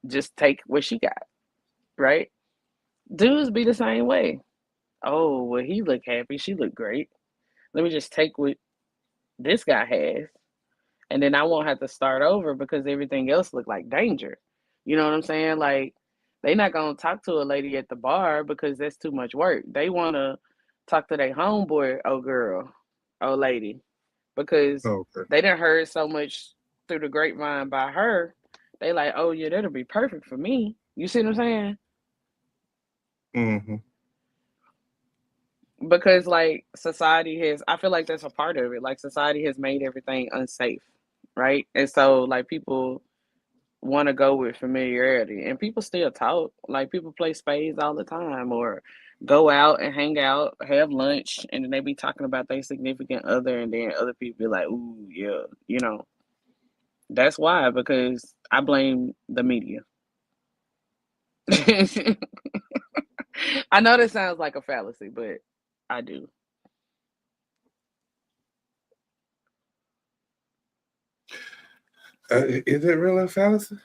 Just take what she got, right? Dudes be the same way. Oh, well, he look happy. She look great. Let me just take what this guy has, and then I won't have to start over because everything else look like danger. You know what I'm saying? Like, they not gonna talk to a lady at the bar because that's too much work. They wanna talk to their homeboy, oh girl, oh lady, because Oh, okay. they done heard so much through the grapevine by her. They like, oh yeah, that'll be perfect for me. You see what I'm saying? Mm-hmm. Because like society has, I feel like that's a part of it. Like society has made everything unsafe, right? And so like people want to go with familiarity, and people still talk. Like people play spades all the time, or go out and hang out, have lunch, and then they be talking about their significant other, and then other people be like, "Ooh, yeah," you know. That's why, because I blame the media. I know that sounds like a fallacy, but I do. Is it really a fallacy?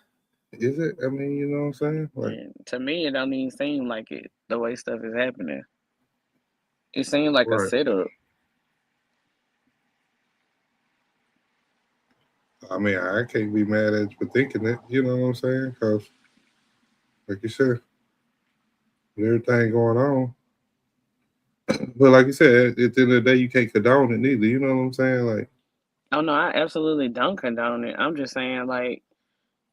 Is it? I mean, you know what I'm saying? Like, And to me, it don't even seem like it the way stuff is happening. It seems like a right. setup. I mean, I can't be mad at you for thinking it. You know what I'm saying? Because, like you said, with everything going on. But like you said, at the end of the day, you can't condone it neither. You know what I'm saying? Like, Oh no, I absolutely don't condone it. I'm just saying like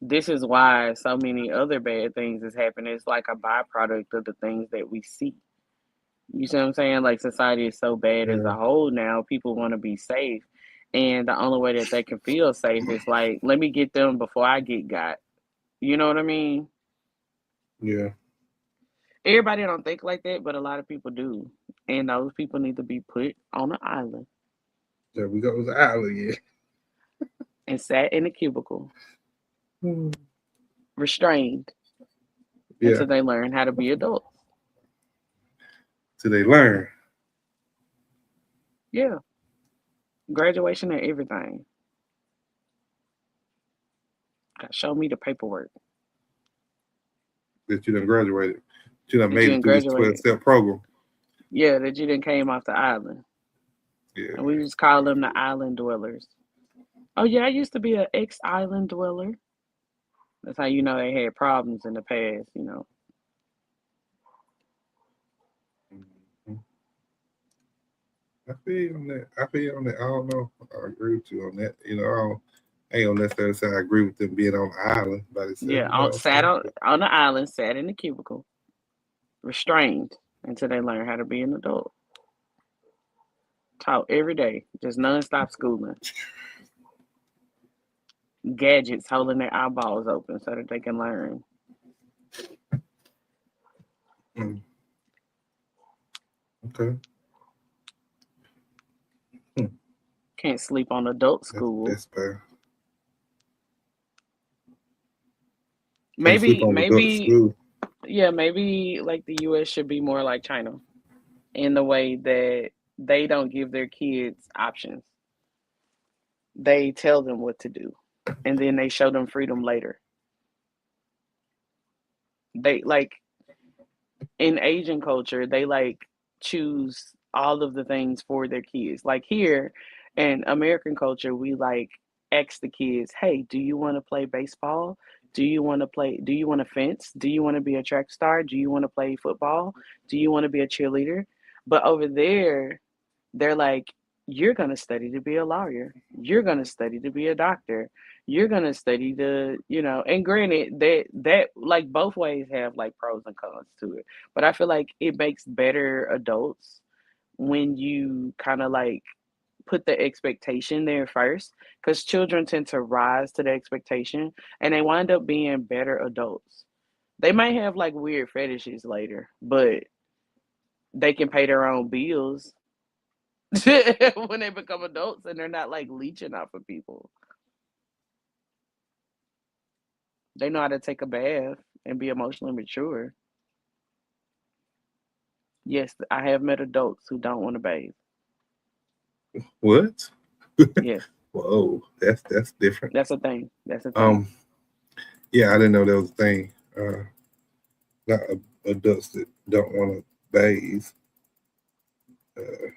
this is why so many other bad things is happening. It's like a byproduct of the things that we see. You see what I'm saying? Like society is so bad as yeah, a whole now, people want to be safe. And the only way that they can feel safe is like, let me get them before I get got. You know what I mean? yeah, Everybody don't think like that, but a lot of people do. And those people need to be put on an island there we go. It was an island, and sat in a cubicle, yeah. restrained Yeah, until they learn how to be adults. till they learn. Yeah. Graduation and everything. God, show me the paperwork That you done graduated. You done that you made it didn't through this graduate. 12-step program. Yeah, that you didn't came off the island. Yeah. And we just call them the island dwellers. Oh yeah, I used to be an ex-island dweller. That's how you know they had problems in the past, you know. Mhm. I feel you on that. I feel you on that. I don't know. I agree with you on that. You know, I ain't gonna necessarily say I agree with them being on the island by themselves. Yeah, You know what I'm sat saying? on the island, sat in the cubicle, restrained until they learn how to be an adult. Taught every day, just nonstop schooling. Gadgets holding their eyeballs open so that they can learn. Mm, okay. Hmm. Can't sleep on adult That's school. that's bad. Can't sleep Maybe, on the adult maybe, school. yeah, maybe like the US should be more like China in the way that they don't give their kids options. They tell them what to do and then they show them freedom later. They like in Asian culture, they like choose all of the things for their kids. Like here in American culture, we like ask the kids, "Hey, do you want to play baseball? Do you want to fence? Do you want to be a track star? Do you want to play football? Do you want to be a cheerleader?" But over there, they're like, you're going to study to be a lawyer. You're going to study to be a doctor. You're going to study to, you know, and granted that like both ways have like pros and cons to it. But I feel like it makes better adults when you kind of like put the expectation there first, because children tend to rise to the expectation and they wind up being better adults. They might have like weird fetishes later, but they can pay their own bills when they become adults and they're not like leeching off of people. They know how to take a bath and be emotionally mature. Yes, I have met adults who don't want to bathe. What? Yes, Whoa, that's different. that's a thing. That's a thing. Um, yeah, I didn't know that was a thing. Not adults that don't want to bathe. Uh,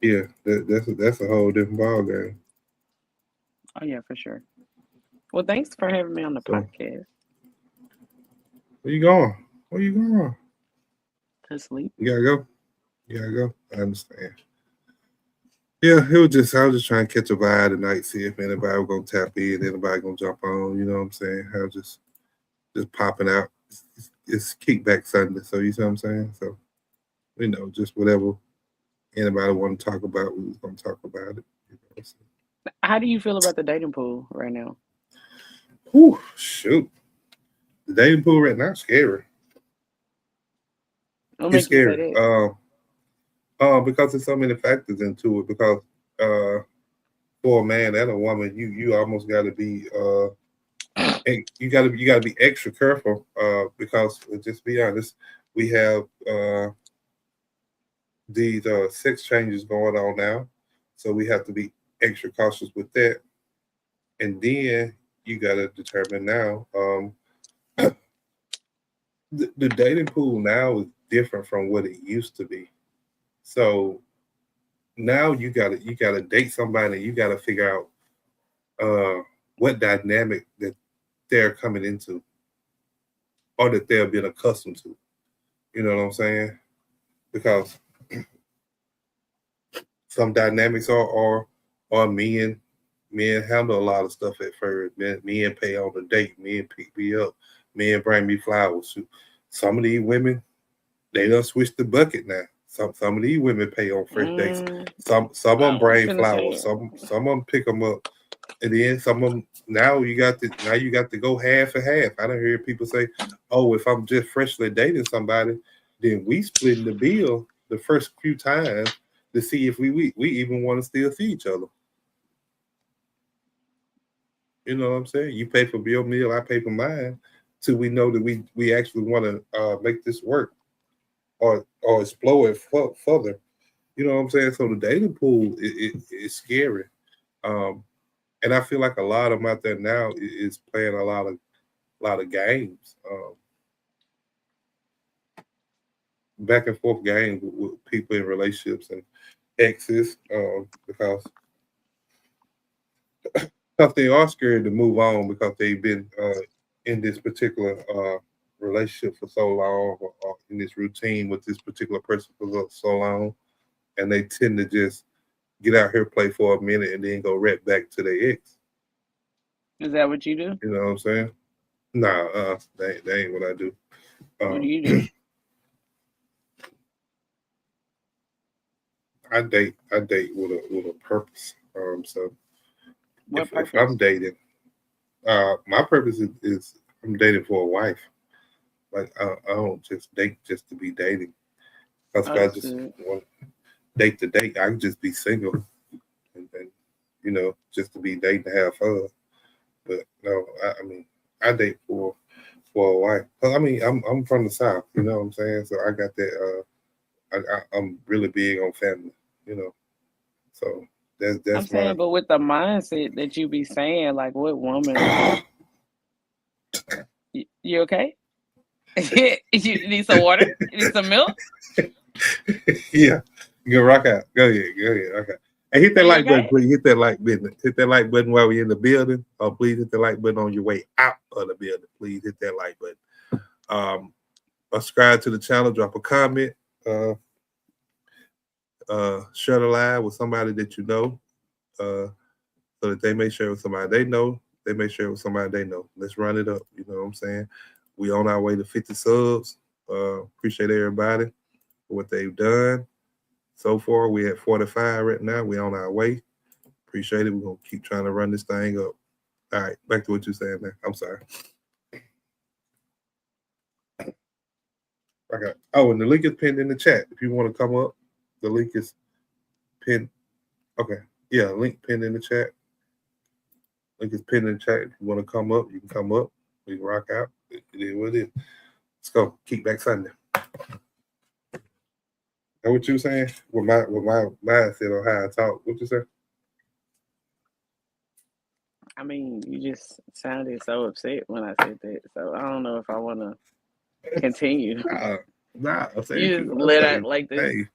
yeah, that's a whole different ball game. Oh yeah, for sure. Well, thanks for having me on the So, podcast. where you going? Where you going? To sleep. You gotta go. You gotta go. I understand. Yeah, I was just trying to catch a vibe tonight, see if anybody was gonna tap in, anybody gonna jump on, you know what I'm saying? I was just popping out. It's kickback Sunday, so you see what I'm saying? So, just whatever anybody want to talk about, we was gonna talk about it. So. How do you feel about the dating pool right now? Whew, shoot. The dating pool right now is scary. What It's make you say scary. that? Because there's so many factors into it. Because for a man and a woman, you almost got to be you got to be extra careful. Because just be honest, we have these sex changes going on now, so we have to be extra cautious with that. And then you got to determine now. The dating pool now is different from what it used to be. So now you gotta date somebody and you gotta figure out what dynamic that they're coming into or that they're being accustomed to. You know what I'm saying? Because some dynamics are men handle a lot of stuff at first. Men pay on the date, men pick me up, men bring me flowers. Some of these women, they done switch the bucket now. Some of these women pay on first dates. Mm, Some of them I was bring finna say flowers. Some of them pick them up, and then some of them now you got to go half and half. I don't hear people say, "Oh, if I'm just freshly dating somebody, then we splitting the bill the first few times to see if we even want to still see each other." You know what I'm saying? You pay for your meal, I pay for mine, till we know that we actually want to make this work or explore it further. You know what I'm saying? So the dating pool is scary, um, and I feel like a lot of them out there now is playing a lot of games, back and forth games with people in relationships and exes, because they are scared to move on because they've been in this particular relationship for so long or in this routine with this particular person for so long, and they tend to just get out here, play for a minute, and then go right back to their ex. is that what you do? You know what I'm saying? Nah, that ain't what I do. What do Um, you do? I date with a purpose. So What if I'm purpose? dating, my purpose is I'm dating for a wife. Like I don't just date just to be dating. Because if I just Understood. want date to date, I can just be single and just to be dating to have fun. But no, I mean I date for a wife. 'Cause, I mean I'm from the South, you know what I'm saying? So I got that. I'm really big on family, you know. So that's I'm that's my. saying, but with the mindset that you be saying, like, what woman? You okay? You need some water? You need some milk? Yeah, go rock out. Go ahead. Okay. And hit Are that you like button, okay? please. Hit that like button. Hit that like button while we're in the building. Or please hit the like button on your way out of the building. Please hit that like button. Um, subscribe to the channel. Drop a comment. Uh, share the live with somebody that you know. So that they may share with somebody they know. They may share with somebody they know. Let's run it up. You know what I'm saying? We on our way to 50 subs. Appreciate everybody for what they've done. So far, we at 45 right now. We on our way. Appreciate it. We're gonna keep trying to run this thing up. All right, back to what you're saying, man. I'm sorry. Okay. Oh, and the link is pinned in the chat. If you want to come up, the link is pinned. Okay. Yeah, link pinned in the chat. Link is pinned in the chat. If you want to come up, you can come up. We can rock out. It is what it is. Let's go. Kickback Sunday. That what you were saying? With my mindset on how I talk. What you say? I mean, you just sounded so upset when I said that. So I don't know if I want to continue. Nah. I say You just let out like this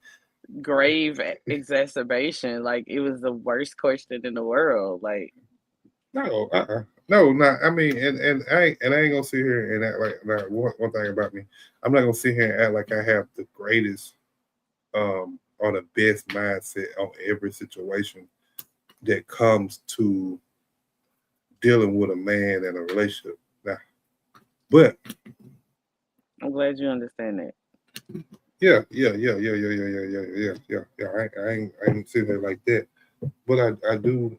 grave exacerbation. Like it was the worst question in the world. Like no, no, not. I mean, and I ain't gonna sit here and act like one thing about me. I'm not gonna sit here and act like I have the greatest or the best mindset on every situation that comes to dealing with a man in a relationship. Nah. But I'm glad you understand that. Yeah. I ain't sitting there like that. But I do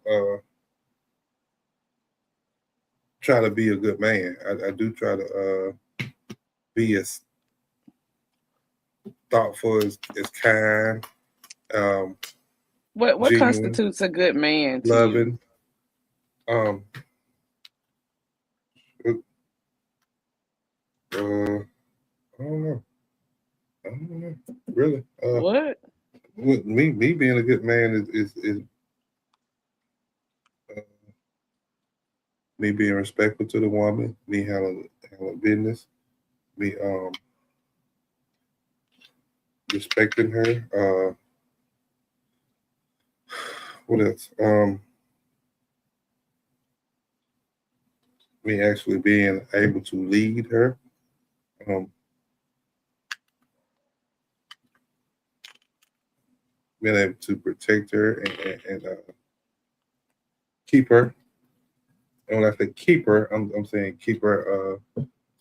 try to be a good man. I do try to be as thoughtful as kind. What genuine, constitutes a good man to loving. you? I don't know. Really. What? With me being a good man is me being respectful to the woman, me handling business, me respecting her. What else? Me actually being able to lead her. Being able to protect her and keep her. And when I say keep her, I'm saying keep her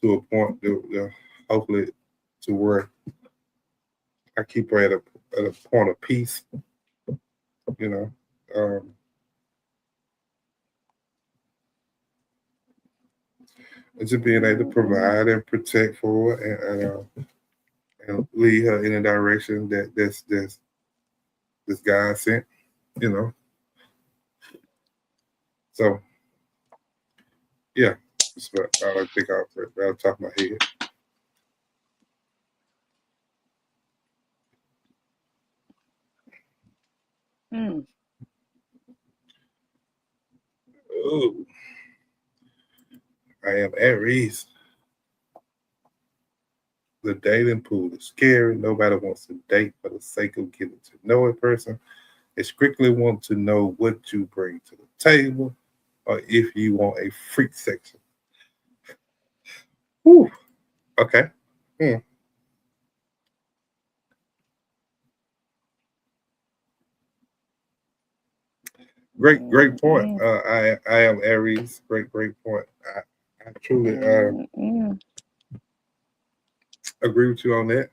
to a point that hopefully to where I keep her at a point of peace. You know. And just being able to provide and protect for her and lead her in a direction that's this God sent, you know. So yeah, that's what I think out the top of my head. Oh, I am Aries. The dating pool is scary. Nobody wants to date for the sake of getting to know a person. They strictly want to know what you bring to the table or if you want a freak section. Whew. Okay. Great point. I am Aries. Great point. I truly agree with you on that.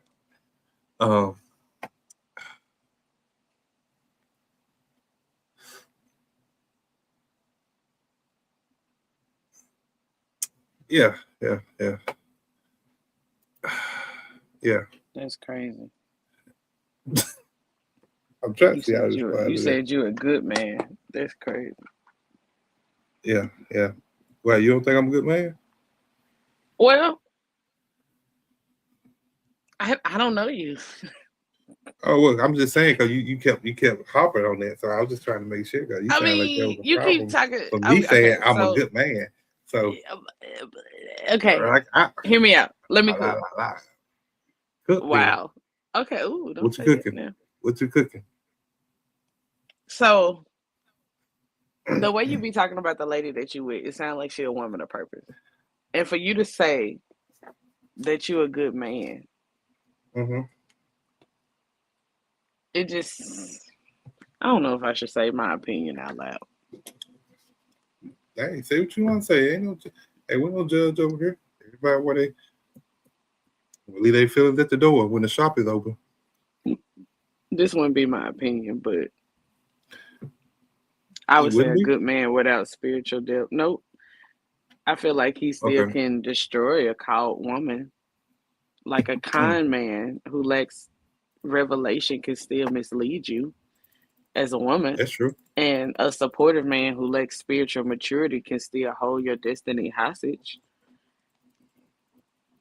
Yeah. Yeah. That's crazy. I'm trying to see how to respond. You said you're a good man. That's crazy. Yeah. Well, you don't think I'm a good man? Well, I don't know you. Oh, well, I'm just saying because you kept hopping on that, so I was just trying to make sure. Cause you sound like there was a you problem keep talking. for me saying I'm a good man. So okay, hear me out. Let me cook. Wow. Me. Okay. Ooh, don't what you cooking? Now. What you cooking? So the way you be talking about the lady that you with, it sounds like she a woman of purpose. And for you to say that you a good man, it just, I don't know if I should say my opinion out loud. Hey, say what you want to say. Hey, we don't judge over here. Everybody where they leave their feelings at the door when the shop is open. This wouldn't be my opinion, but I It would say wouldn't a be? good man without spiritual depth. Nope. I feel like he still Okay, can destroy a cowed woman. Like a mm, kind man who lacks revelation can still mislead you as a woman. that's true. And a supportive man who lacks spiritual maturity can still hold your destiny hostage.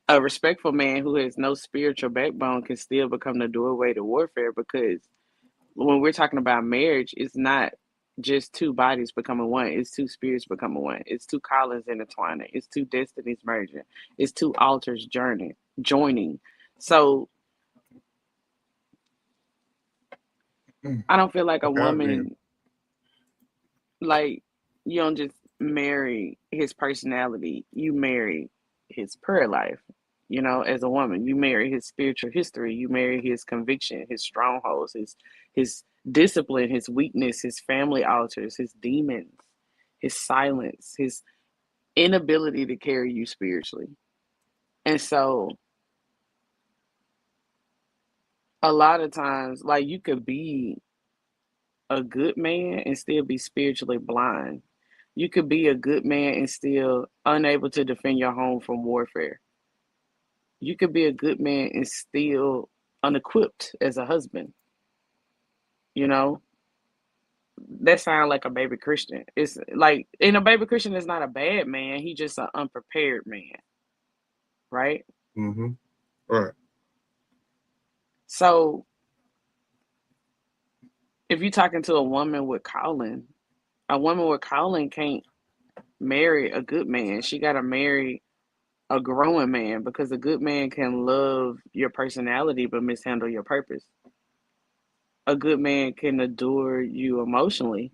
A respectful man who has no spiritual backbone can still become the doorway to warfare, because when we're talking about marriage, it's not just two bodies becoming one, it's two spirits becoming one, it's two callings intertwining, it's two destinies merging, it's two altars joining. So Mm, I don't feel like a okay, I agree. woman, like, you don't just marry his personality, you marry his prayer life. You know, as a woman, you marry his spiritual history, you marry his conviction, his strongholds, his discipline, his weakness, his family altars, his demons, his silence, his inability to carry you spiritually. And so a lot of times, like, you could be a good man and still be spiritually blind. You could be a good man and still unable to defend your home from warfare. You could be a good man and still unequipped as a husband. You know, that sounds like a baby Christian. It's like, and a baby Christian is not a bad man. He just an unprepared man, right? Mm-hmm. Right. So if you're talking to a woman with calling can't marry a good man. She got to marry a growing man, because a good man can love your personality but mishandle your purpose. A good man can adore you emotionally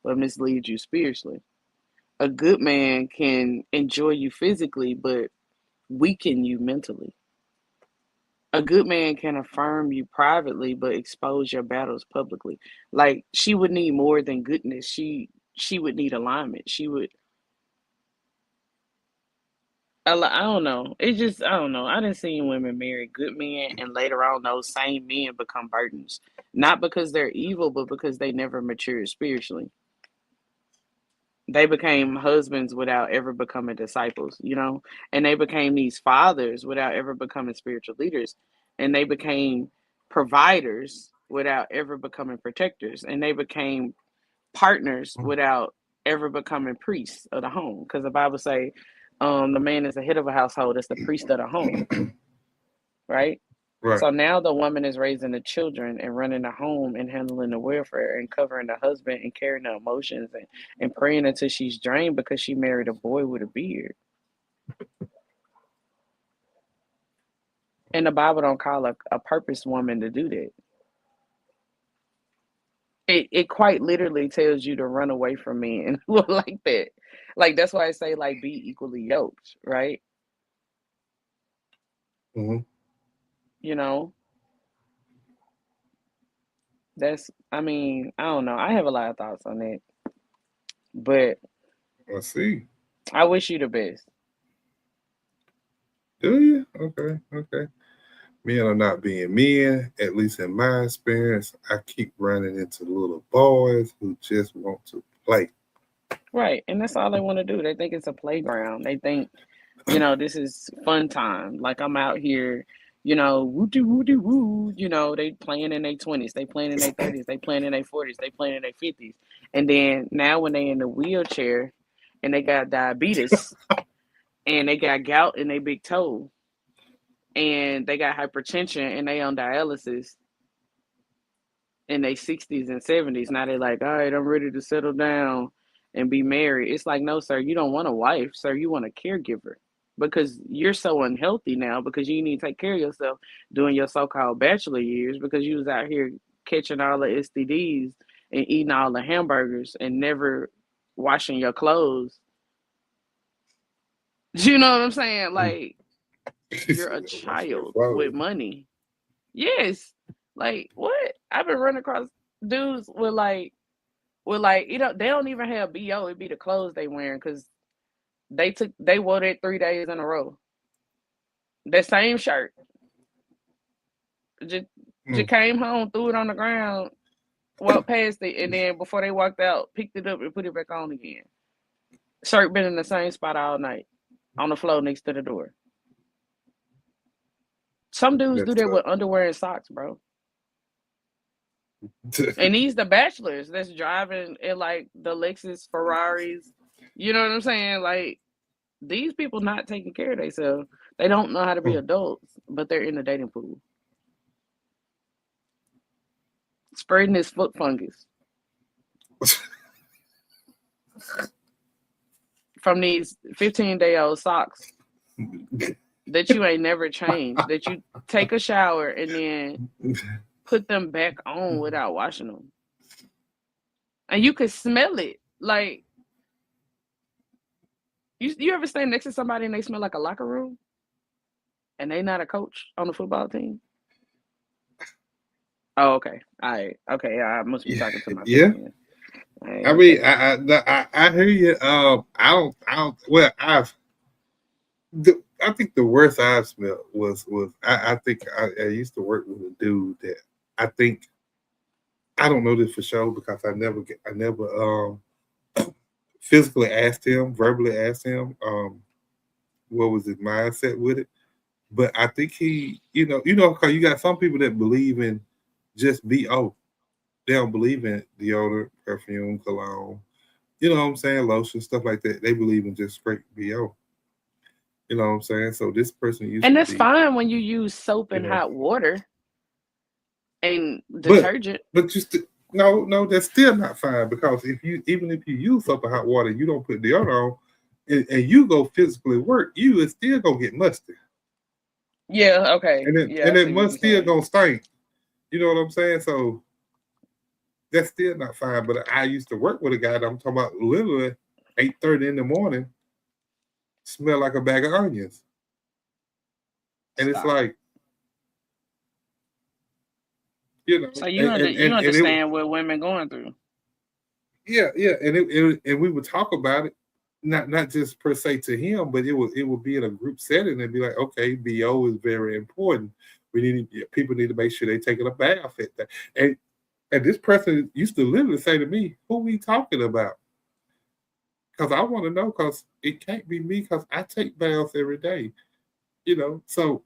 but mislead you spiritually. A good man can enjoy you physically but weaken you mentally. A good man can affirm you privately but expose your battles publicly. Like, she would need more than goodness. She would need alignment. She would, I don't know. It's just, I don't know. I didn't see women marry good men and later on those same men become burdens. Not because they're evil, but because they never matured spiritually. They became husbands without ever becoming disciples, you know? And they became these fathers without ever becoming spiritual leaders. And they became providers without ever becoming protectors. And they became partners Mm, without ever becoming priests of the home. Because the Bible say, the man is the head of a household, it's the priest of the home, right? right. So now the woman is raising the children and running the home and handling the welfare and covering the husband and carrying the emotions and praying until she's drained because she married a boy with a beard. And the Bible don't call a purpose woman to do that. It quite literally tells you to run away from men who are like that. Like, that's why I say, like, be equally yoked, right? Mm-hmm. You know, that's, I mean, I don't know. I have a lot of thoughts on that, but I see. I wish you the best. Do you? Okay. Okay. Men are not being men, at least in my experience. I keep running into little boys who just want to play. Right. And that's all they want to do. They think it's a playground. They think, this is fun time. Like, I'm out here, woo doo woo doo woo. They playing in their 20s, they playing in their 30s, they playing in their 40s, they playing in their 50s. And then now when they in the wheelchair and they got diabetes and they got gout in their big toe and they got hypertension and they on dialysis in their 60s and 70s. Now they're like, all right, I'm ready to settle down and be married. It's like, no, sir, you don't want a wife, sir. You want a caregiver, because you're so unhealthy now because you need to take care of yourself during your so-called bachelor years, because you was out here catching all the STDs and eating all the hamburgers and never washing your clothes. You know what I'm saying? Mm. Like, He you're said, a "Never watch your child with clothes." money. Yes. Like, what? I've been running across dudes with, they don't even have BO. It be the clothes they wearing, because they wore that 3 days in a row. That same shirt. Just Just came home, threw it on the ground, walked past it, and then before they walked out, picked it up and put it back on again. Shirt been in the same spot all night on the floor next to the door. Some dudes do that with underwear and socks, bro. And these the bachelors that's driving in like the Lexus Ferraris. You know what I'm saying? Like these people not taking care of themselves. They don't know how to be adults, but they're in the dating pool. Spreading this foot fungus. From these 15-day-old socks that you ain't never changed, that you take a shower and then put them back on without washing them. And you could smell it. Like, you ever stand next to somebody and they smell like a locker room? And they not a coach on the football team? Oh, okay. All right. Okay, I must be talking to myself. Yeah. Right, I mean, I hear you. I think the worst I've smelled was I think I used to work with a dude that I think, I don't know this for sure because I never physically asked him, verbally asked him, what was his mindset with it. But I think he, because you got some people that believe in just BO. They don't believe in deodorant, perfume, cologne, you know what I'm saying, lotion, stuff like that. They believe in just straight BO. You know what I'm saying? So this person used and to that's be, fine when you use soap and hot water and detergent. But just no, that's still not fine because even if you use soap and hot water, you don't put deodorant on, and you go physically work, you is still gonna get musty. Yeah, okay. And it must still gonna stink. You know what I'm saying? So that's still not fine. But I used to work with a guy that I'm talking about literally 8:30 in the morning, smell like a bag of onions. And it's like, So you understand what women going through. Yeah, and we would talk about it, not just per se to him, but it would be in a group setting and be like, okay, BO is very important. People need to make sure they taking a bath at that. And this person used to literally say to me, "Who we talking about?" Because I want to know, because it can't be me, because I take baths every day. So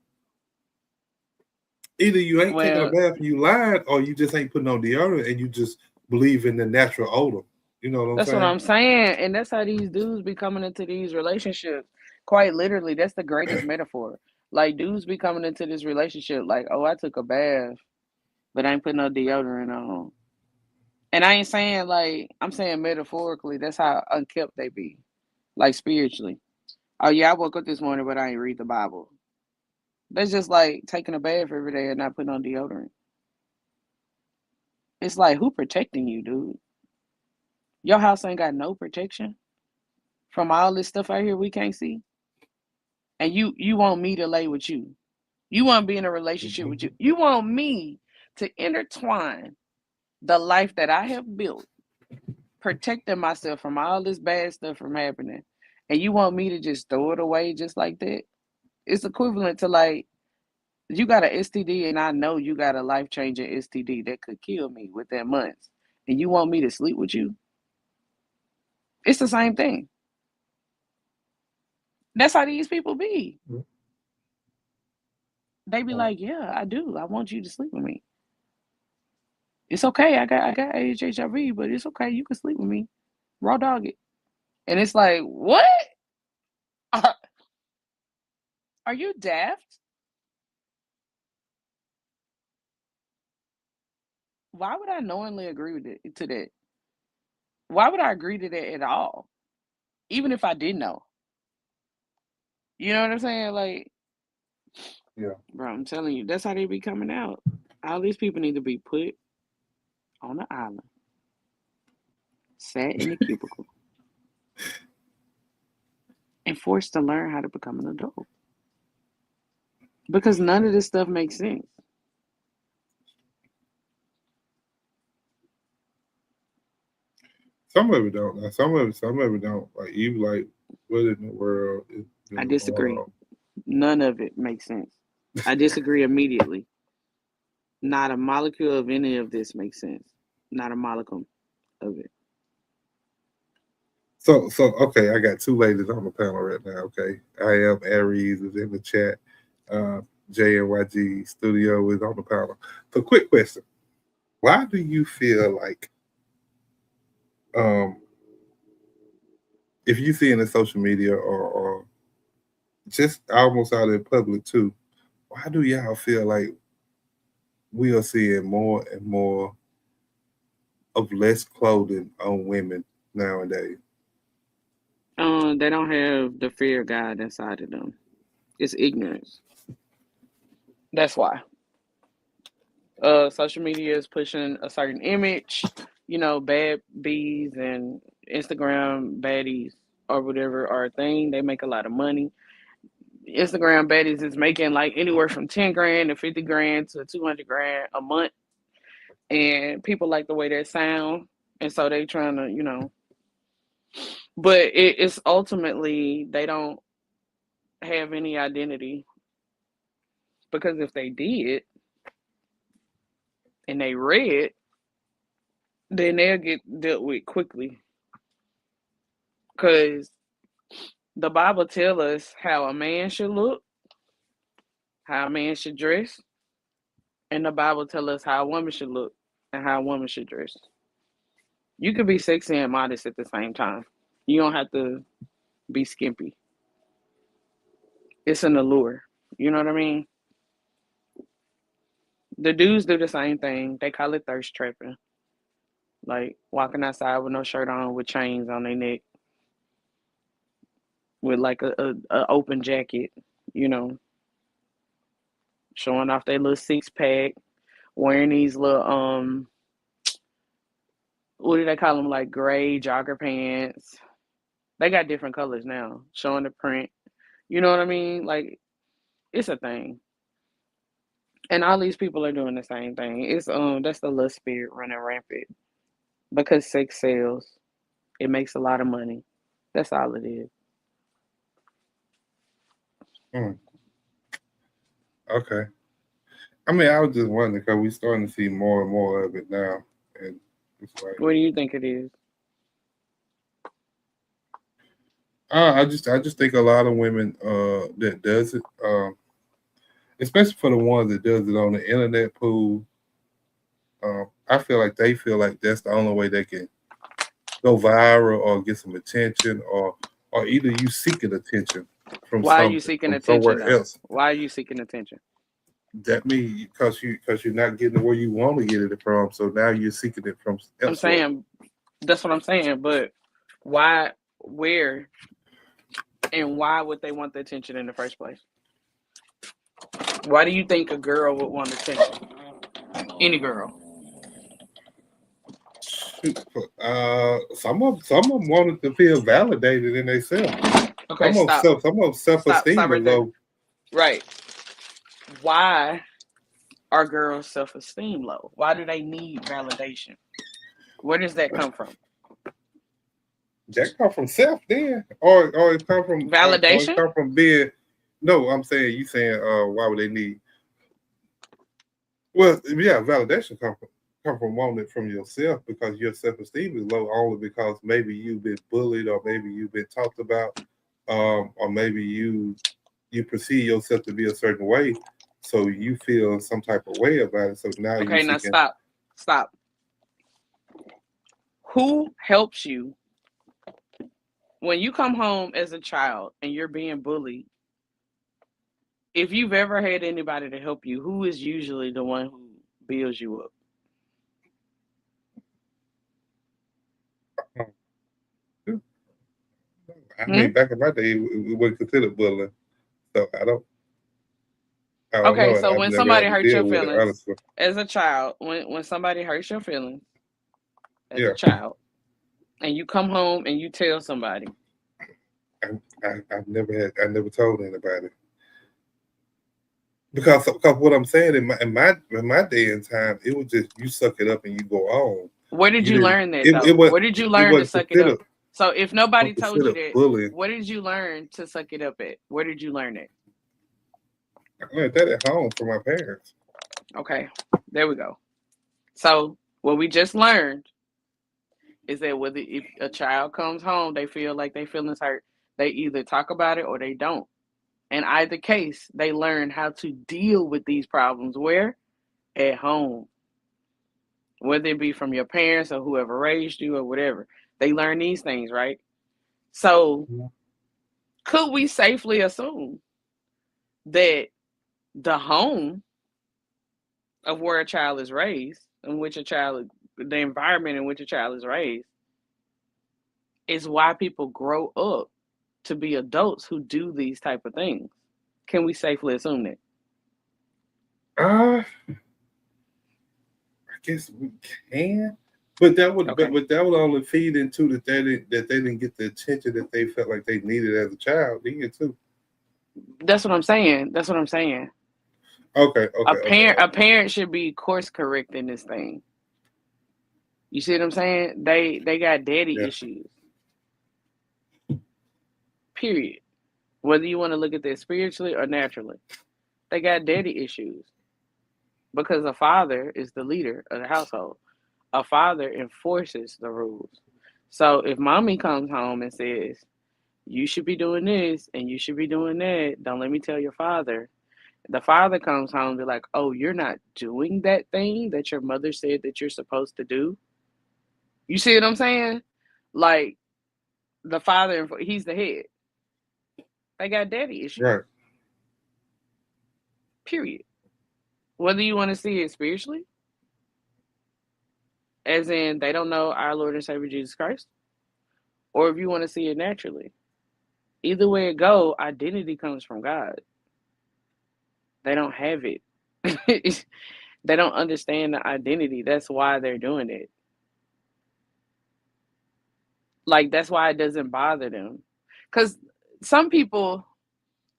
either you ain't taking a bath and you lying, or you just ain't putting on deodorant and you just believe in the natural odor. You know what I'm saying? That's what I'm saying. And that's how these dudes be coming into these relationships. Quite literally, that's the greatest metaphor. Like, dudes be coming into this relationship like, oh, I took a bath, but I ain't putting no deodorant on. And I ain't saying, like, I'm saying metaphorically, that's how unkept they be. Like, spiritually. Oh, yeah, I woke up this morning, but I ain't read the Bible. That's just like taking a bath every day and not putting on deodorant. It's like, who protecting you, dude? Your house ain't got no protection from all this stuff out here we can't see. And you want me to lay with you. You want to be in a relationship with you. You want me to intertwine the life that I have built, protecting myself from all this bad stuff from happening. And you want me to just throw it away just like that? It's equivalent to like, you got an STD and I know you got a life-changing STD that could kill me within months. And you want me to sleep with you? It's the same thing. That's how these people be. They be like, yeah, I do. I want you to sleep with me. It's okay. I got HIV, but it's okay. You can sleep with me. Raw dog it. And it's like, what? Are you daft? Why would I knowingly agree to that? Why would I agree to that at all? Even if I didn't know. You know what I'm saying? Like, yeah, bro, I'm telling you, that's how they be coming out. All these people need to be put on an island, sat in a cubicle, and forced to learn how to become an adult. Because none of this stuff makes sense. Some of it don't. Some of it don't. Like, you like, what in the world is I disagree. None of it makes sense. I disagree immediately. Not a molecule of any of this makes sense. Not a molecule of it. So okay, I got two ladies on the panel right now. Okay, I am Aries is in the chat. JNYG Studio is on the panel. So, quick question: why do you feel like, if you see it in social media or just almost out in public too, why do y'all feel like we are seeing more and more of less clothing on women nowadays? They don't have the fear of God inside of them. It's ignorance. That's why. Social media is pushing a certain image, bad bees and Instagram baddies or whatever are a thing. They make a lot of money. Instagram baddies is making like anywhere from 10 grand to 50 grand to 200 grand a month. And people like the way that sound. And so they trying to, but it's ultimately they don't have any identity, because if they did and they read, then they'll get dealt with quickly. Because the Bible tells us how a man should look, how a man should dress, and the Bible tells us how a woman should look and how a woman should dress. You can be sexy and modest at the same time. You don't have to be skimpy. It's an allure. You know what I mean? The dudes do the same thing. They call it thirst trapping. Like walking outside with no shirt on, with chains on their neck, with like a open jacket, showing off their little 6-pack, wearing these little what do they call them, like gray jogger pants. They got different colors now, showing the print. You know what I mean? Like, it's a thing. And all these people are doing the same thing. It's that's the lust spirit running rampant. Because sex sells. It makes a lot of money. That's all it is. Okay. I mean, I was just wondering because we're starting to see more and more of it now, and it's like, What do you think it is? I just think a lot of women that does it, especially for the ones that does it on the internet pool. I feel like they feel like that's the only way they can go viral or get some attention, or either you seeking attention from Why are you seeking attention somewhere else. Why are you seeking attention? That means because you're not getting it where you want to get it from, so now you're seeking it from elsewhere. I'm saying, that's what I'm saying, but why, where, and why would they want the attention in the first place? Why do you think a girl would want attention? Any girl. Some of them wanted to feel validated in themselves. Okay, some of self-esteem Stop right is low. Right. Why are girls' self-esteem low? Why do they need validation? Where does that come from? That come from self, then, or it come from validation. Or it come from being. No, I'm saying you saying why would they need? Well, yeah, validation come from wanting it from yourself, because your self-esteem is low only because maybe you've been bullied, or maybe you've been talked about, or maybe you perceive yourself to be a certain way, so you feel some type of way about it. So now okay, now stop. Who helps you when you come home as a child and you're being bullied? If you've ever had anybody to help you, who is usually the one who builds you up? I mean, back in my day, it wasn't considered bullying, so I don't Okay, know. so I've when never somebody had to hurts deal your with it, feelings honestly. as a child, when somebody hurts your feelings as Yeah. a child, and you come home and you tell somebody, I never told anybody, because what I'm saying, in my day and time, it was just you suck it up and you go on. where did you learn that though? It was, Where did you learn to suck it up? So if nobody told you that, bullying. where did you learn to suck it up at? Where did you learn it? I learned that at home from my parents. Okay, There we go. So what we just learned is that whether if a child comes home, they feel like their feelings hurt, they either talk about it or they don't. In either case, they learn how to deal with these problems where? At home. Whether it be from your parents or whoever raised you or whatever. They learn these things, right? So could we safely assume that the home of where a child is raised, in which a child, the environment in which a child is raised, is why people grow up to be adults who do these type of things? Can we safely assume that? I guess we can, but that would, Okay. but that would only feed into that they didn't get the attention that they felt like they needed as a child. Did too. That's what I'm saying. That's what I'm saying. Okay. A parent should be course correcting this thing. You see what I'm saying? They got daddy issues. Period. Whether you want to look at this spiritually or naturally, they got daddy issues because a father is the leader of the household. A father enforces the rules. So if mommy comes home and says, you should be doing this and you should be doing that, don't let me tell your father. The father comes home and be like, oh, you're not doing that thing that your mother said that you're supposed to do. You see what I'm saying? Like, the father, he's the head. They got daddy issues. Right. Period. Whether you want to see it spiritually, as in they don't know our Lord and Savior Jesus Christ, or if you want to see it naturally. Either way it go, identity comes from God. They don't have it. They don't understand the identity. That's why they're doing it. Like, that's why it doesn't bother them. Because some people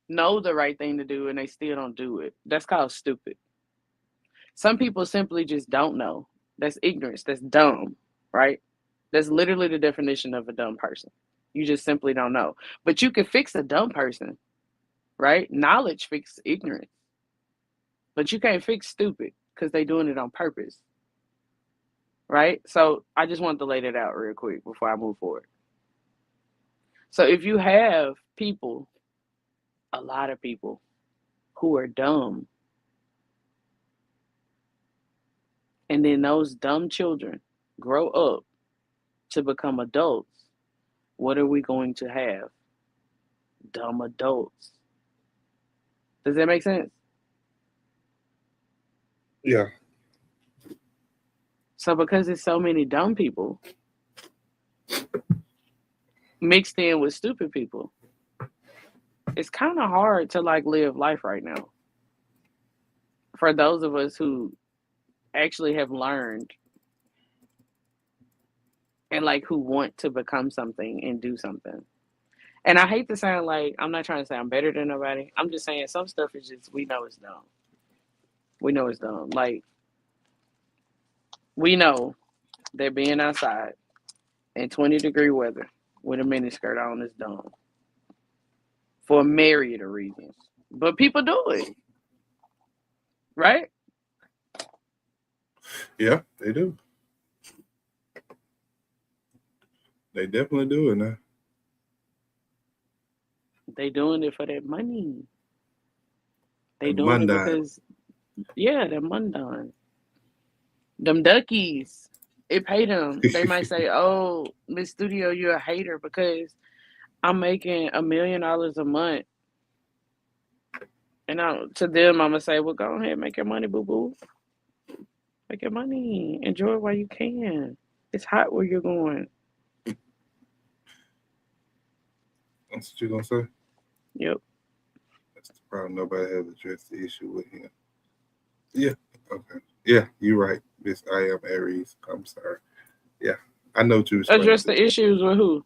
know the right thing to do and they still don't do it. That's called stupid. Some people simply just don't know. That's ignorance. That's dumb, right? That's literally the definition of a dumb person. You just simply don't know. But you can fix a dumb person, right? Knowledge fixes ignorance. But you can't fix stupid because they're doing it on purpose, right? So I just wanted to lay that out real quick before I move forward. So if you have people, a lot of people, who are dumb, and then those dumb children grow up to become adults, what are we going to have? Dumb adults. Does that make sense? Yeah. So because there's so many dumb people mixed in with stupid people, it's kind of hard to like live life right now. For those of us who actually have learned and like who want to become something and do something. And I hate to sound like, I'm not trying to say I'm better than nobody. I'm just saying some stuff is just, we know it's dumb. We know it's dumb. Like, we know that being outside in 20-degree weather with a miniskirt on is dumb. For a myriad of reasons. But people do it. Right? Yeah, they do. They definitely do it now. They doing it for that money. They And doing it Monday. because, yeah, they're mundane. Them duckies, it pay them. They might say, oh, Miss Studio, you're a hater because I'm making $1 million a month. And to them, I'm going to say, well, go ahead, make your money, boo-boo. Make your money. Enjoy it while you can. It's hot where you're going. That's what you're going to say? Yep. That's the problem. Nobody has addressed the issue with him. Yeah. Okay. Yeah, you're right. Miss I am Aries. I'm sorry. Yeah. I know what you were Address the issues with who?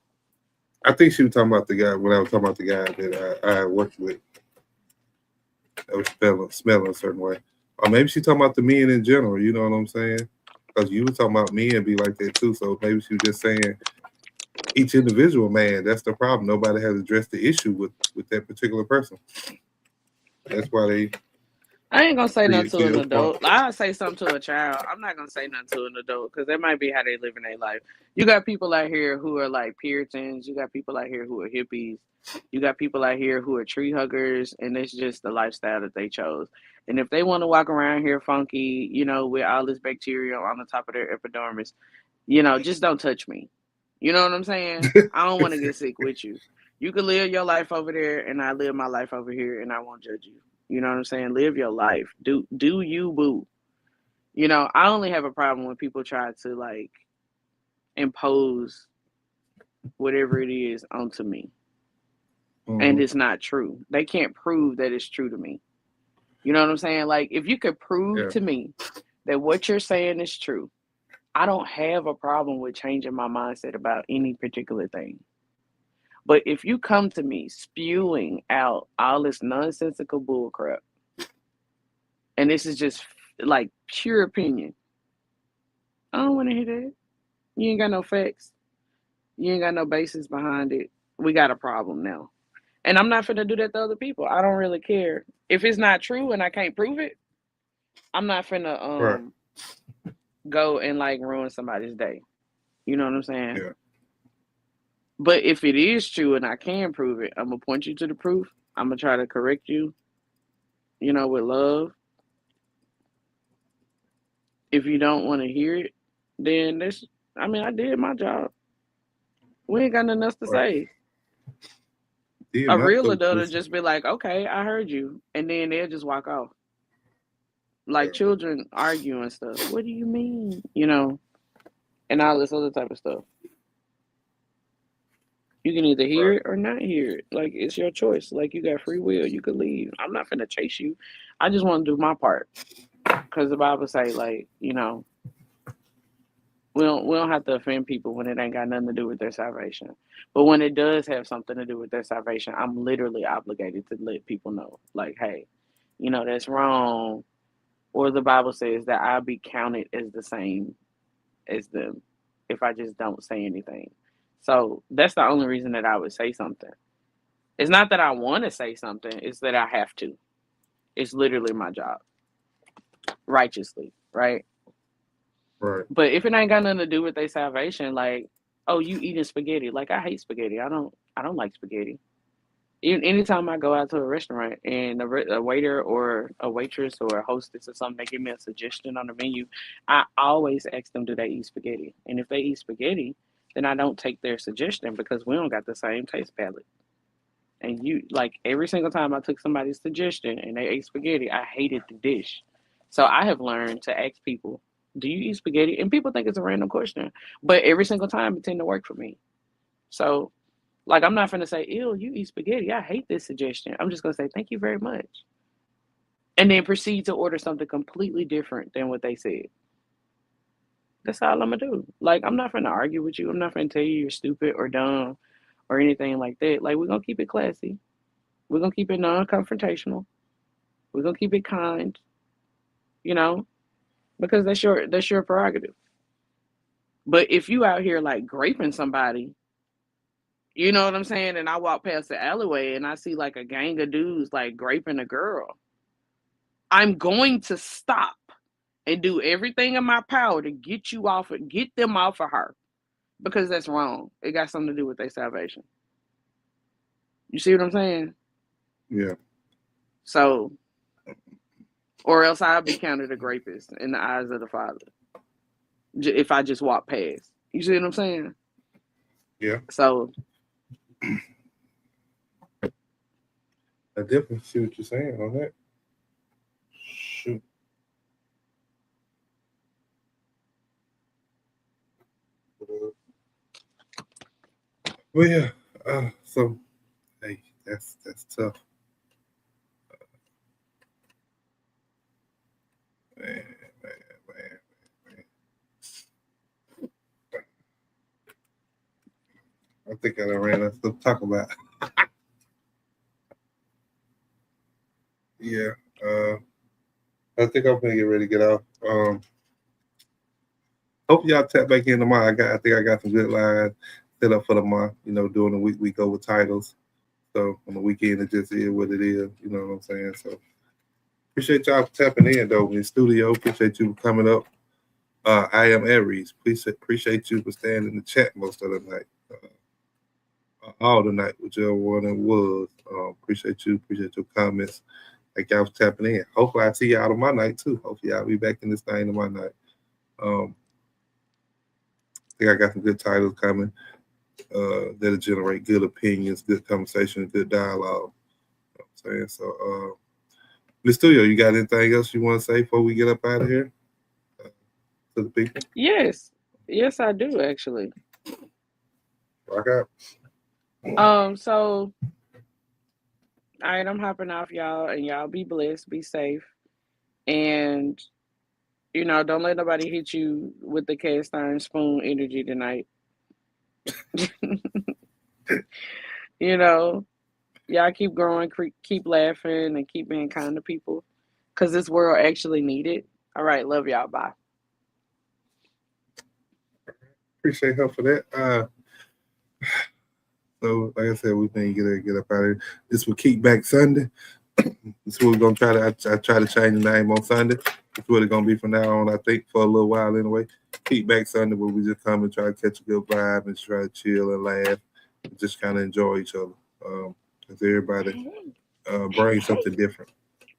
I think she was talking about the guy, when I was talking about the guy that I worked with that was smelling a certain way. Or maybe she's talking about the men in general, you know what I'm saying? Because you were talking about men be like that too. So maybe she was just saying each individual man, that's the problem. Nobody has addressed the issue with that particular person. That's why I ain't gonna say Do you nothing to see an your point? adult. I'll say something to a child. I'm not gonna say nothing to an adult because that might be how they live in their life. You got people out here who are like Puritans. You got people out here who are hippies. You got people out here who are tree huggers, and it's just the lifestyle that they chose. And if they want to walk around here funky, with all this bacteria on the top of their epidermis, just don't touch me. You know what I'm saying? I don't want to get sick with you. You can live your life over there, and I live my life over here, and I won't judge you. You know what I'm saying? Live your life. Do you, boo. I only have a problem when people try to like impose whatever it is onto me. And it's not true. They can't prove that it's true to me. You know what I'm saying? Like if you could prove to me that what you're saying is true, I don't have a problem with changing my mindset about any particular thing. But if you come to me spewing out all this nonsensical bullcrap, and this is just like pure opinion, I don't want to hear that. You ain't got no facts. You ain't got no basis behind it. We got a problem now. And I'm not finna do that to other people. I don't really care. If it's not true and I can't prove it, I'm not finna go and like ruin somebody's day. You know what I'm saying? Yeah. But if it is true and I can prove it, I'm gonna point you to the proof. I'm gonna try to correct you, with love. If you don't want to hear it, then I did my job. We ain't got nothing else to say. Yeah, A my real thought adult will was- just be like, okay, I heard you. And then they'll just walk off. Like children argue and stuff. What do you mean? And all this other type of stuff. You can either hear it or not hear it. Like, it's your choice. Like, you got free will. You could leave. I'm not finna chase you. I just want to do my part. Because the Bible say, like, we don't have to offend people when it ain't got nothing to do with their salvation. But when it does have something to do with their salvation, I'm literally obligated to let people know. Like, hey, that's wrong. Or the Bible says that I'll be counted as the same as them if I just don't say anything. So that's the only reason that I would say something. It's not that I want to say something, it's that I have to. It's literally my job. Righteously, right? Right. But if it ain't got nothing to do with their salvation, like, oh, you eating spaghetti. Like, I hate spaghetti. I don't like spaghetti. Anytime I go out to a restaurant and a waiter or a waitress or a hostess or something, they give me a suggestion on the menu, I always ask them, do they eat spaghetti? And if they eat spaghetti, then I don't take their suggestion because we don't got the same taste palette. And every single time I took somebody's suggestion and they ate spaghetti, I hated the dish. So I have learned to ask people, do you eat spaghetti? And people think it's a random question, but every single time it tend to work for me. So I'm not going to say, ew, you eat spaghetti. I hate this suggestion. I'm just going to say, thank you very much. And then proceed to order something completely different than what they said. That's all I'm going to do. I'm not going to argue with you. I'm not going to tell you you're stupid or dumb or anything like that. We're going to keep it classy. We're going to keep it non-confrontational. We're going to keep it kind, because that's your prerogative. But if you out here graping somebody, you know what I'm saying? And I walk past the alleyway and I see a gang of dudes graping a girl. I'm going to stop and do everything in my power to get them off of her. Because that's wrong. It got something to do with their salvation. You see what I'm saying? Yeah. So, or else I'll be counted a rapist in the eyes of the Father. If I just walk past. You see what I'm saying? Yeah. So I definitely see what you're saying on that. Shoot. Well, yeah. So, hey, that's tough. Man. I think I done ran out of stuff to talk about. Yeah. I think I'm gonna get ready to get off. Hope y'all tap back in tomorrow. I think I got some good lines set up for the month. Doing the week over titles. So on the weekend it just is what it is. You know what I'm saying? So Appreciate y'all for tapping in, though, in the studio. Appreciate you for coming up. I am Aries. Please appreciate you for staying in the chat most of the night. All the night, whichever one it was. Appreciate you. Appreciate your comments. Thank y'all for tapping in. Hopefully I see y'all on my night too. Hopefully I'll be back in this thing on my night. I think I got some good titles coming that'll generate good opinions, good conversation, good dialogue. You know what I'm saying? So the studio, you got anything else you want to say before we get up out of here? To the people? Yes. Yes, I do actually. Rock out. So all right, I'm hopping off, y'all, and y'all be blessed, be safe, and don't let nobody hit you with the cast iron spoon energy tonight. Y'all keep growing, keep laughing, and keep being kind to people, because this world actually need it. All right, love y'all. Bye. Appreciate her for that. So, like I said, we can get up out of here. This will Kickback Sunday. This is what we're gonna try to. I try to change the name on Sunday. It's what it's gonna be from now on. I think for a little while anyway. Kickback Sunday, where we just come and try to catch a good vibe and try to chill and laugh, and just kind of enjoy each other. Because everybody brings something different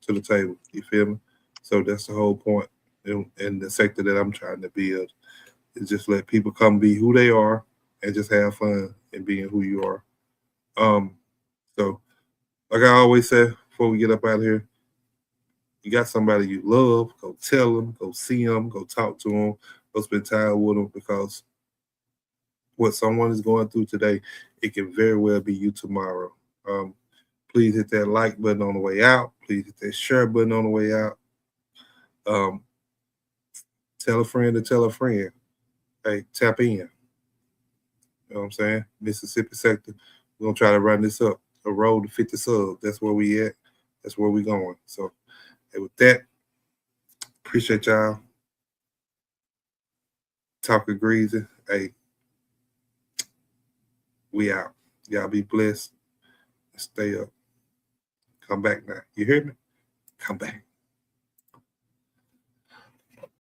to the table. You feel me? So that's the whole point in the sector that I'm trying to build. Is just let people come be who they are and just have fun in being who you are. So like I always say before we get up out of here, you got somebody you love, go tell them, go see them, go talk to them, go spend time with them, because what someone is going through today, it can very well be you tomorrow. Please hit that like button on the way out. Please hit that share button on the way out. Tell a friend to tell a friend. Hey, tap in. You know what I'm saying? Mississippi sector. We're going to try to run this up. A road to 50 subs. That's where we at. That's where we going. So, hey, with that, appreciate y'all. Talk of Greasy. Hey, we out. Y'all be blessed. Stay up. Come back now. You hear me? Come back.